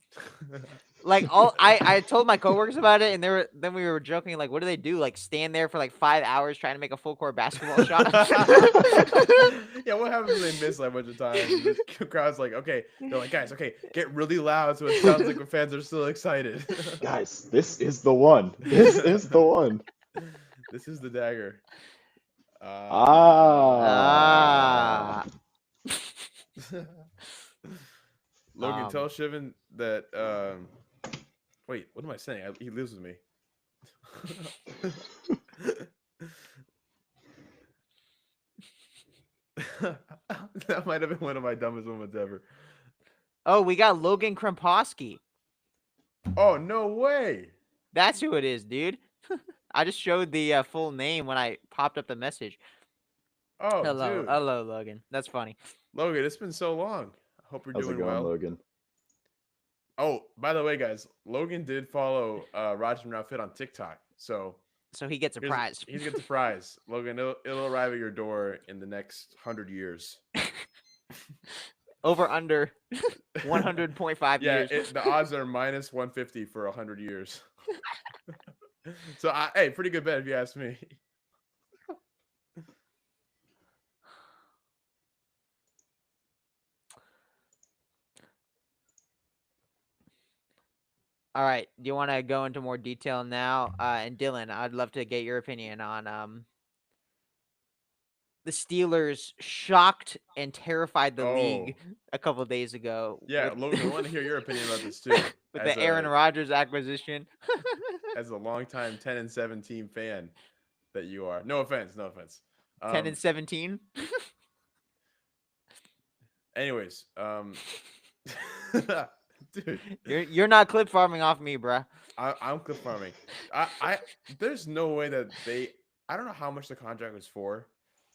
Like I told my coworkers about it, and then we were joking, like, what do they do? Like stand there for like 5 hours trying to make a full court basketball shot? Yeah, what happens when they miss like a bunch of times? The crowd's like, okay, they're like, guys, okay, get really loud so it sounds like the fans are still excited. Guys, this is the one. This is the one. This is the dagger. Logan, tell Shivan that. Wait, what am I saying? He lives with me. That might have been one of my dumbest moments ever. Oh, we got Logan Krempowski. Oh, no way. That's who it is, dude. I just showed the full name when I popped up the message. Oh, hello, dude. hello, Logan. That's funny. Logan, it's been so long. I hope you're doing well. Logan? Oh, by the way, guys, Logan did follow Rajan and Ramsey on TikTok, so he gets a prize. He gets a prize. Logan, it'll arrive at your door in the next 100 years. Over under 100.5 years. Yeah, the odds are minus 150 for 100 years. So, hey, pretty good bet if you ask me. All right. Do you want to go into more detail now? And Dylan, I'd love to get your opinion on the Steelers shocked and terrified the league a couple of days ago. Yeah, Logan, I want to hear your opinion about this too. With the Aaron Rodgers acquisition. As a longtime 10-17 fan that you are. No offense. 10-17? Anyways, dude, you're not clip farming off me, bruh. I'm clip farming. There's no way that I don't know how much the contract was for.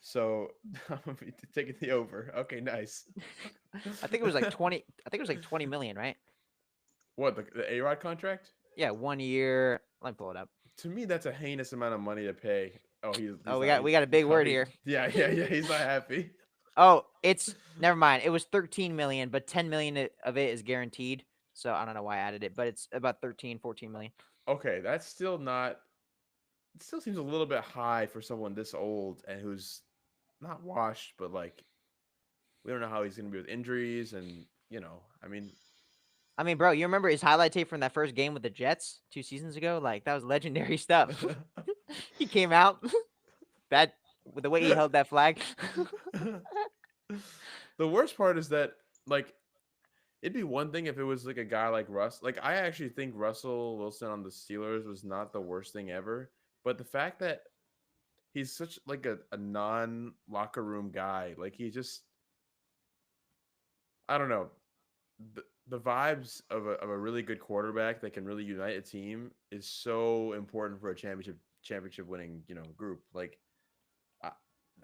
So I'm gonna be taking the over. Okay, nice. I think it was like 20. I think it was like 20 million, right? What, the A-Rod contract? Yeah, 1 year. Let me pull it up. To me, that's a heinous amount of money to pay. Oh, we got a big word here. Yeah. He's not happy. Oh, it's never mind. It was 13 million, but 10 million of it is guaranteed. So I don't know why I added it, but it's about 13, 14 million. Okay, that's still not. It still seems a little bit high for someone this old and who's not washed, but like we don't know how he's going to be with injuries, and I mean, I mean, bro, you remember his highlight tape from that first game with the Jets 2 seasons ago? Like that was legendary stuff. He came out that with the way he held that flag. the worst part is that like it'd be one thing if it was like a guy like Russ. Like I actually think Russell Wilson on the Steelers was not the worst thing ever, but the fact that he's such like a non locker room guy, like he just I don't know the vibes of a really good quarterback that can really unite a team is so important for a championship winning group. Like I,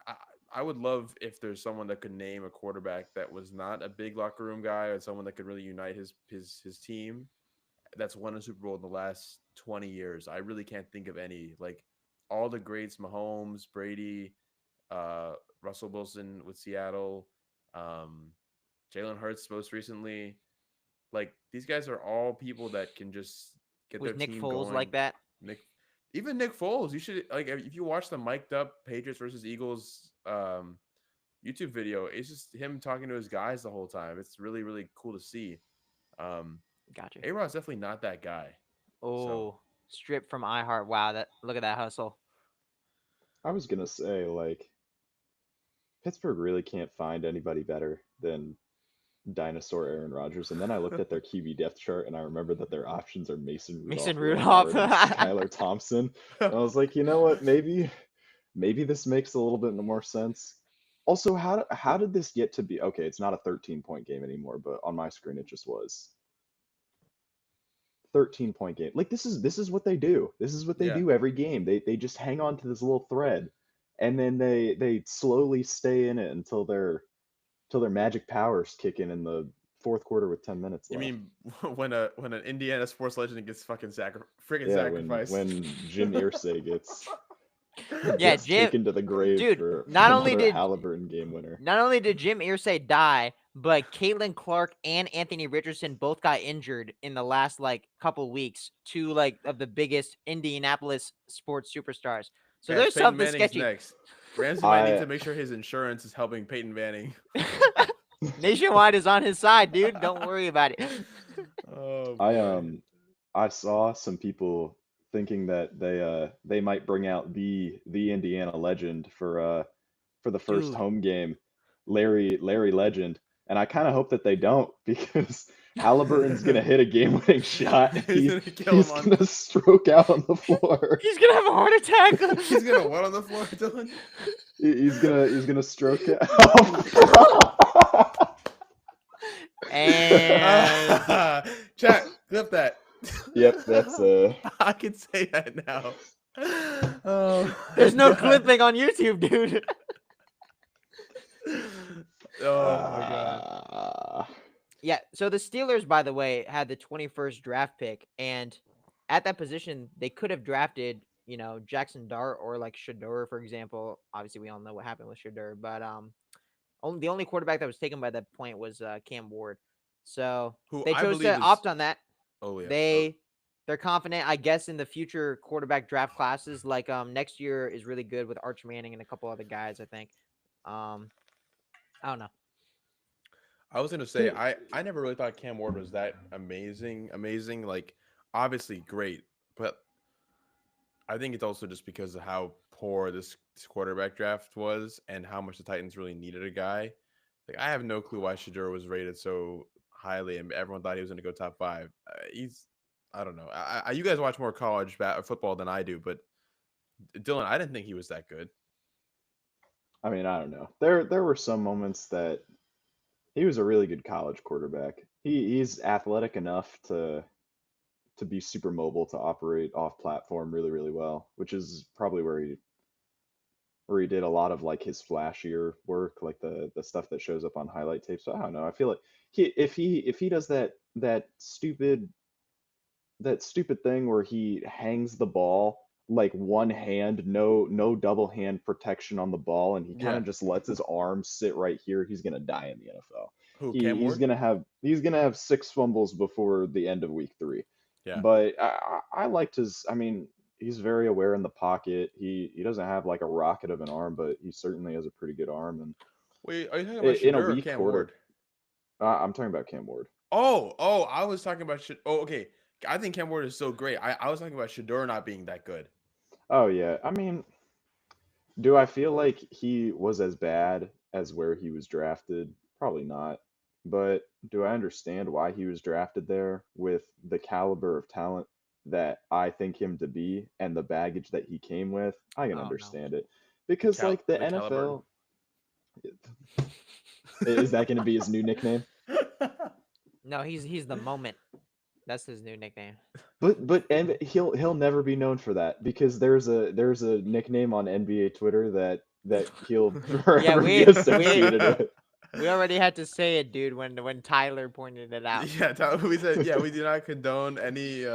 I I would love if there's someone that could name a quarterback that was not a big locker room guy or someone that could really unite his team that's won a Super Bowl in the last 20 years. I really can't think of any. Like all the greats, Mahomes, Brady, uh, Russell Wilson with Seattle, um, Jalen Hurts most recently. Like these guys are all people that can just get Was their Nick team Foles like going. that? Nick, even Nick Foles, you should like if you watch the mic'd up Patriots versus Eagles YouTube video. It's just him talking to his guys the whole time. It's really really cool to see. Um, Gotcha. A Rod's definitely not that guy. So Oh, strip from iHeart. Wow, that look at that hustle. I was gonna say, like, Pittsburgh really can't find anybody better than dinosaur Aaron Rodgers. And then I looked at their QB depth chart and I remember that their options are Mason Mason Rudolph, Will Rudolph. Howard, and Skylar Thompson. And I was like, you know what? Maybe this makes a little bit more sense. Also, how did this get to be? Okay, it's not a 13-point game anymore, but on my screen it just was 13-point game. Like this is what they do. This is what they yeah, do every game. They just hang on to this little thread, and then they slowly stay in it until their magic powers kick in the fourth quarter with 10 minutes you left. mean when an Indiana sports legend gets fucking freaking Yeah, when sacrificed? Jim Irsay gets Yeah, gets Jim, taken to the grave dude. for Not only another did Halliburton game winner. not only did Jim Irsay die, but Caitlin Clark and Anthony Richardson both got injured in the last like couple weeks. Two like of the biggest Indianapolis sports superstars. So Guys, there's Peyton something Manning's sketchy. next. Ramsey might need I to make sure his insurance is helping Peyton Manning. Nationwide is on his side, dude. Don't worry about it. Oh I boy. I saw some people thinking that they might bring out the Indiana legend for the first Dude. home game, Larry Legend, and I kind of hope that they don't because Halliburton's gonna hit a game-winning shot. And He's gonna kill him he's on. gonna stroke out on the floor. He's gonna have a heart attack. He's gonna what on the floor, Dylan? He's gonna stroke out. And Chat, clip that. Yep, that's I can say that now. Oh, there's no God. clipping on YouTube, dude. Oh my God. Yeah, so the Steelers, by the way, had the 21st draft pick, and at that position, they could have drafted, Jackson Dart or like Shador, for example. Obviously, we all know what happened with Shador, but the only quarterback that was taken by that point was Cam Ward. So Who they I chose believe to is. opt on that. Oh yeah. They're confident, I guess, in the future quarterback draft classes. Like next year is really good with Arch Manning and a couple other guys. I think. I don't know. I was gonna say I never really thought Cam Ward was that amazing. Like obviously great, but I think it's also just because of how poor this quarterback draft was and how much the Titans really needed a guy. Like I have no clue why Shadur was rated so highly, and everyone thought he was gonna go top five. I don't know. You guys watch more college football than I do, but Dylan, I didn't think he was that good. I mean, I don't know. There were some moments that he was a really good college quarterback. He's athletic enough to be super mobile to operate off platform really really well, which is probably where he did a lot of like his flashier work, like the stuff that shows up on highlight tapes. So I don't know. I feel like if he does that stupid thing where he hangs the ball like one hand, no double hand protection on the ball, and he kind Yeah. of just lets his arm sit right here, he's gonna die in the NFL. Who? He Cam he's Ward? gonna have he's gonna have 6 fumbles before the end of week 3. Yeah. But I liked his. I mean, he's very aware in the pocket. He doesn't have like a rocket of an arm, but he certainly has a pretty good arm. And Wait, are you talking about in a Shadur or weak Cam quarter, Ward? I'm talking about Cam Ward. Oh, I was talking about Oh, okay. I think Cam Ward is so great. I was talking about Shadur not being that good. Oh yeah, I mean, do I feel like he was as bad as where he was drafted? Probably not. But do I understand why he was drafted there with the caliber of talent that I think him to be and the baggage that he came with? I can Oh no. understand it. Because like the The caliber. NFL, is that going to be his new nickname? No, he's the moment. That's his new nickname. But and he'll never be known for that because there's a nickname on NBA Twitter that he'll Yeah, forever be associated with. we already had to say it, dude, when Tyler pointed it out. Yeah, we said we do not condone any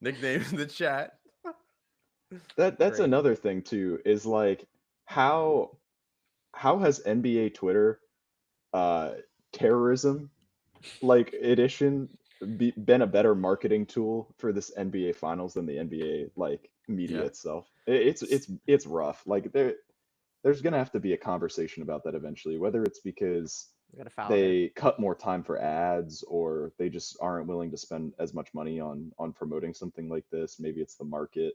nicknames in the chat. That's Great. another thing too, is like how how has NBA Twitter uh terrorism like edition been a better marketing tool for this NBA finals than the NBA like media Yeah. itself? It's rough. Like there's gonna have to be a conversation about that eventually, whether it's because We got a foul there. they cut more time for ads or they just aren't willing to spend as much money on promoting something like this. Maybe it's the market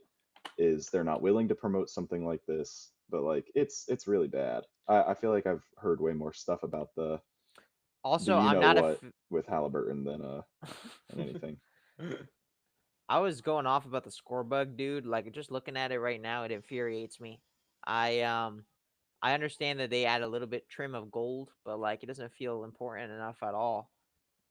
is they're not willing to promote something like this, but like it's really bad. I feel like I've heard way more stuff about the Also, you I'm know not a. what with Halliburton than anything. I was going off about the score bug, dude. Like just looking at it right now, it infuriates me. I understand that they add a little bit trim of gold, but like it doesn't feel important enough at all.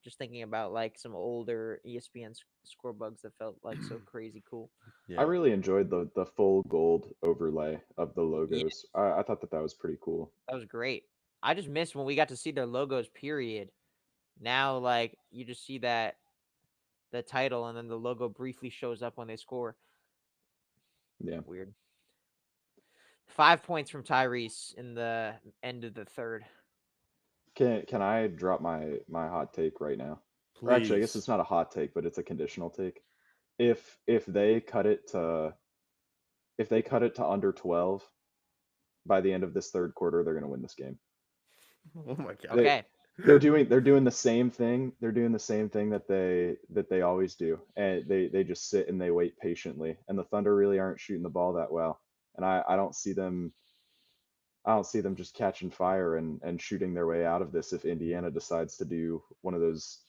Just thinking about like some older ESPN score bugs that felt like so crazy cool. I Yeah. really enjoyed the full gold overlay of the Yeah, logos. I thought that was pretty cool. that was great. I just missed when we got to see their logos. Period. Now, like you just see that the title and then the logo briefly shows up when they score. Yeah. Weird. 5 points from Tyrese in the end of the third. Can I drop my hot take right now? Or actually, I guess Please. it's not a hot take, but it's a conditional take. If they cut it to under 12 by the end of this third quarter, they're going to win this game. Oh my god. They Okay. they're doing the same thing. They're doing the same thing that they always do, and they just sit and they wait patiently. And the Thunder really aren't shooting the ball that well, and I don't see them just catching fire and shooting their way out of this if Indiana decides to do one of those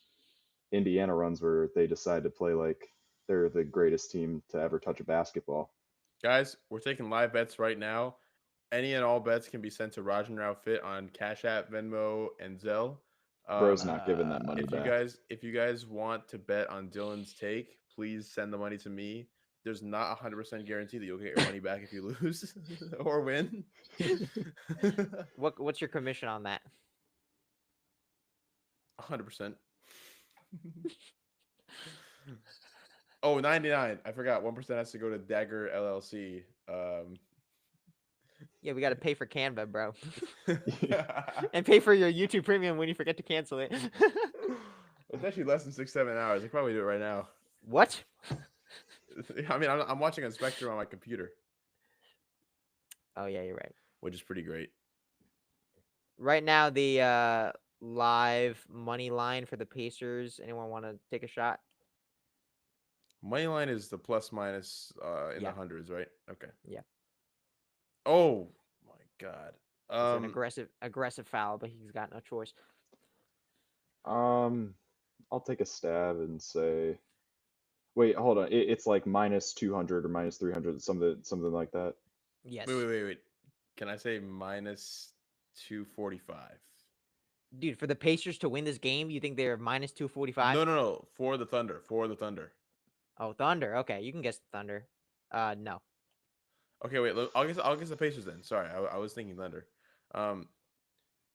Indiana runs where they decide to play like they're the greatest team to ever touch a basketball. Guys, we're taking live bets right now. Any and all bets can be sent to Rajan and Fit on Cash App, Venmo, and Zelle. Bro's Um, not giving that money if you back. guys if you guys want to bet on Dylan's take, please send the money to me. There's not 100% guarantee that you'll get your money back if you lose or win. What's your commission on that? 100%. Oh, 99. I forgot. 1% has to go to Dagger LLC. Yeah, we got to pay for Canva, bro, and pay for your YouTube Premium when you forget to cancel it. It's actually less than 6-7 hours. I can probably do it right now. What? I mean, I'm watching on Spectrum on my computer, Oh yeah, you're right. which is pretty great. Right now, the live money line for the Pacers. Anyone want to take a shot? Money line is the plus minus in the Yeah, hundreds, right? Okay. yeah. Oh my god. It's an aggressive foul, but he's got no choice. Um, I'll take a stab and say, wait, hold on. It's like minus 200 or minus 300, something like that. Yes, Wait. Can I say minus 245? dude. For the Pacers to win this game, you think they're minus 245? No. For the Thunder. For the Thunder. Oh, Thunder. Okay, you can guess Thunder. No. Okay, wait. I'll guess the Pacers then. Sorry, I was thinking Thunder. Um,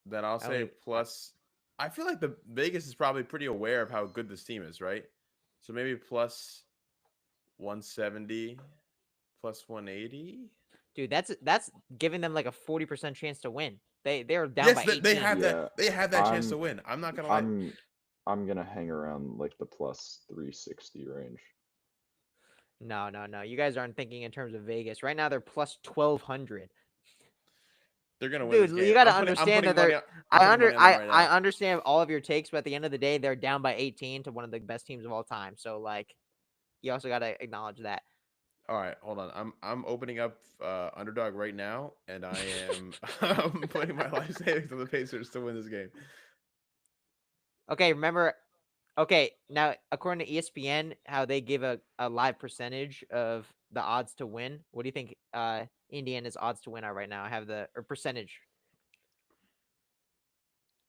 then I'll I say only plus. I feel like the Vegas is probably pretty aware of how good this team is, right? So maybe plus 170. plus 180. Dude, that's giving them like a 40% chance to win. They're down Yes, by they 18. have that. Yeah, They have that chance to I'm win. I'm not gonna lie. I'm gonna hang around like the plus 360 range. No, no, no. You guys aren't thinking in terms of Vegas. Right now they're plus 1200. They're gonna win Dude, this you game. got to I'm understand putting that money they're on. I'm putting money on them right I now. understand all of your takes, but at the end of the day, they're down by 18 to one of the best teams of all time. So like you also got to acknowledge that. All right, hold on. I'm opening up underdog right now, and I am I'm putting my life savings on the Pacers to win this game. Okay, remember. Okay, now according to ESPN, how they give a live percentage of the odds to win. What do you think Indiana's odds to win are right now? I have the or percentage.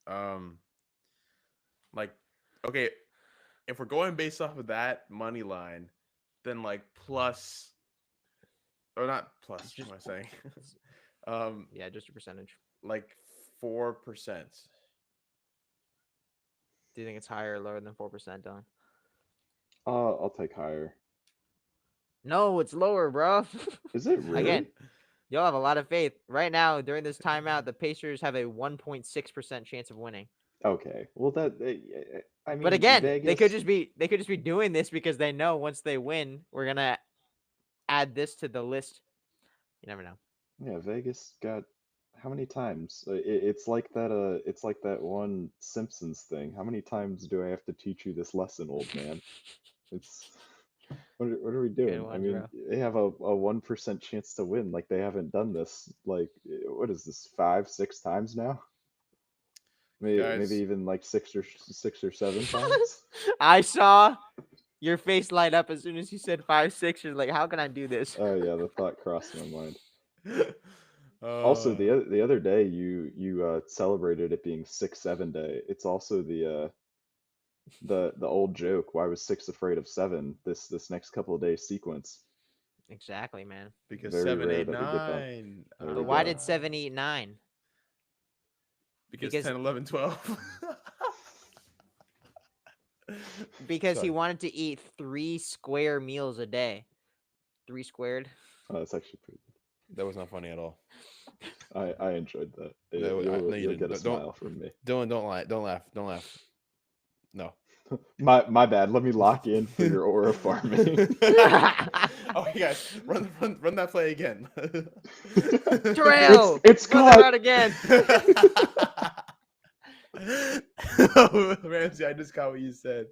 Um, like, okay, if we're going based off of that money line, then like plus or not plus. Just What am I saying? um, yeah, just a percentage. like 4%. Do you think it's higher or lower than 4%, Don? I'll take higher. No, it's lower, bro. Is it Again, really? you'll have a lot of faith. Right now, during this timeout, the Pacers have a 1.6% chance of winning. Okay. Well, I But mean, again, Vegas. they could just be doing this because they know once they win, we're gonna add this to the list. You never know. Yeah, Vegas got how many times? It's like that. It's like that one Simpsons thing. How many times do I have to teach you this lesson, old man? It's what are we Good doing? I one, mean, bro. they have a 1% chance to win. Like they haven't done this. Like what is this? 5, 6 times now? Maybe Guys, even like 6 or 7 times. I saw your face light up as soon as you said 5, 6. You're like, how can I do this? Oh yeah, the thought crossed my mind. Also, uh, the other day you celebrated it being 6-7 day. It's also the old joke. Why was 6 afraid of 7? This next couple of days sequence. Exactly, man. because Very seven, rare eight, that we get them. nine. There But we why go. did 7, 8, 9? Because Because 10, 11, 12. because he Sorry. wanted to eat 3 square meals a day. 3 squared. Oh, that's actually pretty That was not funny at all. good. I enjoyed that. No, no, you You'll didn't. get a Don't, smile from me. don't lie. Don't laugh. Don't laugh. No. My bad. Let me lock in for your aura farming. Okay, guys, run that play again. Trail! It's Run that caught. route again. Ramsey, I just got what you said.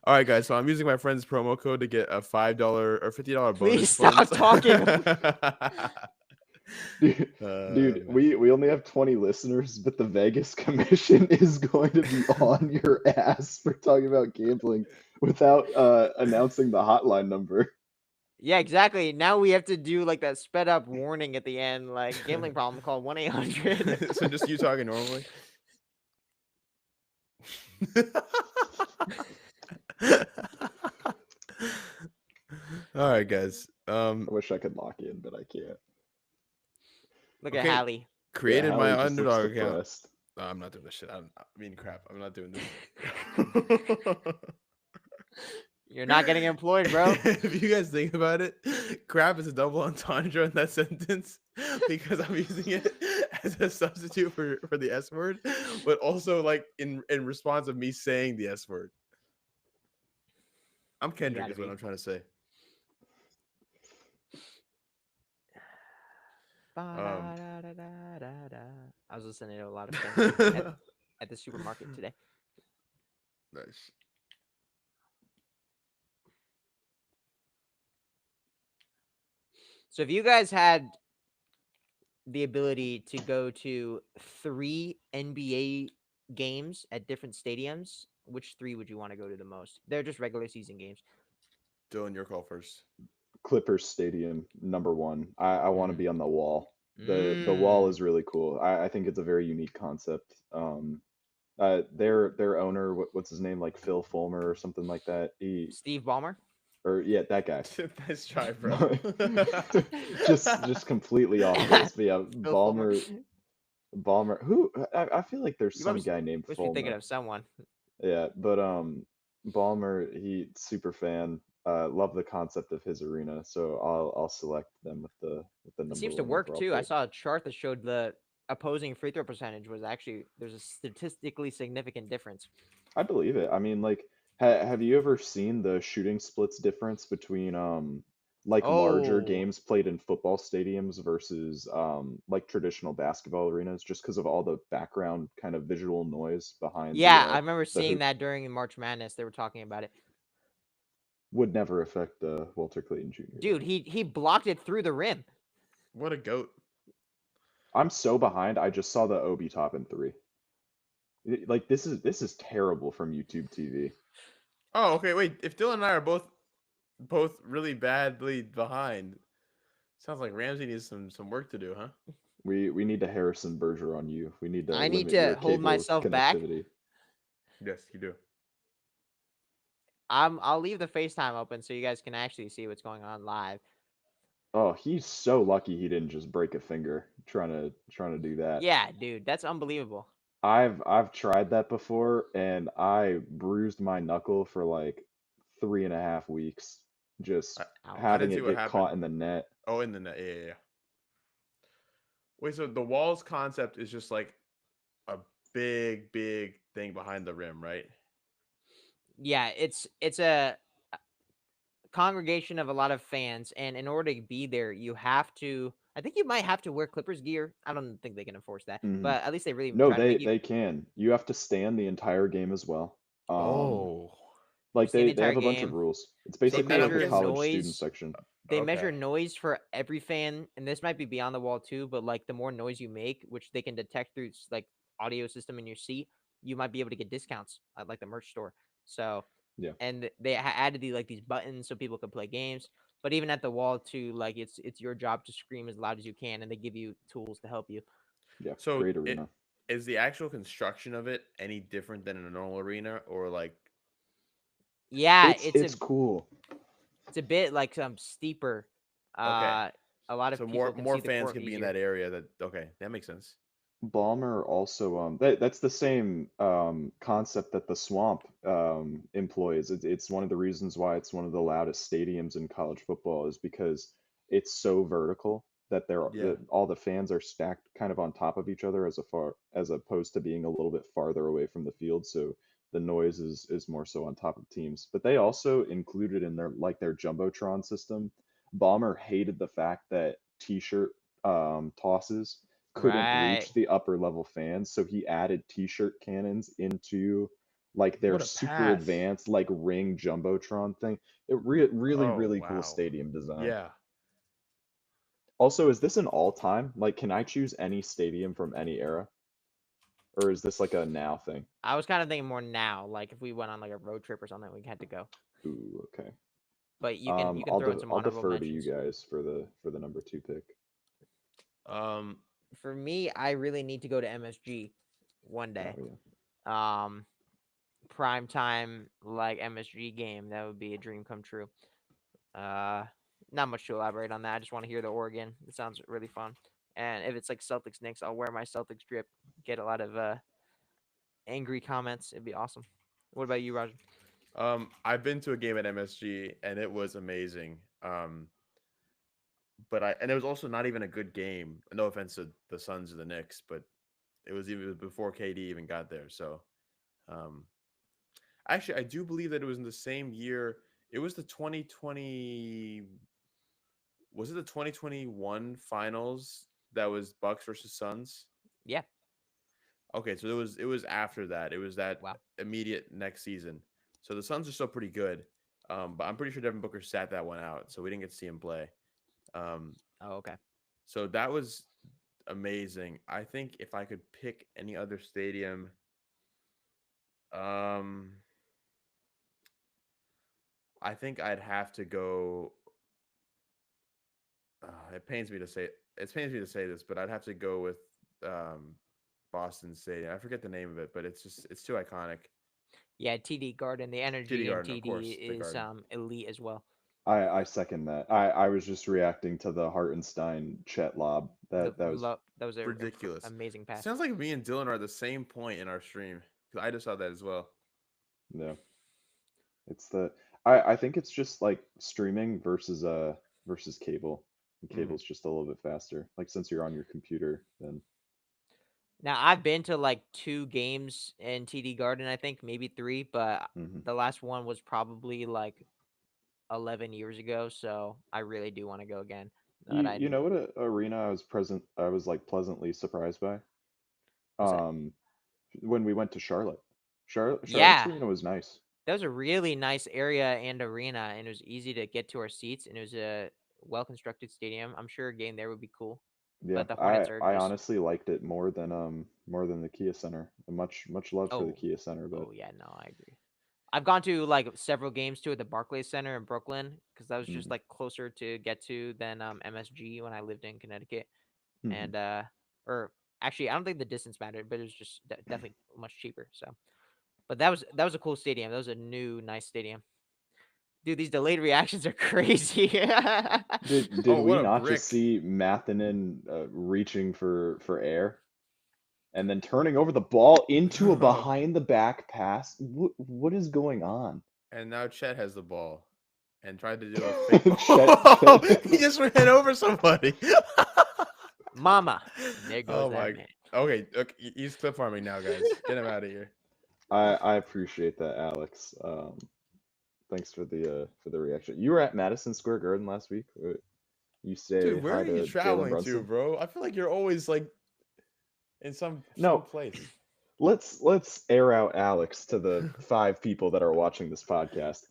All right, guys. So I'm using my friend's promo code to get a $5 or $50 bonus. Please stop talking. Dude, Man. we only have 20 listeners, but the Vegas Commission is going to be on your ass for talking about gambling without announcing the hotline number. Yeah, exactly. Now we have to do like that sped up warning at the end, like gambling problem, call 1-800. So just you talking normally. All right, guys. I wish I could lock in, but I can't. Look at Okay. Hallie. Created Yeah, my Hallie just looks underdog account. depressed. No, I'm not doing this shit. I mean, crap. I'm not doing this. You're not getting employed, bro. If you guys think about it, crap is a double entendre in that sentence because I'm using it as a substitute for the S word, but also like in response of me saying the S word. I'm Kendrick gotta is what be. I'm trying to say. I was listening to a lot of Kendrick at the supermarket today. Nice. So if you guys had the ability to go to 3 NBA games at different stadiums, which 3 would you want to go to the most? They're just regular season games. Dylan, your call first. Clippers Stadium, #1. I want to be on the wall. The wall Mm. is really cool. I think it's a very unique concept. Their owner, what's his name, like Phil Fulmer or something like that. Steve Ballmer? Or yeah, that guy. Nice try, bro. just completely off base. But yeah, Phil Fulmer. Ballmer. Who I feel like there's You some must guy named be thinking Fulmer. of someone. Yeah, but Ballmer, he super fan. love the concept of his arena, so I'll select them with the It number seems to one work overall too. I pick. saw a chart that showed the opposing free throw percentage was actually there's a statistically significant difference. I believe it. I mean, like, have you ever seen the shooting splits difference between like larger Oh, games played in football stadiums versus like traditional basketball arenas, just because of all the background kind of visual noise behind yeah, I remember the seeing hoop? that during March Madness. They were talking about it. Would never affect Walter Clayton Jr. Dude, he blocked it through the rim. What a goat. I'm so behind. I just saw the Obi top in three. Like this is terrible from YouTube TV. Oh, okay. Wait. If Dylan and I are both really badly behind, sounds like Ramsey needs some work to do, huh? We need to Harrison Berger on you. We need to I need limit your to hold cable myself back. connectivity. Yes, you do. I'll leave the FaceTime open so you guys can actually see what's going on live. Oh, he's so lucky he didn't just break a finger trying to do that. Yeah, dude, that's unbelievable. I've tried that before and I bruised my knuckle for like 3.5 weeks just I Ouch. I having didn't see it what get happened. caught in the net. Oh, in the net. Yeah, yeah, yeah. Wait. So the walls concept is just like a big thing behind the rim, right? Yeah, it's a congregation of a lot of fans, and in order to be there, you have to. I think you might have to wear Clippers gear. I don't think they can enforce that, Hmm. but at least they really No, try to make you. they can. You have to stand the entire game as well. Um, Oh, You like stand the they entire have a bunch of game. rules. It's They so basically then I'm like a measure guessing. college student noise. section. They measure Okay. noise for every fan, and this might be beyond the wall too. But like the more noise you make, which they can detect through like audio system in your seat, you might be able to get discounts at like the merch store. So Yeah. and they added these buttons so people can play games. But even at the wall too, like it's your job to scream as loud as you can, and they give you tools to help you. Yeah, So great it arena. is the actual construction of it any different than in a normal arena, or like Yeah, It's cool. it's a bit like steeper. okay, Uh, a lot of so more people can more see the fans court can be in easier. that area. That okay, that makes sense. Balmer also that's the same concept that the Swamp employs. It's one of the reasons why it's one of the loudest stadiums in college football is because it's so vertical that Yeah. all the fans are stacked kind of on top of each other as opposed to being a little bit farther away from the field. So the noise is more so on top of teams. But they also included in their jumbotron system. Balmer hated the fact that t-shirt tosses couldn't Right. reach the upper level fans, so he added t-shirt cannons into like their What a super pass! advanced like ring jumbotron thing. Really Oh really cool wow. stadium design. Yeah. Also, is this an all-time? Like, can I choose any stadium from any era, or is this like a now thing? I was kind of thinking more now, like if we went on like a road trip or something, we had to go. Ooh, okay. But you can throw in some I'll honorable defer to you mentions. guys for the number two pick. Um. For me, I really need to go to MSG one Oh day. yeah. Um, prime time like MSG game, that would be a dream come true. Uh, not much to elaborate on that. I just want to hear the Oregon. It sounds really fun. And if it's like Celtics Knicks, I'll wear my Celtics drip. Get a lot of angry comments. It'd be awesome. What about you, Roger? I've been to a game at MSG and it was amazing. But it was also not even a good game. No offense to the Suns or the Knicks, but it was even before KD even got there. So, um, actually, I do believe that it was in the same year. It was the 2020. Was it the 2021 finals that was Bucks versus Suns? Yeah. Okay, so it was after that. It was that Wow. immediate next season. So the Suns are still pretty good. But I'm pretty sure Devin Booker sat that one out, so we didn't get to see him play. Um, Oh, okay. so that was amazing. I think if I could pick any other stadium, um, I think I'd have to go. It pains me to say it pains me to say this, but I'd have to go with um, Boston Stadium. I forget the name of it, but it's too iconic. Yeah, TD Garden. The TD energy in Garden, of TD course, the is Garden. elite as well. I second that. I was just reacting to the Hartenstein Chet lob. That was a Ridiculous. amazing pass. Sounds like me and Dylan are at the same point in our stream because I just saw that as well. yeah. It's the I think it's just like streaming versus cable. And Mm. cable's just a little bit faster. Like since you're on your computer, then Now I've been to like 2 games in TD Garden, I think maybe 3, but mhm. the last one was probably like 11 years ago. So I really do want to go again. Now that I You know what arena I was like pleasantly surprised by? was that. Um when we went to Charlotte. Charlotte's Yeah, arena was nice. that was a really nice area and arena, and it was easy to get to our seats, and it was a well constructed stadium. I'm sure a game there would be cool, Yeah, but the Hornets are I just honestly liked it more than the Kia Center. Much love for the oh Kia Center, but oh yeah, no, I agree. I've gone to like several games too at the Barclays Center in Brooklyn because that was just mhm, like closer to get to than MSG when I lived in Connecticut, mhm. and or actually I don't think the distance mattered, but it was just definitely much cheaper. So, but that was a cool stadium. That was a new nice stadium. Dude, these delayed reactions are crazy. Did Oh, we what a not just brick! see Mathinen reaching for air and then turning over the ball into a behind the back pass? What is going on? And now Chet has the ball and tried to do a fake ball. He Chet, just ran over somebody. Mama, there goes Oh that my. man. Okay, okay, he's clip farming now, guys. Get him out of here. I appreciate that, Alex. Thanks for the reaction. You were at Madison Square Garden last week. You say Dude, where hi are you to Jalen traveling to, Brunson. bro? I feel like you're always like in some No, place. let's air out Alex to the 5 people that are watching this podcast.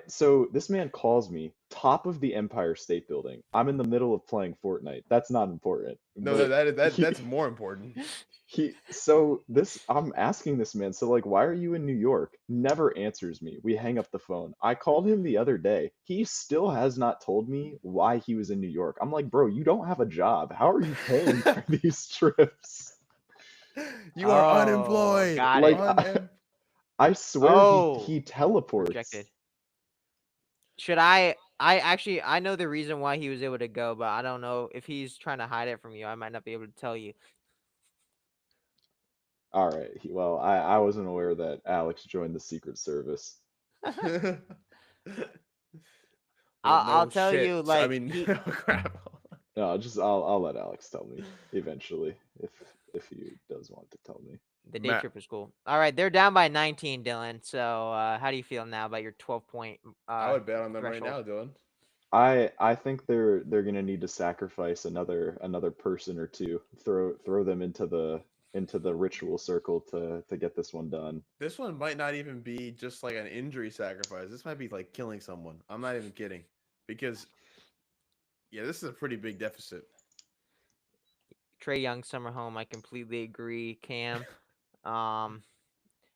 So this man calls me top of the Empire State Building. I'm in the middle of playing Fortnite. That's not important, No, but he that's more important. I'm asking this man, so like, why are you in New York? Never answers me. We hang up the phone. I called him the other day. He still has not told me why he was in New York. I'm like, bro, you don't have a job. How are you paying for these trips? You are Oh, unemployed. got Like it. I swear he Oh, teleports. rejected. Should I actually I know the reason why he was able to go, but I don't know if he's trying to hide it from you. I might not be able to tell you. All right. Well, I wasn't aware that Alex joined the Secret Service. Well, I'll no tell shit. you I like mean, he oh, crap. No, I'll let Alex tell me eventually if he does want to tell me. the day Matt, trip was cool. All right, they're down by 19, Dylan. So how do you feel now about your 12-point I would bet on them right threshold? now, Dylan. I think they're gonna need to sacrifice another person or two. Throw them into the ritual circle to get this one done. This one might not even be just like an injury sacrifice. This might be like killing someone. I'm not even kidding. Because yeah, this is a pretty big deficit. Trey Young, summer home. I completely agree, Cam. Um,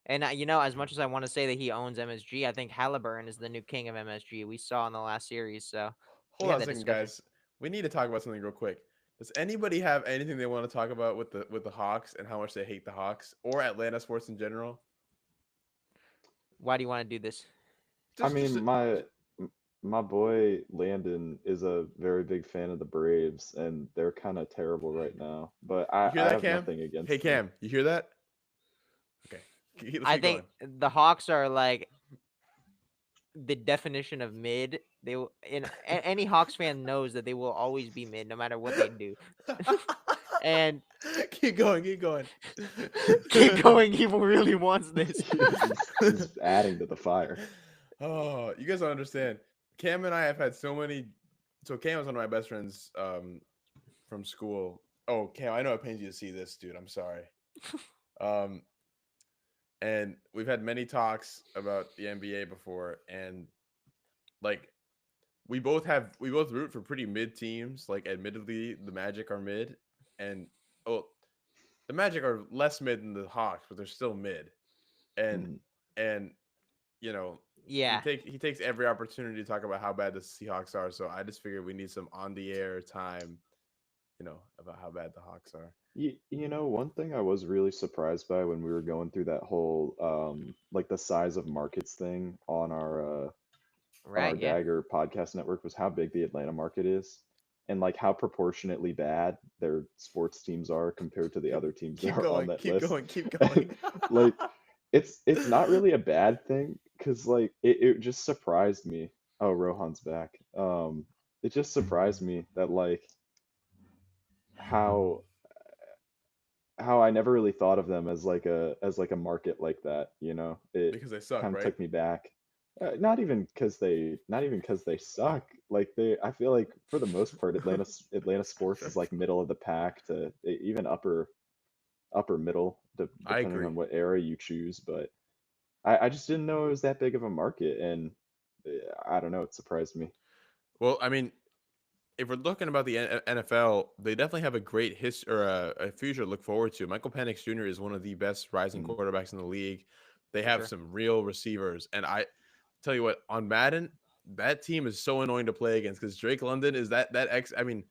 and as much as I want to say that he owns MSG, I think Halliburton is the new king of MSG. We saw in the last series, so we Hold had on a that second, discussion. guys. We need to talk about something real quick. Does anybody have anything they want to talk about with the Hawks and how much they hate the Hawks or Atlanta sports in general? Why do you want to do this? I Just mean, my boy Landon is a very big fan of the Braves, and they're kind of terrible right now. But you hear I that, have Cam? nothing Hey, against them. Cam, you hear that? Okay, let's I keep think going. the Hawks are like the definition of mid. They will, any Hawks fan knows that they will always be mid no matter what they do. And Keep going, keep going. keep going. He really wants this. He's adding to the fire. Oh, you guys don't understand. Cam and I have had so many. So Cam was one of my best friends from school. Oh, Cam, I know it pains you to see this, dude. I'm sorry. Um, and we've had many talks about the NBA before, and like we both root for pretty mid teams. Like, admittedly, the Magic are mid, and oh, the Magic are less mid than the Hawks, but they're still mid. And Mhm. and you know, Yeah, he takes every opportunity to talk about how bad the Seahawks are. So I just figured we need some on the air time, about how bad the Hawks are. You know, one thing I was really surprised by when we were going through that whole like the size of markets thing on our right. Yeah. Dagger podcast network was how big the Atlanta market is and like how proportionately bad their sports teams are compared to the other teams that Keep are on going, that keep list. going, keep And going. like it's not really a bad thing because like it just surprised me. Oh, Rohan's back. It just surprised me that like how how I never really thought of them as like a market like that, you know. It Because they suck, kind of right? took me back. Not even because they suck. Like they, I feel like for the most part, Atlanta sports Fair. is like middle of the pack to even upper middle, I depending agree. on what era you choose. But I just didn't know it was that big of a market, and I don't know, it surprised me. Well, I mean, if we're looking about the NFL, they definitely have a great history or a future to look forward to. Michael Penix Jr. is one of the best rising Mm. quarterbacks in the league. They For have sure. some real receivers, and I tell you what, on Madden, that team is so annoying to play against because Drake London is that X. I mean,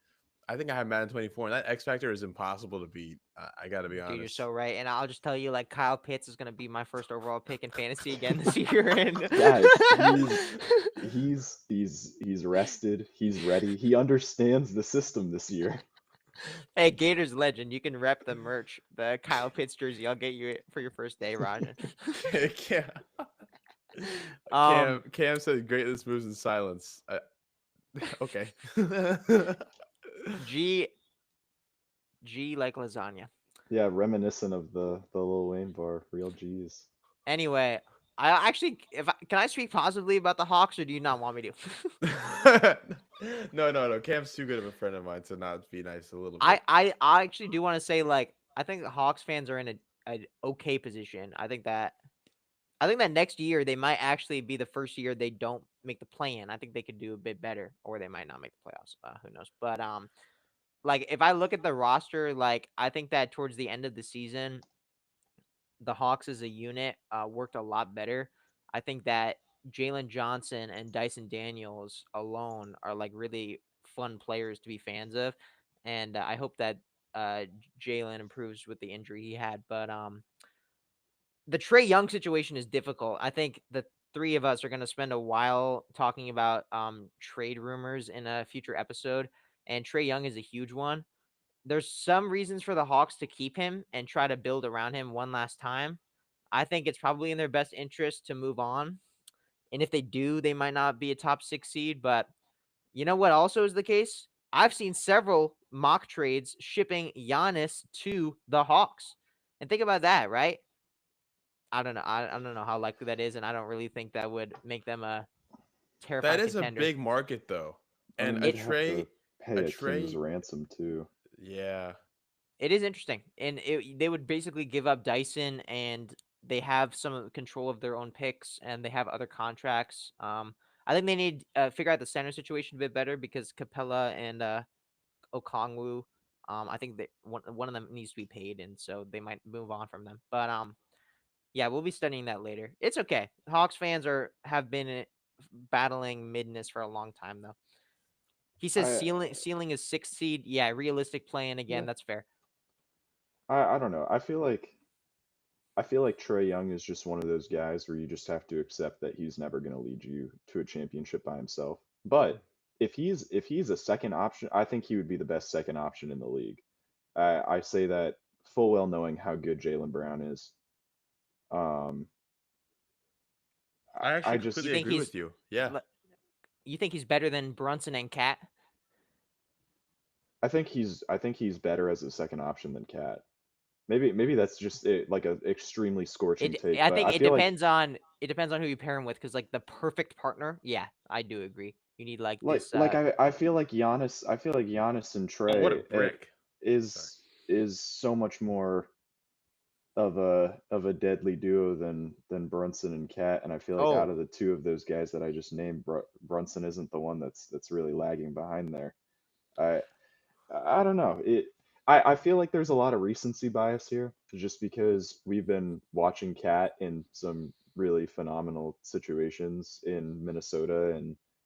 I think I have Madden 24, and that X factor is impossible to beat. I got to be Dude, you're honest. so right. And I'll just tell you, like, Kyle Pitts is gonna be my first overall pick in fantasy again this year. And Guys, he's rested, he's ready, he understands the system this year. hey, Gators legend, you can rep the merch, the Kyle Pitts jersey. I'll get you it for your first day, Rajan. Cam, um, Cam said greatness moves in silence. Okay. G G like lasagna. Yeah, reminiscent of the Lil Wayne bar, real G's. Anyway, I actually, can I speak positively about the Hawks, or do you not want me to? No. Cam's too good of a friend of mine to not be nice a little I bit. I I actually do want to say, like, I think the Hawks fans are in a okay position. I think that next year they might actually be the first year they don't make the play in. I think they could do a bit better, or they might not make the playoffs. Who knows? But like, if I look at the roster, like, I think that towards the end of the season, the Hawks as a unit worked a lot better. I think that Jalen Johnson and Dyson Daniels alone are like really fun players to be fans of, and I hope that uh, Jalen improves with the injury he had. But the Trey Young situation is difficult. I think the three of us are going to spend a while talking about trade rumors in a future episode, and Trey Young is a huge one. There's some reasons for the Hawks to keep him and try to build around him one last time. I think it's probably in their best interest to move on. And if they do, they might not be a top 6 seed. But you know what also is the case? I've seen several mock trades shipping Giannis to the Hawks. And think about that, right? I don't know. I don't know how likely that is, and I don't really think that would make them a That terrifying is a contender. big market though. I And mean, a you'd It have Trey to pay a a king's Trey ransom too. yeah. it is interesting, and they would basically give up Dyson, and they have some of the control of their own picks, and they have other contracts. I think they need figure out the center situation a bit better because Capella and Okongwu, I think that one of them needs to be paid, and so they might move on from them. But yeah, we'll be studying that later. It's okay. Hawks fans have been battling midness for a long time though. He says I ceiling is 6 seed. Yeah, realistic playing again. yeah, That's fair. I don't know. I feel like Trey Young is just one of those guys where you just have to accept that he's never going to lead you to a championship by himself. But if he's a second option, I think he would be the best second option in the league. I say that full well knowing how good Jalen Brown is. Um, I I actually You completely just think agree he's with you. Yeah. you think he's better than Brunson and Cat? I think he's better as a second option than Cat. Maybe that's just like a extremely scorching take, I but think I feel like it depends on who you pair him with, because like the perfect partner, yeah, I do agree. You need like this I feel like Giannis and Oh, what a Trey brick. Sorry. is so much more of a deadly duo than Brunson and Cat, and I feel like out oh, of the two of those guys that I just named, Brunson isn't the one that's really lagging behind there. I I don't know. I feel like there's a lot of recency bias here, just because we've been watching Cat in some really phenomenal situations in Minnesota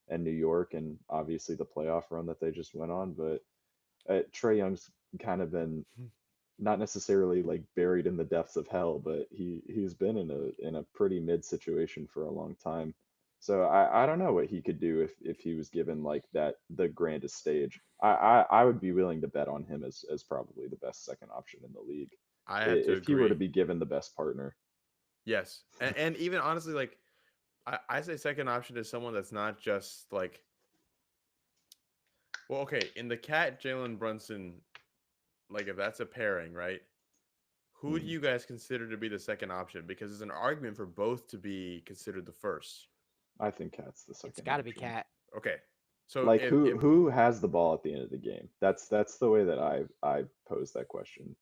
and New York, and obviously the playoff run that they just went on. But Trey Young's kind of been not necessarily like buried in the depths of hell, but he's been in a pretty mid situation for a long time. So I don't know what he could do if he was given like that the grandest stage. I would be willing to bet on him as probably the best second option in the league I have to if he were to agree. be given the best partner. Yes, and even honestly, like I say second option is someone that's not just like, well, okay, in the Cat Jalen Brunson, like if that's a pairing, right? Who do Hmm. you guys consider to be the second option? Because there's an argument for both to be considered the first. I think Cat's the It's second got to be option. Cat. Okay, so Like if who has the ball at the end of the game? That's the way that I pose that question,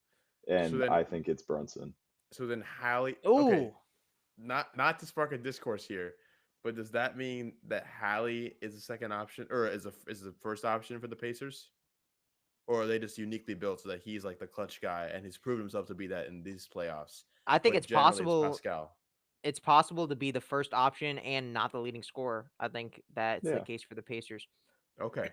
so and then I think it's Brunson. so then Hallie. Okay, Ooh, not to spark a discourse here, but does that mean that Hallie is the second option or is the first option for the Pacers? Or are they just uniquely built so that he's like the clutch guy and he's proven himself to be that in these playoffs? I think But it's generally, it's possible. Pascal. It's possible to be the first option and not the leading scorer. I think that's the Yeah, case for the Pacers. Okay,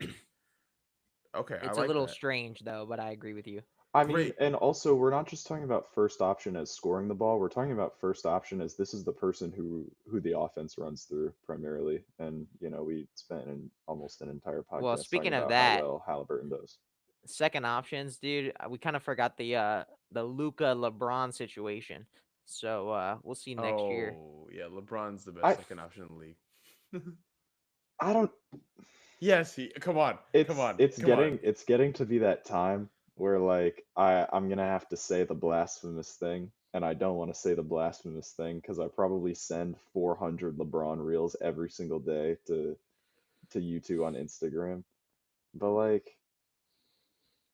okay, I It's a like little that. strange though, but I agree with you. I mean, Great. and also we're not just talking about first option as scoring the ball. We're talking about first option as this is the person who the offense runs through primarily. And we spent almost an entire Well, podcast talking speaking of about how that, well Halliburton does. second options, dude, we kind of forgot the Luca LeBron situation. So we'll see next year. Oh yeah, LeBron's the best I second option in the league. I don't. Yes, he. Come on, come It's on, it's come on. getting it's getting to be that time where like I'm gonna have to say the blasphemous thing, and I don't want to say the blasphemous thing because I probably send 400 LeBron reels every single day to you two on Instagram. But like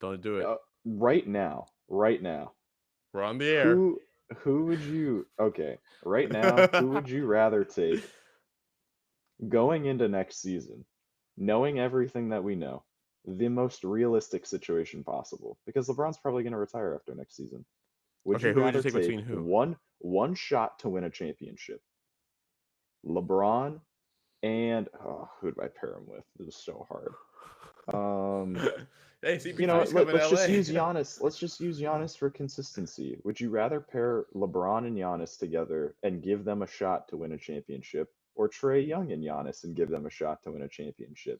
Don't do it. uh, right now, We're on the air. who who would you okay, right now, who would you rather take going into next season, knowing everything that we know, the most realistic situation possible, because LeBron's probably going to retire after next season. Would Okay, you who would you rather take between take who? one shot to win a championship? LeBron and who do I pair him with? This is so hard. Um, Hey, what? CP3's coming to Let's just LA. use Giannis. Let's just use Giannis for consistency. Would you rather pair LeBron and Giannis together and give them a shot to win a championship, or Trey Young and Giannis and give them a shot to win a championship?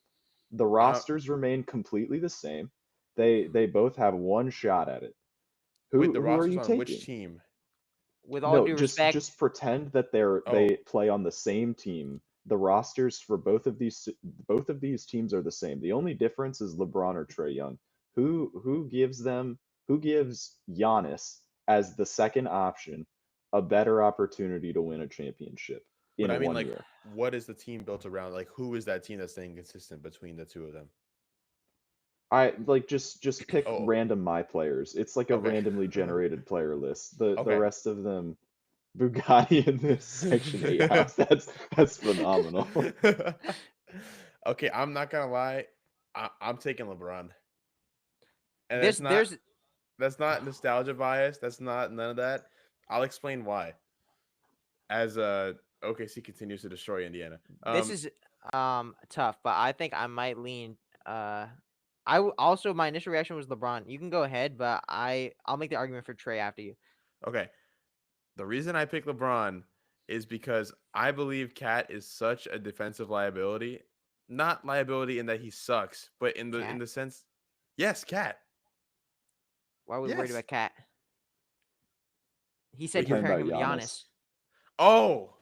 The uh, rosters remain completely the same. They both have one shot at it. wait, the Who are roster's you on which taking? team? With all No, due respect, just pretend that they Oh, play on the same team. The rosters for both of these teams are the same. The only difference is LeBron or Trey Young. Who gives Giannis as the second option a better opportunity to win a championship but I in mean, one like, year? what is the team built around? Like, who is that team that's staying consistent between the two of them? I like just pick Oh, random my players. It's like a okay. randomly generated player list. The Okay. rest of them Bugatti in this Section 8 house. That's phenomenal. Okay, I'm not gonna lie. I'm taking LeBron, and this there's that's not nostalgia bias. That's not none of that. I'll explain why. As OKC continues to destroy Indiana. this is tough, but I think I might lean. Uh, also my initial reaction was LeBron. You can go ahead, but I'll make the argument for Trey after you. Okay. The reason I pick LeBron is because I believe Cat is such a defensive liability. Not liability in that he sucks, but in Cat. the sense, yes, Cat. Why are we worried Yes. about Cat? He We're said you're talking Because pairing about him with Giannis. Giannis. oh,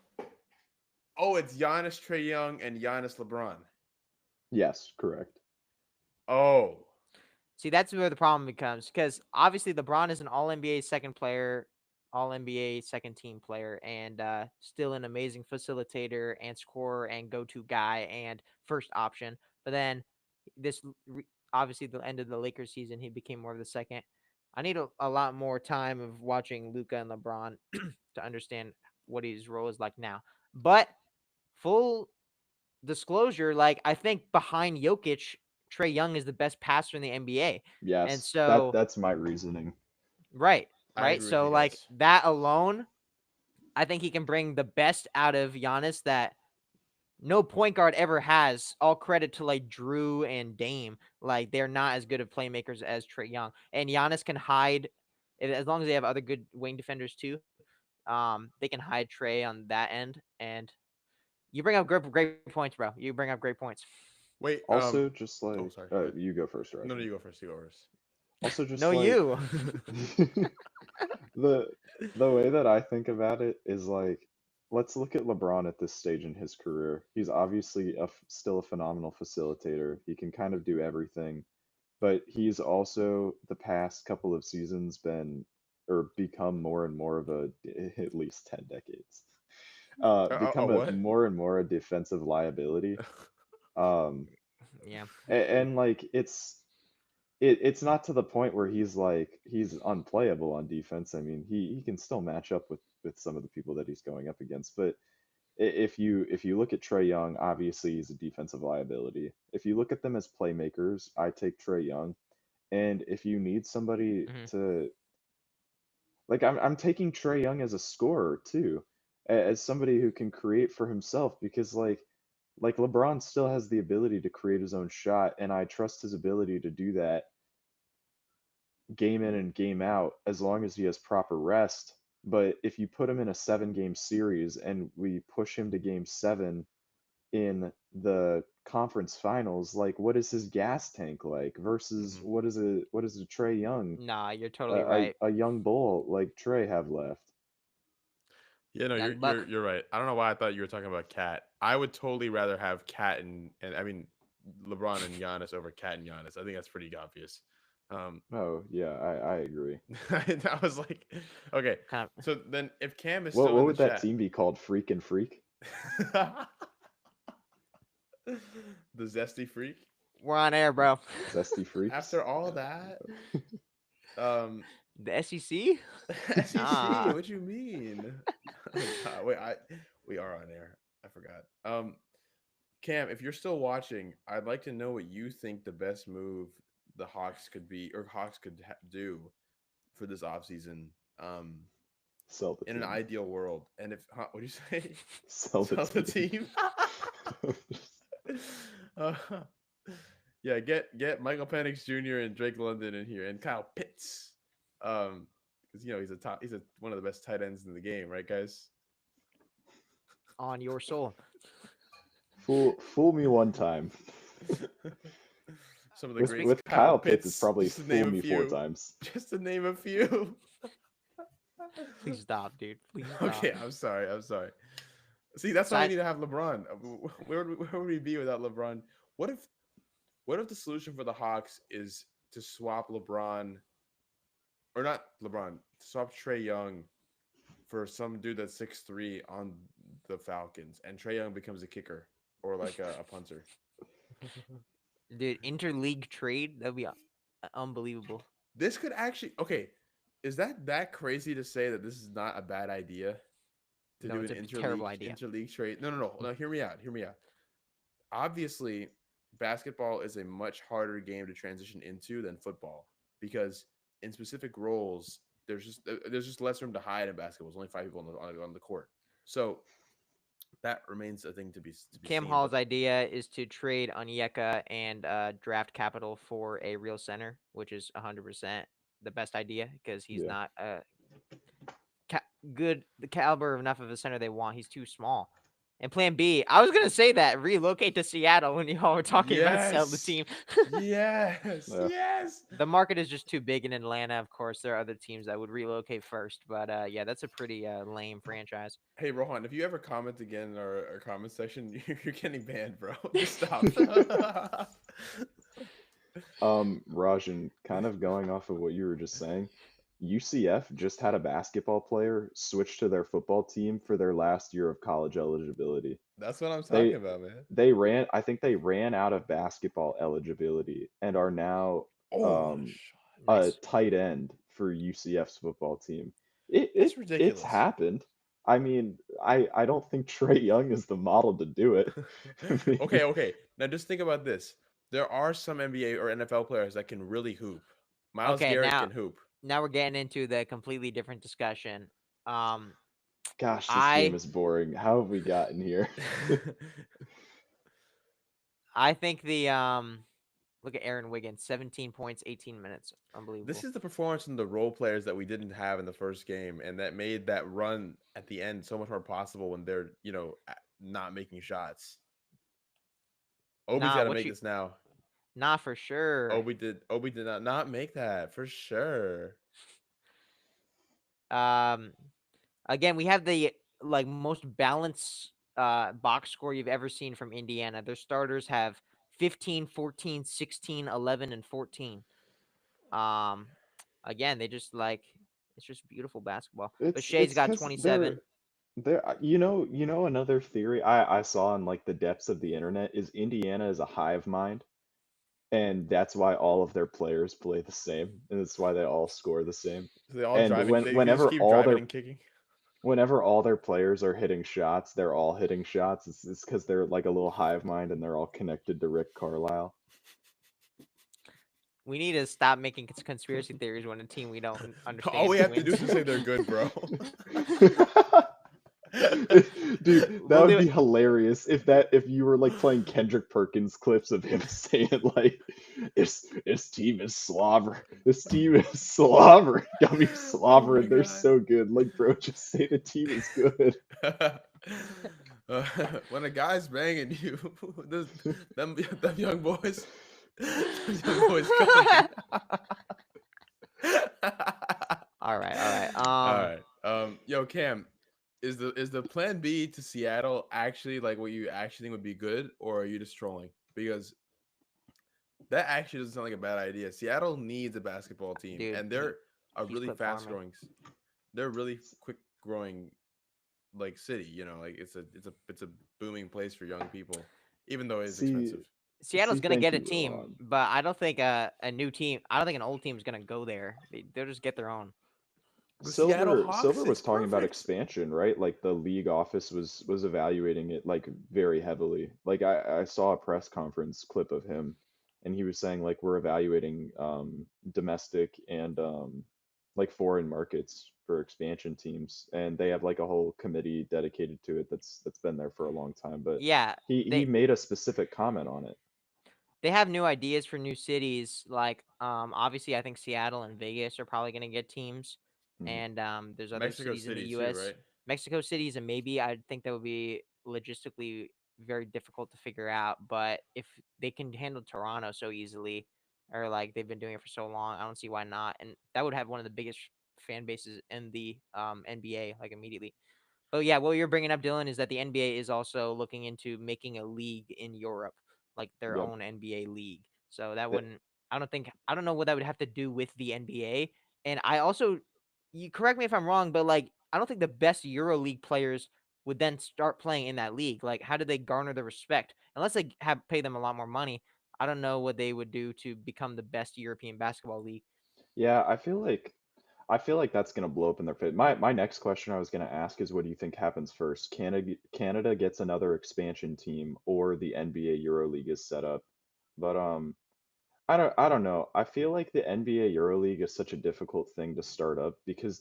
oh, it's Giannis, Trey Young, and Giannis LeBron. Yes, correct. Oh, See, that's where the problem becomes because obviously LeBron is an All NBA second player, All NBA second team player, and still an amazing facilitator and scorer and go to guy and first option. But then this obviously the end of the Lakers season, he became more of the second. I need a lot more time of watching Luca and LeBron to understand what his role is like now. But full disclosure, like I think behind Jokic, Trey Young is the best passer in the NBA. And Yes, so, that's my reasoning. right, I right. agree with So, you like guys. that alone, I think he can bring the best out of Giannis that no point guard ever has. All credit to like Drew and Dame. Like they're not as good of playmakers as Trey Young. And Giannis can hide as long as they have other good wing defenders too. They can hide Trey on that end. And you bring up great points, bro. You bring up great points. Wait, Also, just oh, like sorry. Go ahead. you go first, No, no, Rajan. you go first. You go first. Also, No, just like you. the the way that I think about it is like, let's look at LeBron at this stage in his career. He's obviously still a phenomenal facilitator. He can kind of do everything, but he's also the past couple of seasons been or become more and more of a at least 10 decades become a What? more and more a defensive liability. Um, Yeah. and like it's not to the point where he's unplayable on defense. I mean, he can still match up with some of the people that he's going up against. But if you look at Trey Young, obviously he's a defensive liability. If you look at them as playmakers, I take Trey Young. And if you need somebody Hmm. to like, I'm taking Trey Young as a scorer too, as somebody who can create for himself because like LeBron still has the ability to create his own shot, and I trust his ability to do that game in and game out as long as he has proper rest. But if you put him in a 7 game series and we push him to game 7 in the conference finals, like what is his gas tank like versus Mhm. what is a Trey Young, Nah, you're a, totally right. a young bull like Trey have left? Yeah, no, you're Young you're Buck. you're right. I don't know why I thought you were talking about Cat. I would totally rather have Cat and I mean LeBron and Giannis over Cat and Giannis. I think that's pretty obvious. Um, Oh yeah, I agree. I was like, okay. Kind of. So then, if Cam is What still what in the would that chat, team be called? Freak and Freak? the zesty freak. We're on air, bro. Zesty Freaks? After all that, um, The SEC? SEC. Nah. What you mean? Oh God, wait, we are on air. I forgot. Cam, if you're still watching, I'd like to know what you think the best move the Hawks could be or Hawks could do for this offseason. Um, Sell the in an team. ideal world, and if what do you say? Sell the Sell the team. team. uh, yeah, get Michael Penix Jr. and Drake London in here, and Kyle Pitts. Because he's one of the best tight ends in the game, right, guys? On your soul. Fool me one time. Some of the With Speak. greats, with Kyle Kyle Pitts, it's Pitts, probably just to name fool a me four few. times. Just to name a few. Please stop, dude. Please stop. Okay, I'm sorry. I'm sorry. See, that's why we Side. need to have LeBron. Where would we be without LeBron? What if what if the solution for the Hawks is to swap LeBron or not LeBron, swap Trey Young for some dude that's 6'3" on the Falcons, and Trey Young becomes a kicker or like a punter. Dude, interleague trade? That'd be unbelievable. This could actually okay. Is that crazy to say that this is not a bad idea to No, do it's an a terrible interleague idea. interleague trade? No, no, no. No, hear me out. Hear me out. Obviously, basketball is a much harder game to transition into than football because in specific roles, there's just less room to hide in basketball. There's only 5 people on the court, so that remains a thing to be Cam seen. But Hall's idea is to trade Onyeka and draft capital for a real center, which is 100% the best idea because he's Yeah. not good, the caliber enough of a center they want. He's too small. And plan B, I was gonna say that relocate to Seattle when y'all were talking about sell the yes, team. yes, Yeah. yes. The market is just too big in Atlanta. Of course, there are other teams that would relocate first, but yeah, that's a pretty lame franchise. Hey Rohan, if you ever comment again in our comment section, you're getting banned, bro. Just stop. Rajan, kind of going off of what you were just saying, UCF just had a basketball player switch to their football team for their last year of college eligibility. That's what I'm talking They about, man. I think they ran out of basketball eligibility and are now Oh, what a um shot! a Nice. tight end for UCF's football team. That's It's ridiculous. happened. I mean, I don't think Trey Young is the model to do it. I mean, Okay, okay. Now just think about this. There are some NBA or NFL players that can really hoop. Miles Okay, Garrett now can hoop. now we're getting into the completely different discussion. Um, gosh, this game I is boring. How have we gotten here? I think the look at Aaron Wiggins, 17 points, 18 minutes, This unbelievable. is the performance from the role players that we didn't have in the first game, and that made that run at the end so much more possible when they're not making shots. Obi's Nah, got to what make you? this now. Nah, for sure. Obi did not make that for sure. Um, Again, we have the like most balanced box score you've ever seen from Indiana. Their starters have 15, 14, 16, 11, and 14. Um, Again, they just like it's just beautiful basketball. But Shea's It's got because 27. they're another theory I saw in like the depths of the internet is Indiana is a hive mind, and that's why all of their players play the same, and that's why they all score the same. So they all And driving. They can just keep driving and kicking. whenever all their players are hitting shots, they're all hitting shots. It's because they're like a little hive mind and they're all connected to Rick Carlisle. We need to stop making conspiracy theories when a team we don't All we understand have to do wins. is just say they're good, bro. Dude, that We'll would do be it. hilarious if you were like playing Kendrick Perkins clips of him saying like this team is slobber. This team is slobber. Got me Oh my slobbering. They're god. so good. Like, bro, just say the team is good. Uh, when a guy's banging you, this, them young boys, them young boys coming. All right, all right. All right. Yo, Cam, is the plan B to Seattle actually like what you actually think would be good, or are you just trolling? Because that actually doesn't sound like a bad idea. Seattle needs a basketball team, Dude, and they're a he's really clip fast farming. growing. They're really quick growing like city. Like it's a booming place for young people, even though it is See, expensive. Seattle's gonna thank get a you, team, Ron. but I don't think a new team. I don't think an old team's gonna go there. They'll just get their own. The Seattle Silver Hawks, it's was talking about perfect. expansion, right? Like the league office was evaluating it like very heavily. Like I saw a press conference clip of him and he was saying like we're evaluating domestic and like foreign markets for expansion teams and they have like a whole committee dedicated to it that's been there for a long time, but Yeah, he they made a specific comment on it. they have new ideas for new cities. Like, obviously, I think Seattle and Vegas are probably gonna get teams, Mhm. and there's other Mexico cities in the City too, U.S. right? Mexico City is a maybe. I think that would be logistically very difficult to figure out, but if they can handle Toronto so easily, or like they've been doing it for so long, I don't see why not. And that would have one of the biggest fan bases in the NBA, like immediately. But yeah, what you're bringing up, Dylan, is that the NBA is also looking into making a league in Europe, like their Yep. own NBA league. So that Th- wouldn't. I don't know what that would have to do with the NBA. And I also, you correct me if I'm wrong, but like I don't think the best Euro League players would then start playing in that league. Like, how do they garner the respect? Unless they have pay them a lot more money, I don't know what they would do to become the best European basketball league. yeah, I feel like that's going to blow up in their face. My next question I was going to ask is, what do you think happens first? Canada gets another expansion team, or the NBA EuroLeague is set up. But I don't know. I feel like the NBA EuroLeague is such a difficult thing to start up because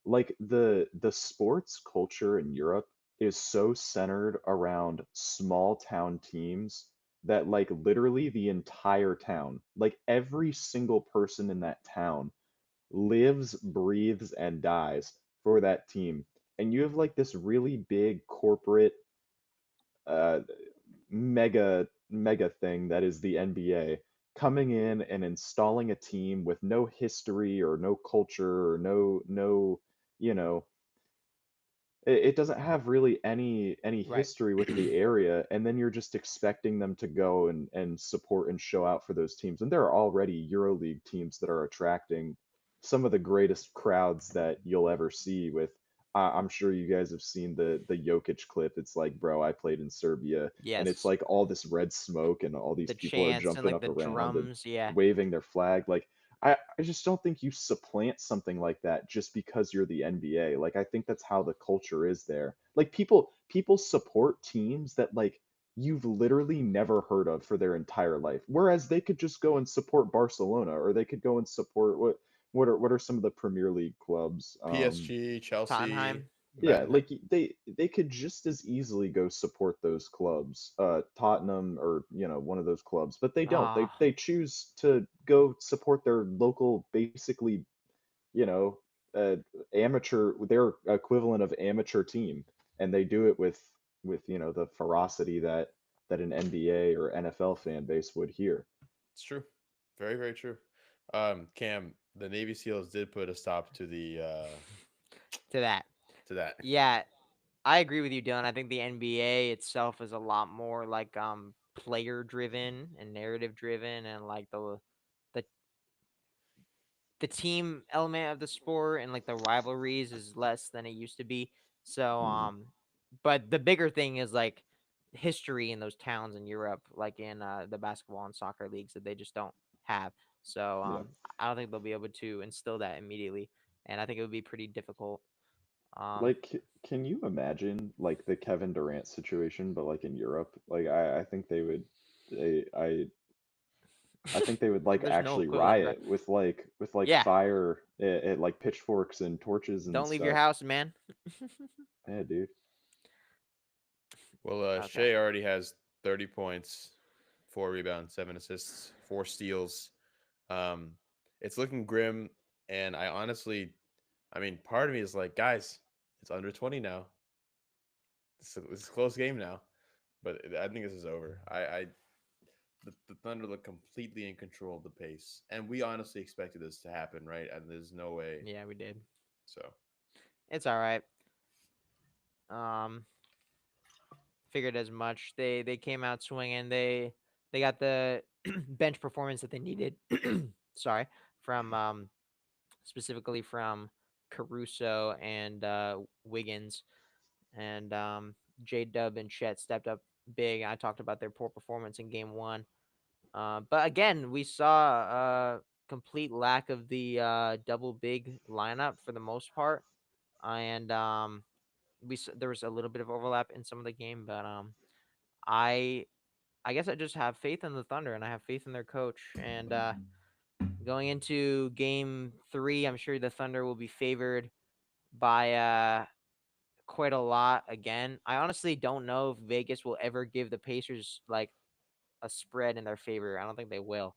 like the sports culture in Europe is so centered around small town teams that like literally the entire town, like every single person in that town lives, breathes, and dies for that team. And you have like this really big corporate uh, mega thing that is the NBA coming in and installing a team with no history or no culture or no you know it doesn't have really any Right. history with the area, and then you're just expecting them to go and support and show out for those teams, and there are already EuroLeague teams that are attracting some of the greatest crowds that you'll ever see with I'm sure you guys have seen the Jokic clip. It's like, bro, I played in Serbia, and it's Yes. like all this red smoke and all these The people are chants and jumping like up the around and drums. Yeah. waving their flag. Like I just don't think you supplant something like that just because you're the NBA. Like I think that's how the culture is there. Like people support teams that like you've literally never heard of for their entire life. Whereas they could just go and support Barcelona or they could go and support what are some of the Premier League clubs? PSG, Chelsea, Tottenham. Yeah, Man. like they could just as easily go support those clubs, Tottenham or one of those clubs, but they don't. They Ah, they choose to go support their local, basically, you know, uh, their equivalent of amateur team, and they do it with the ferocity that an NBA or NFL fan base would here. It's true. Very, very true. Cam, the Navy SEALs did put a stop to the to that. to that. Yeah, I agree with you, Dylan. I think the NBA itself is a lot more like player driven and narrative driven, and like the the team element of the sport and like the rivalries is less than it used to be. So Mhm. but the bigger thing is like history in those towns in Europe, like in the basketball and soccer leagues that they just don't have. So Yeah. I don't think they'll be able to instill that immediately, and I think it would be pretty difficult. Um Like, can you imagine like the Kevin Durant situation, but like in Europe? Like, I think they would, they, I think they would like there's no actually equivalent, bro. riot with like Yeah, fire, like pitchforks and torches and don't leave your stuff. house, man. Yeah, dude. Well, Okay. Shea already has 30 points, 4 rebounds, 7 assists, 4 steals. Um, it's looking grim, and I honestly, I mean, part of me is like, guys, it's under 20 now. It's a close game now, but I think this is over. The Thunder look completely in control of the pace, and we honestly expected this to happen, right? And there's no way. Yeah, we did. So, It's all right. Um, figured as much. They came out swinging. They got the bench performance that they needed. Sorry, from specifically from Caruso and Wiggins, and J Dub and Chet stepped up big. I talked about their poor performance in Game One, but again, we saw a complete lack of the double big lineup for the most part, and there was a little bit of overlap in some of the game, but I I guess I just have faith in the Thunder and I have faith in their coach. And going into Game 3, I'm sure the Thunder will be favored by quite a lot again. I honestly don't know if Vegas will ever give the Pacers like a spread in their favor. I don't think they will.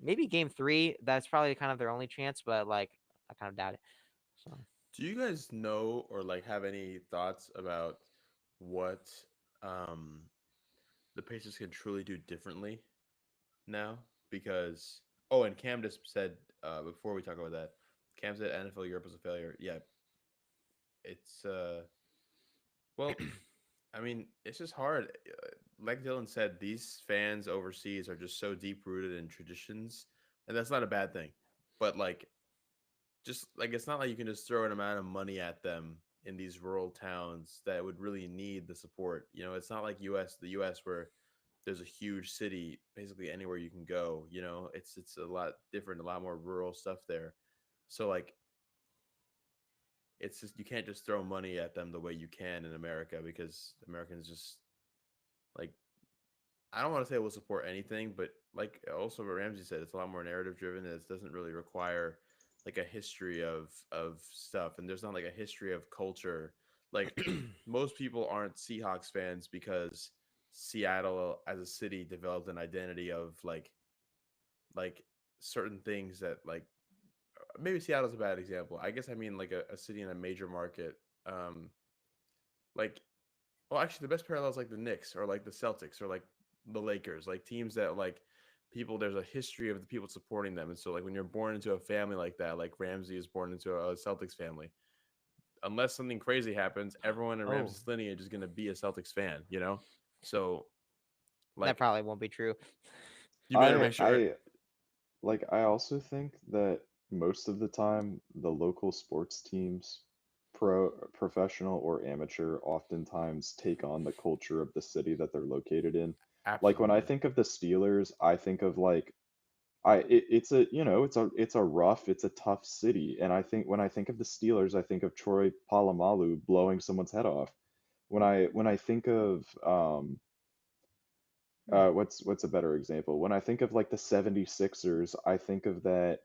Maybe Game 3. That's probably kind of their only chance, but like I kind of doubt it. So do you guys know or like have any thoughts about what um the Pacers can truly do differently now? Because and Cam just said before we talk about that, Cam said NFL Europe was a failure. Yeah, it's well, I mean, it's just hard. Like Dylan said, these fans overseas are just so deep rooted in traditions, and that's not a bad thing. But like, just like it's not like you can just throw an amount of money at them in these rural towns that would really need the support. You know, it's not like the U.S. where there's a huge city basically anywhere you can go. You know, it's a lot different, a lot more rural stuff there. So like, it's just you can't just throw money at them the way you can in America because Americans just like I don't want to say we'll support anything, but like also what Ramsey said, it's a lot more narrative driven. It doesn't really require like a history of stuff, and there's not like a history of culture. Like most people aren't Seahawks fans because Seattle as a city developed an identity of like certain things that like maybe Seattle's a bad example. I guess I mean like a city in a major market. Like well, actually, the best parallels like the Knicks or like the Celtics or like the Lakers, like teams that like people. There's a history of the people supporting them, and so like when you're born into a family like that, like Ramsey is born into a Celtics family. Unless something crazy happens, everyone in oh, Ramsey's lineage is going to be a Celtics fan, you know. So that like probably won't be true. you better I make sure. I like I also think that most of the time the local sports teams, professional or amateur, oftentimes take on the culture of the city that they're located in. Like when I Absolutely, think of the Steelers, I think of like it's a it's a rough, it's a tough city, and I think when I think of the Steelers, I think of Troy Polamalu blowing someone's head off. When I think of what's a better example? When I think of like the 76ers, I think of that,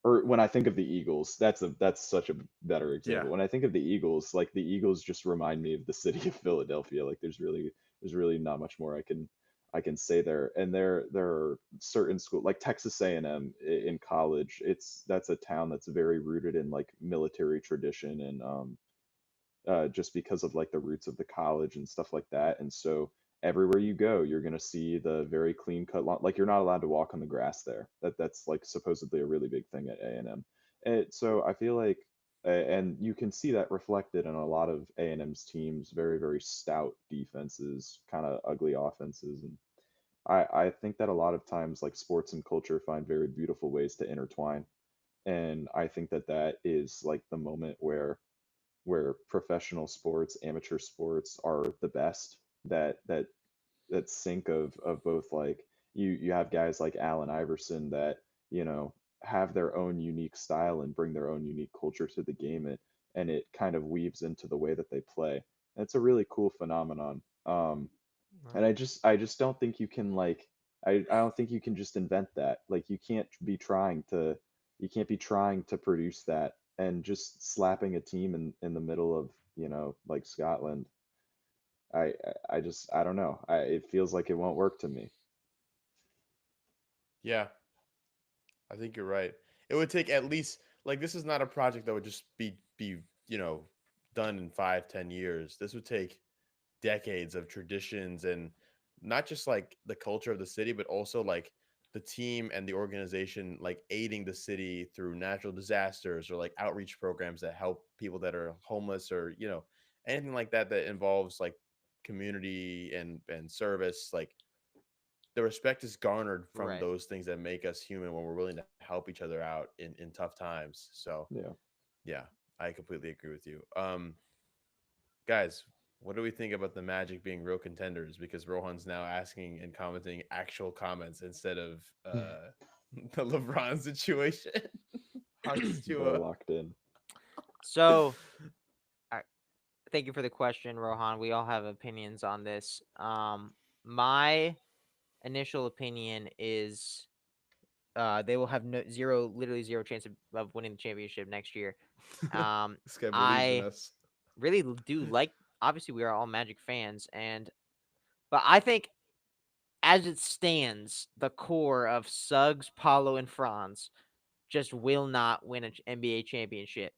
or when I think of the Eagles, that's such a better yeah. example. When I think of the Eagles, like the Eagles just remind me of the city of Philadelphia. Like there's really not much more I can say there. And there are certain school like Texas A&M in college. That's a town that's very rooted in like military tradition and just because of like the roots of the college and stuff like that. And so everywhere you go, you're gonna see the very clean cut lawn. Like you're not allowed to walk on the grass there. That's like supposedly a really big thing at A&M. And so I feel like And you can see that reflected in a lot of A&M's teams, very, very stout defenses, kind of ugly offenses. And I think that a lot of times, like, sports and culture find very beautiful ways to intertwine. And I think that that is like the moment where professional sports, amateur sports are the best. That sync of both, like, you have guys like Allen Iverson that, you know, have their own unique style and bring their own unique culture to the game, and it kind of weaves into the way that they play. And it's a really cool phenomenon. And Right. I just don't think you can, like, I don't think you can just invent that. Like, you can't be trying to produce that and just slapping a team in the middle of, you know, like Scotland. I don't know. It feels like it won't work to me. Yeah, I think you're right. It would take at least, like, this is not a project that would just be done in 5, 10 years. This would take decades of traditions, and not just like the culture of the city, but also like the team and the organization, like aiding the city through natural disasters or like outreach programs that help people that are homeless, or anything like that that involves like community and service. Like, the respect is garnered from Right. those things that make us human when we're willing to help each other out in tough times. So Yeah. yeah, I completely agree with you. Guys, what do we think about the Magic being real contenders? Because Rohan's now asking and commenting actual comments instead of the LeBron situation. Hearts to They're locked in. So, I thank you for the question, Rohan. We all have opinions on this. My initial opinion is they will have literally zero chance of winning the championship next year. Um, This guy believes in I us. really do like. Obviously, we are all Magic fans, but I think as it stands, the core of Suggs, Paulo, and Franz just will not win an NBA championship.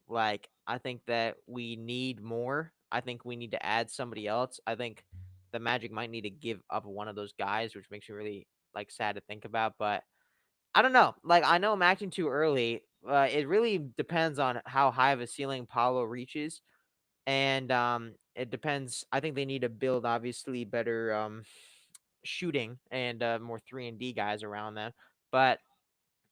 Like, I think that we need more. I think we need to add somebody else. I think the Magic might need to give up one of those guys, which makes me really like sad to think about. But I don't know. Like, I know I'm acting too early. It really depends on how high of a ceiling Paulo reaches, and it depends. I think they need to build obviously better shooting and more 3-and-D guys around them. But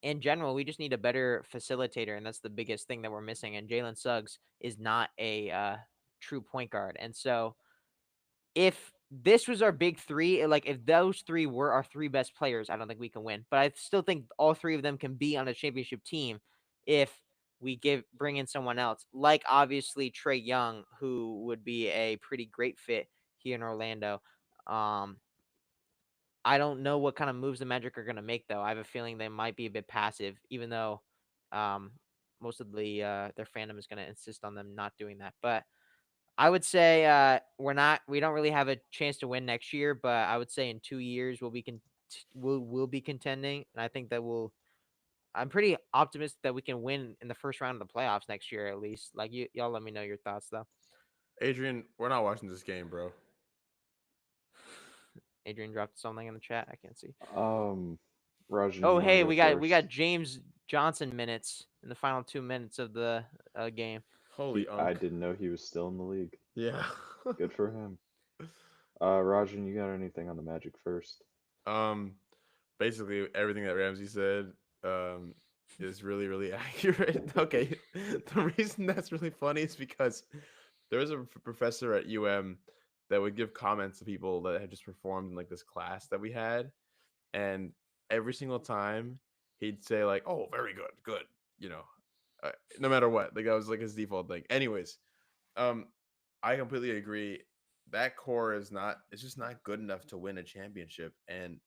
in general, we just need a better facilitator, and that's the biggest thing that we're missing. And Jalen Suggs is not a true point guard, and so if this was our big three, like if those three were our three best players, I don't think we can win. But I still think all three of them can be on a championship team if we bring in someone else, like obviously Trey Young, who would be a pretty great fit here in Orlando. Um, I don't know what kind of moves the Magic are going to make, though. I have a feeling they might be a bit passive, even though um, most of their fandom is going to insist on them not doing that. But I would say we don't really have a chance to win next year, but I would say in 2 years we'll be contending, and I think that I'm pretty optimistic that we can win in the first round of the playoffs next year at least. Like, y'all let me know your thoughts though. Adrian, we're not watching this game, bro. Adrian dropped something in the chat. I can't see. Um, Rajan, Oh, you want to hey, go we got first? James Johnson minutes in the final 2 minutes of the game. Holy I unk. didn't know he was still in the league. Yeah. Good for him. Rajan, you got anything on the Magic first? um Basically everything that Ramsey said um is really really accurate. Okay. The reason that's really funny is because there was a professor at UM that would give comments to people that had just performed in like this class that we had, and every single time he'd say like, "Oh, very good, good," you know, no matter what. Like, that was like his default thing. Anyways, um, I completely agree. That core is not. It's just not good enough to win a championship, and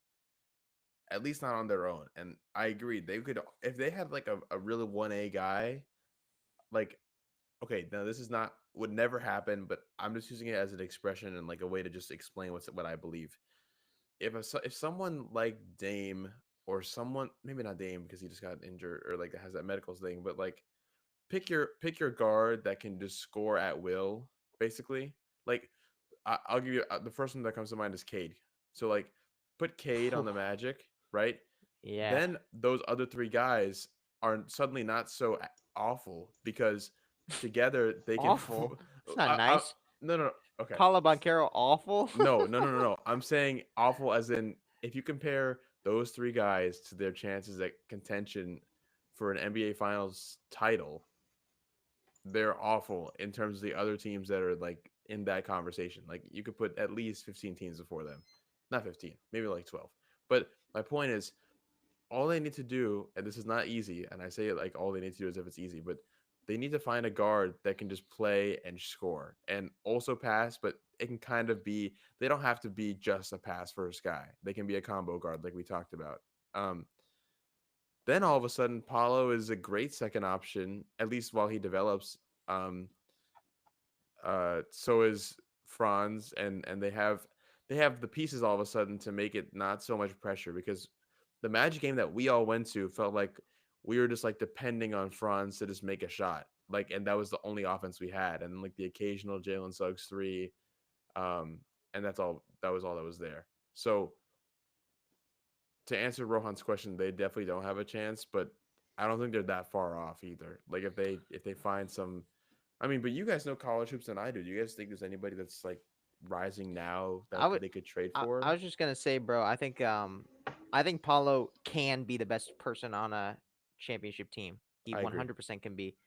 at least not on their own. And I agree. They could, if they had like a really 1A guy, like, okay, now this is not, would never happen, but I'm just using it as an expression and like a way to just explain what I believe. If someone like Dame, or someone, maybe not Dame because he just got injured or like has that medical thing, but like pick your guard that can just score at will, basically. Like, I'll give you the first one that comes to mind is Cade. So like, put Cade on the Magic, right? Yeah. Then those other three guys are suddenly not so awful because together they can. Awful. It's not I, nice. no, no, no. Okay. Paolo Banchero awful. No, no, no, no, no. I'm saying awful as in if you compare those three guys to their chances at contention for an NBA Finals title, they're awful in terms of the other teams that are like in that conversation. Like you could put at least 15 teams before them. Not 15, maybe like 12. But my point is all they need to do, and this is not easy, and I say it like all they need to do is if it's easy, but they need to find a guard that can just play and score and also pass, but it can kind of be they don't have to be just a pass first guy. They can be a combo guard like we talked about. Um, then all of a sudden, Paulo is a great second option, at least while he develops. Um, so is Franz, and they have the pieces all of a sudden to make it not so much pressure because the Magic game that we all went to felt like we were just like depending on Franz to just make a shot, like, and that was the only offense we had, and like the occasional Jalen Suggs three, um, and that's all. That was all that was there. So to answer Rohan's question, they definitely don't have a chance, but I don't think they're that far off either. Like if they find some, I mean, but you guys know college hoops than I do. Do you guys think there's anybody that's like rising now I that would. they could trade I for? was just gonna say, bro. I think Paulo can be the best person on a championship team. He I agree, 100% can be.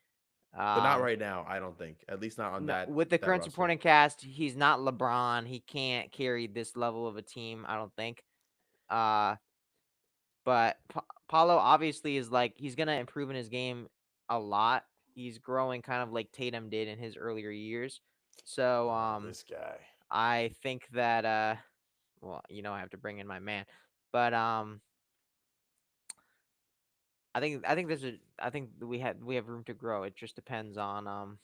but not Um, right now. I don't think, at least not on no, that with the that current roster. supporting cast, he's not LeBron. He can't carry this level of a team. I don't think. Uh, but Paulo obviously is like he's gonna improve in his game a lot. He's growing kind of like Tatum did in his earlier years. So Oh, this guy. I think that well, I have to bring in my man. But I think I think we have room to grow. It just depends on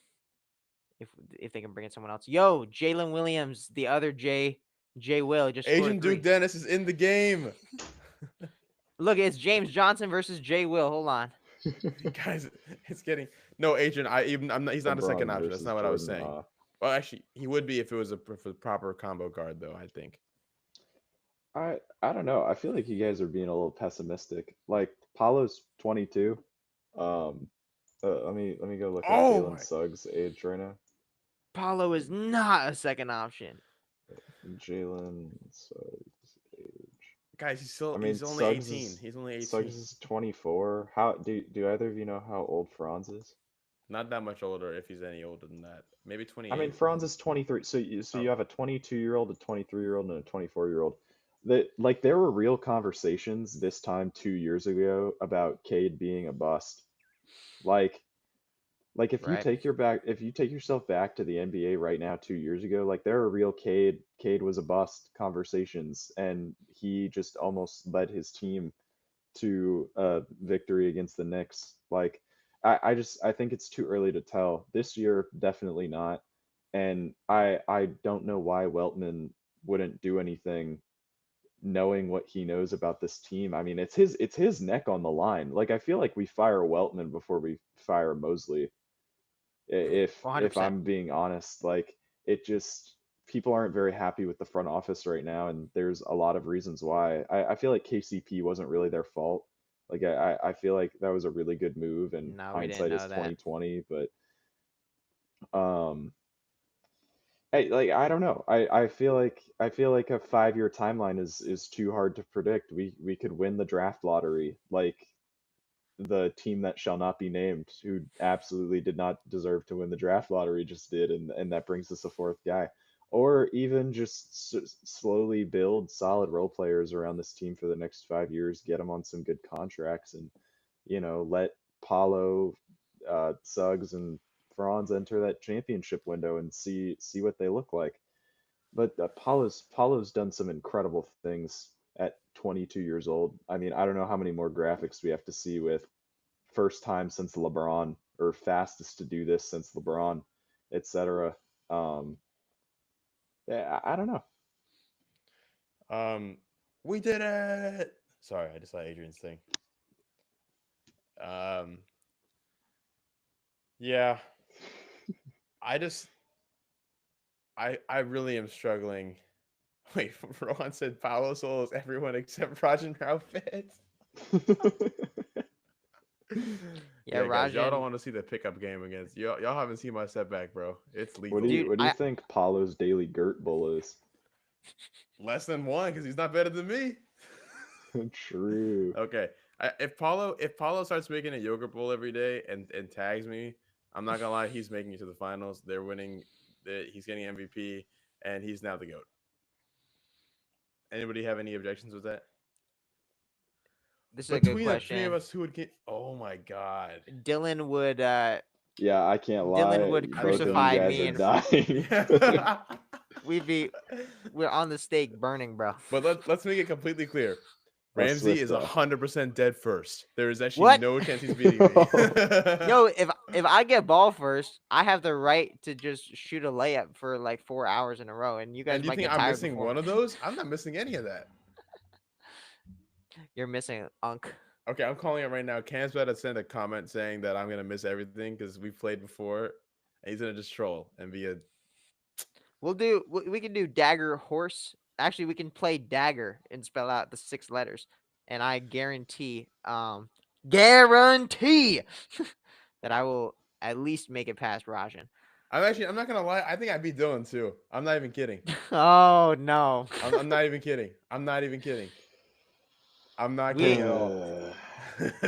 if they can bring in someone else. Yo, Jalen Williams, the other J Will just scored a Agent Duke three. Dennis is in the game. Look, it's James Johnson versus J Will. Hold on. Guys, it's getting no Agent. I'm not. He's not a second LeBron option. That's versus not what I was Jordan. saying. Well, actually, he would be if it was a proper combo guard, though. I think. I don't know. I feel like you guys are being a little pessimistic. Like Paulo's 22. Um, let me go look up Oh Jalen my Suggs' age right now. Paulo is not a second option. Jalen Suggs' age. guys, I mean, he's only 18. He's only 18. Suggs is 24. How do either of you know how old Franz is? Not that much older if he's any older than that. Maybe I mean, 28. Franz is 23. So you Oh, have a 22-year-old, a 23-year-old, and a 24-year-old. That like there were real conversations this time 2 years ago about Cade being a bust. Like like Right. if you take yourself back to the NBA right now 2 years ago, like there are real Cade was a bust conversations, and he just almost led his team to a victory against the Knicks. Like I think it's too early to tell. This year, definitely not. And I don't know why Weltman wouldn't do anything knowing what he knows about this team. I mean, it's his neck on the line. Like I feel like we fire Weltman before we fire Mosley. If 100%. I'm being honest, like it just people aren't very happy with the front office right now, and there's a lot of reasons why. I feel like KCP wasn't really their fault. Like I feel like that was a really good move, and No, we didn't hindsight is know that. 2020. But um, like I don't know. I feel like a 5-year timeline is too hard to predict. We could win the draft lottery, like the team that shall not be named, who absolutely did not deserve to win the draft lottery, just did, and that brings us a fourth guy. Or even just slowly build solid role players around this team for the next 5 years, get them on some good contracts, and let Paulo, Suggs, and Franz enter that championship window and see what they look like. But Paulo's done some incredible things at 22 years old. I mean, I don't know how many more graphics we have to see with first time since LeBron or fastest to do this since LeBron, etc. Um, yeah, I don't know. um, we did it. Sorry, I just saw Adrian's thing. Um, yeah, I just, I really am struggling. Wait, Rohan said Paulo Solo is everyone except Rajan Ramsey. Yeah, Yeah, guys, y'all don't Rajan. want to see the pickup game against y'all. Y'all haven't seen my setback, bro. It's What do lethal. you Dude, what do you think Paulo's daily Gert Bull is? Less than one because he's not better than me. True. Okay, if Paulo starts making a yogurt bowl every day and tags me, I'm not gonna lie, he's making it to the finals. They're winning. He's getting MVP, and he's now the goat. Anybody have any objections with that? this is a good Between the three of question. us, who would get? Oh my god! Dylan would Yeah, I can't Dylan lie. would I think Both of you crucify guys me are and dying. we'd yeah. we'd be we're on the stake burning, bro. But let's make it completely clear. A Ramsey Swiss is death. 100% dead first. There is actually What? no chance he's beating me. Yo, if I get ball first, I have the right to just shoot a layup for like 4 hours in a row, and you guys And you might think get I'm tired missing before one me. of those? I'm not missing any of that. You're missing Unk. Okay, I'm calling it right now. Cam's about to send a comment saying that I'm gonna miss everything because we played before, and he's gonna just troll and be a. We can do dagger horse. Actually, we can play dagger and spell out the 6 letters, and I guarantee that I will at least make it past Rajan. I'm not gonna lie. I think I'd be Dylan too. I'm not even kidding. Oh no. I'm not even kidding. I'm not even kidding. I'm not We kidding at all.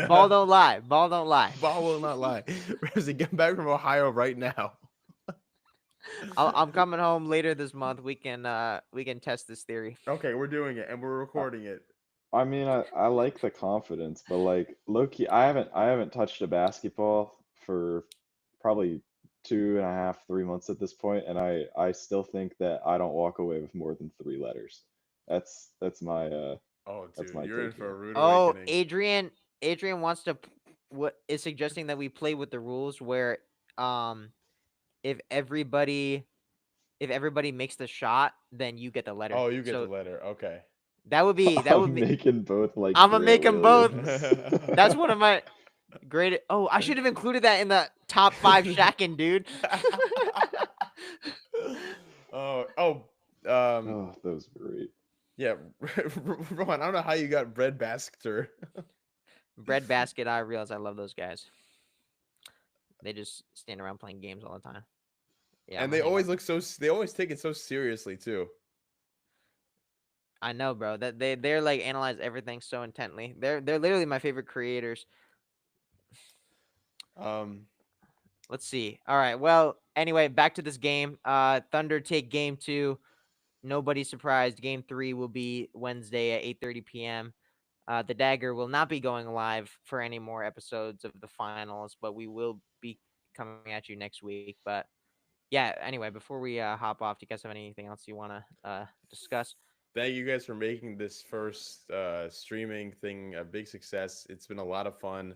ball don't lie. Ball don't lie. Ball will not lie. Ramsey, get back from Ohio right now. I'm coming home later this month. We can test this theory. Okay, we're doing it and we're Uh, recording it. I mean, I like the confidence, but like low key, I haven't touched a basketball for probably 2.5, 3 months at this point, and I still think that I don't walk away with more than 3 letters. That's my Oh, that's dude, my you're in take for a here. rude Oh, awakening. Adrian wants to what is suggesting that we play with the rules where um if everybody if everybody makes the shot, then you get the letter. Oh, you get the So letter. Okay. that would I'm be making both like I'm gonna Grant make them both. Williams. That's one of my great. Oh, I should have included that in the top 5 shacking, dude. oh, um, Oh, that was great. yeah, Rohan, I don't know how you got bread basker. Breadbasket, I realize I love those guys. They just stand around playing games all the time. Yeah, I'm And gonna hang up. they always take it so seriously too. I know, bro. That they're like analyze everything so intently. They're literally my favorite creators. Um, Let's see. All right. Well, anyway, back to this game. Thunder take game 2. Nobody surprised. Game 3 will be Wednesday at 8:30 p.m. The Dagger will not be going live for any more episodes of the finals, but we will be coming at you next week. But yeah, anyway, before we hop off, do you guys have anything else you want to discuss? Thank you guys for making this first streaming thing a big success. It's been a lot of fun.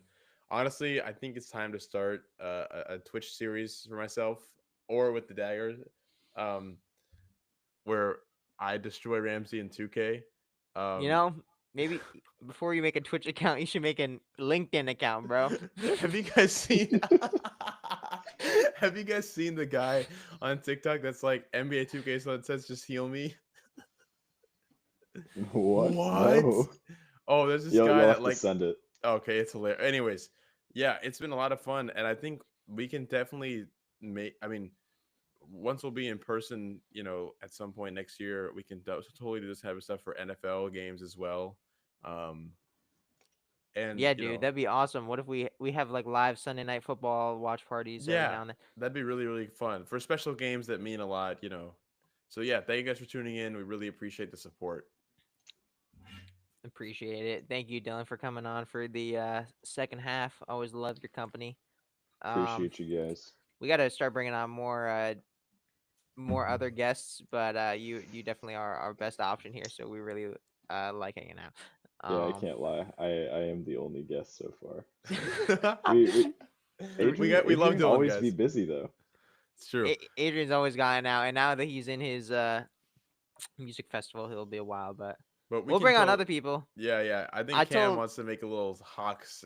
Honestly, I think it's time to start a Twitch series for myself or with the Dagger, um, where I destroy Ramsey in 2K. You Um, know, maybe before you make a Twitch account, you should make a LinkedIn account, bro. have you guys seen? Have you guys seen the guy on TikTok that's like NBA 2K, so it says just heal me? What? What? No. Oh, there's this You'll guy you'll that have to like. send it. Okay, it's hilarious. Anyways, yeah, it's been a lot of fun, and I think we can definitely make. I mean, once we'll be in person, at some point next year, we can totally do this type of stuff for NFL games as well. Um, and Yeah, dude, that'd be awesome. What if we have like live Sunday night football watch parties every yeah, now and then? that'd be really really fun for special games that mean a lot. So yeah, thank you guys for tuning in. We really appreciate the support. Appreciate it. Thank you, Dylan, for coming on for the second half. Always love your company. Um, Appreciate you guys. we got to start bringing on more other guests, but you definitely are our best option here. So we really like hanging out. Yeah, I can't lie. I am the only guest so far. We we Adrian got we love Adrian Dylan, always be guys. busy though. It's true. Adrian's always got it now, and now that he's in his music festival, he'll be a while. But But we we'll can bring on tell. other people. Yeah, yeah. I think I Cam told wants to make a little Hawks.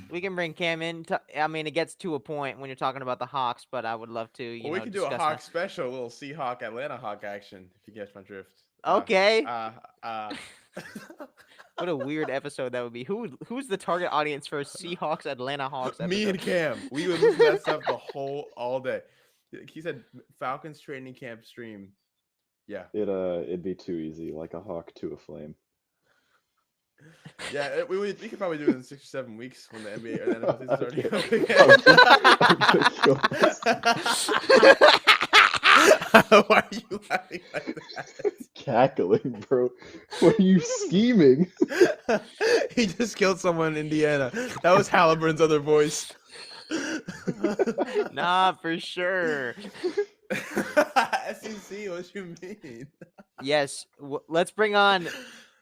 we can bring Cam in. I mean, it gets to a point when you're talking about the Hawks, but I would love to, Well, we can do a discuss Hawk special, a little Seahawk Atlanta Hawk action, if you catch my drift. Okay. Uh, uh. What a weird episode that would be. Who's the target audience for a Seahawks Atlanta Hawks episode? Me and Cam. We would listen to that stuff all day. He said Falcons training camp stream. Yeah. It'd be too easy, like a hawk to a flame. Yeah, we could probably do it in 6 or 7 weeks when the NBA or the NFL season started. Why are you laughing like that? Cackling, bro. What are you scheming? He just killed someone in Indiana. That was Halliburton's other voice. Nah, for sure. SEC, what you mean? Yes, let's bring on.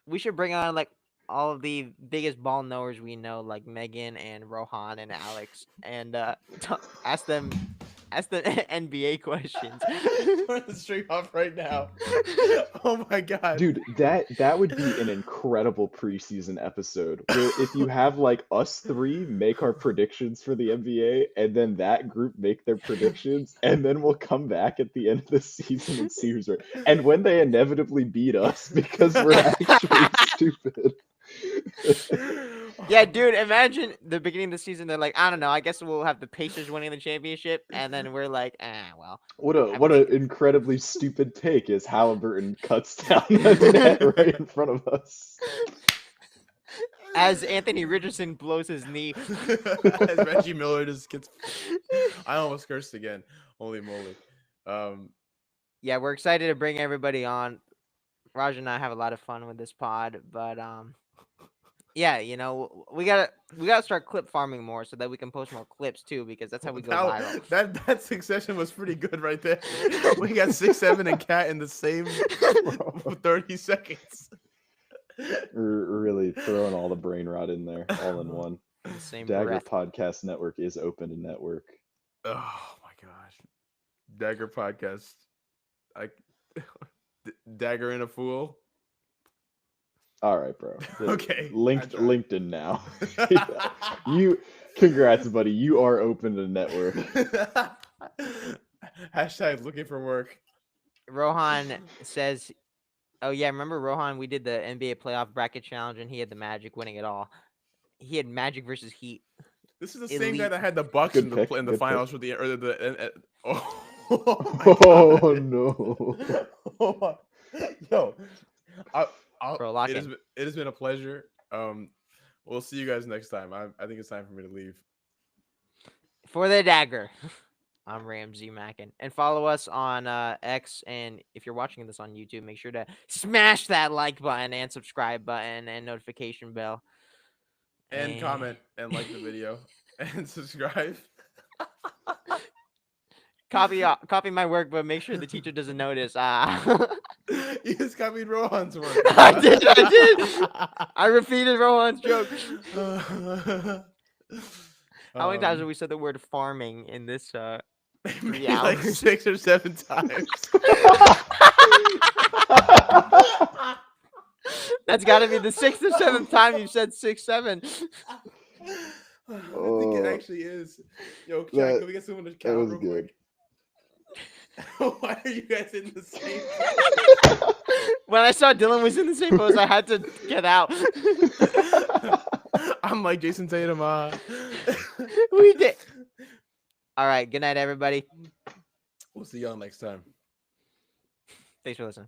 We should bring on like all of the biggest ball knowers we know, like Megan and Rohan and Alex, and ask them NBA questions. Turn the stream off right now. Oh my god, dude, that would be an incredible preseason episode where if you have like us three make our predictions for the NBA and then that group make their predictions and then we'll come back at the end of the season and see who's right. And when they inevitably beat us because we're actually stupid. Yeah, dude, imagine the beginning of the season. They're like, I don't know. I guess we'll have the Pacers winning the championship, and then we're like, well. What an incredibly stupid take is Halliburton cuts down the net right in front of us. As Anthony Richardson blows his knee. As Reggie Miller just gets. I almost cursed again. Holy moly. Yeah, we're excited to bring everybody on. Raj and I have a lot of fun with this pod, but yeah, you know, we gotta start clip farming more so that we can post more clips too, because that's how we go viral. That succession was pretty good right there. We got 6, 7, and Cat in the same 30 seconds. Really throwing all the brain rot in there, all in one. The same Dagger breath. Podcast Network is open to network. Oh my gosh, Dagger Podcast. Dagger in a fool. All right, bro. Okay. LinkedIn now. Congrats, buddy. You are open to network. Hashtag looking for work. Rohan says, oh yeah, remember Rohan? We did the NBA playoff bracket challenge and he had the Magic winning it all. He had Magic versus Heat. This is the same guy that had the Bucks in the finals for the oh no. Yo. Bro, it has been a pleasure. We'll see you guys next time. I think it's time for me to leave. For the Dagger, I'm Ramsey Mackin. And follow us on X. And if you're watching this on YouTube, make sure to smash that like button and subscribe button and notification bell. And comment and like the video and subscribe. Copy my work, but make sure the teacher doesn't notice. You just copied Rohan's work. I did. I repeated Rohan's joke. How many times have we said the word farming in this 3 like hours? 6 or 7 times. That's got to be the 6th or 7th time you said 6, 7. I think it actually is. Yo, Chad, can we get someone to count real quick? Why are you guys in the same pose? When I saw Dylan was in the same pose, I had to get out. I'm like Jason Tatum. We did. All right. Good night, everybody. We'll see y'all next time. Thanks for listening.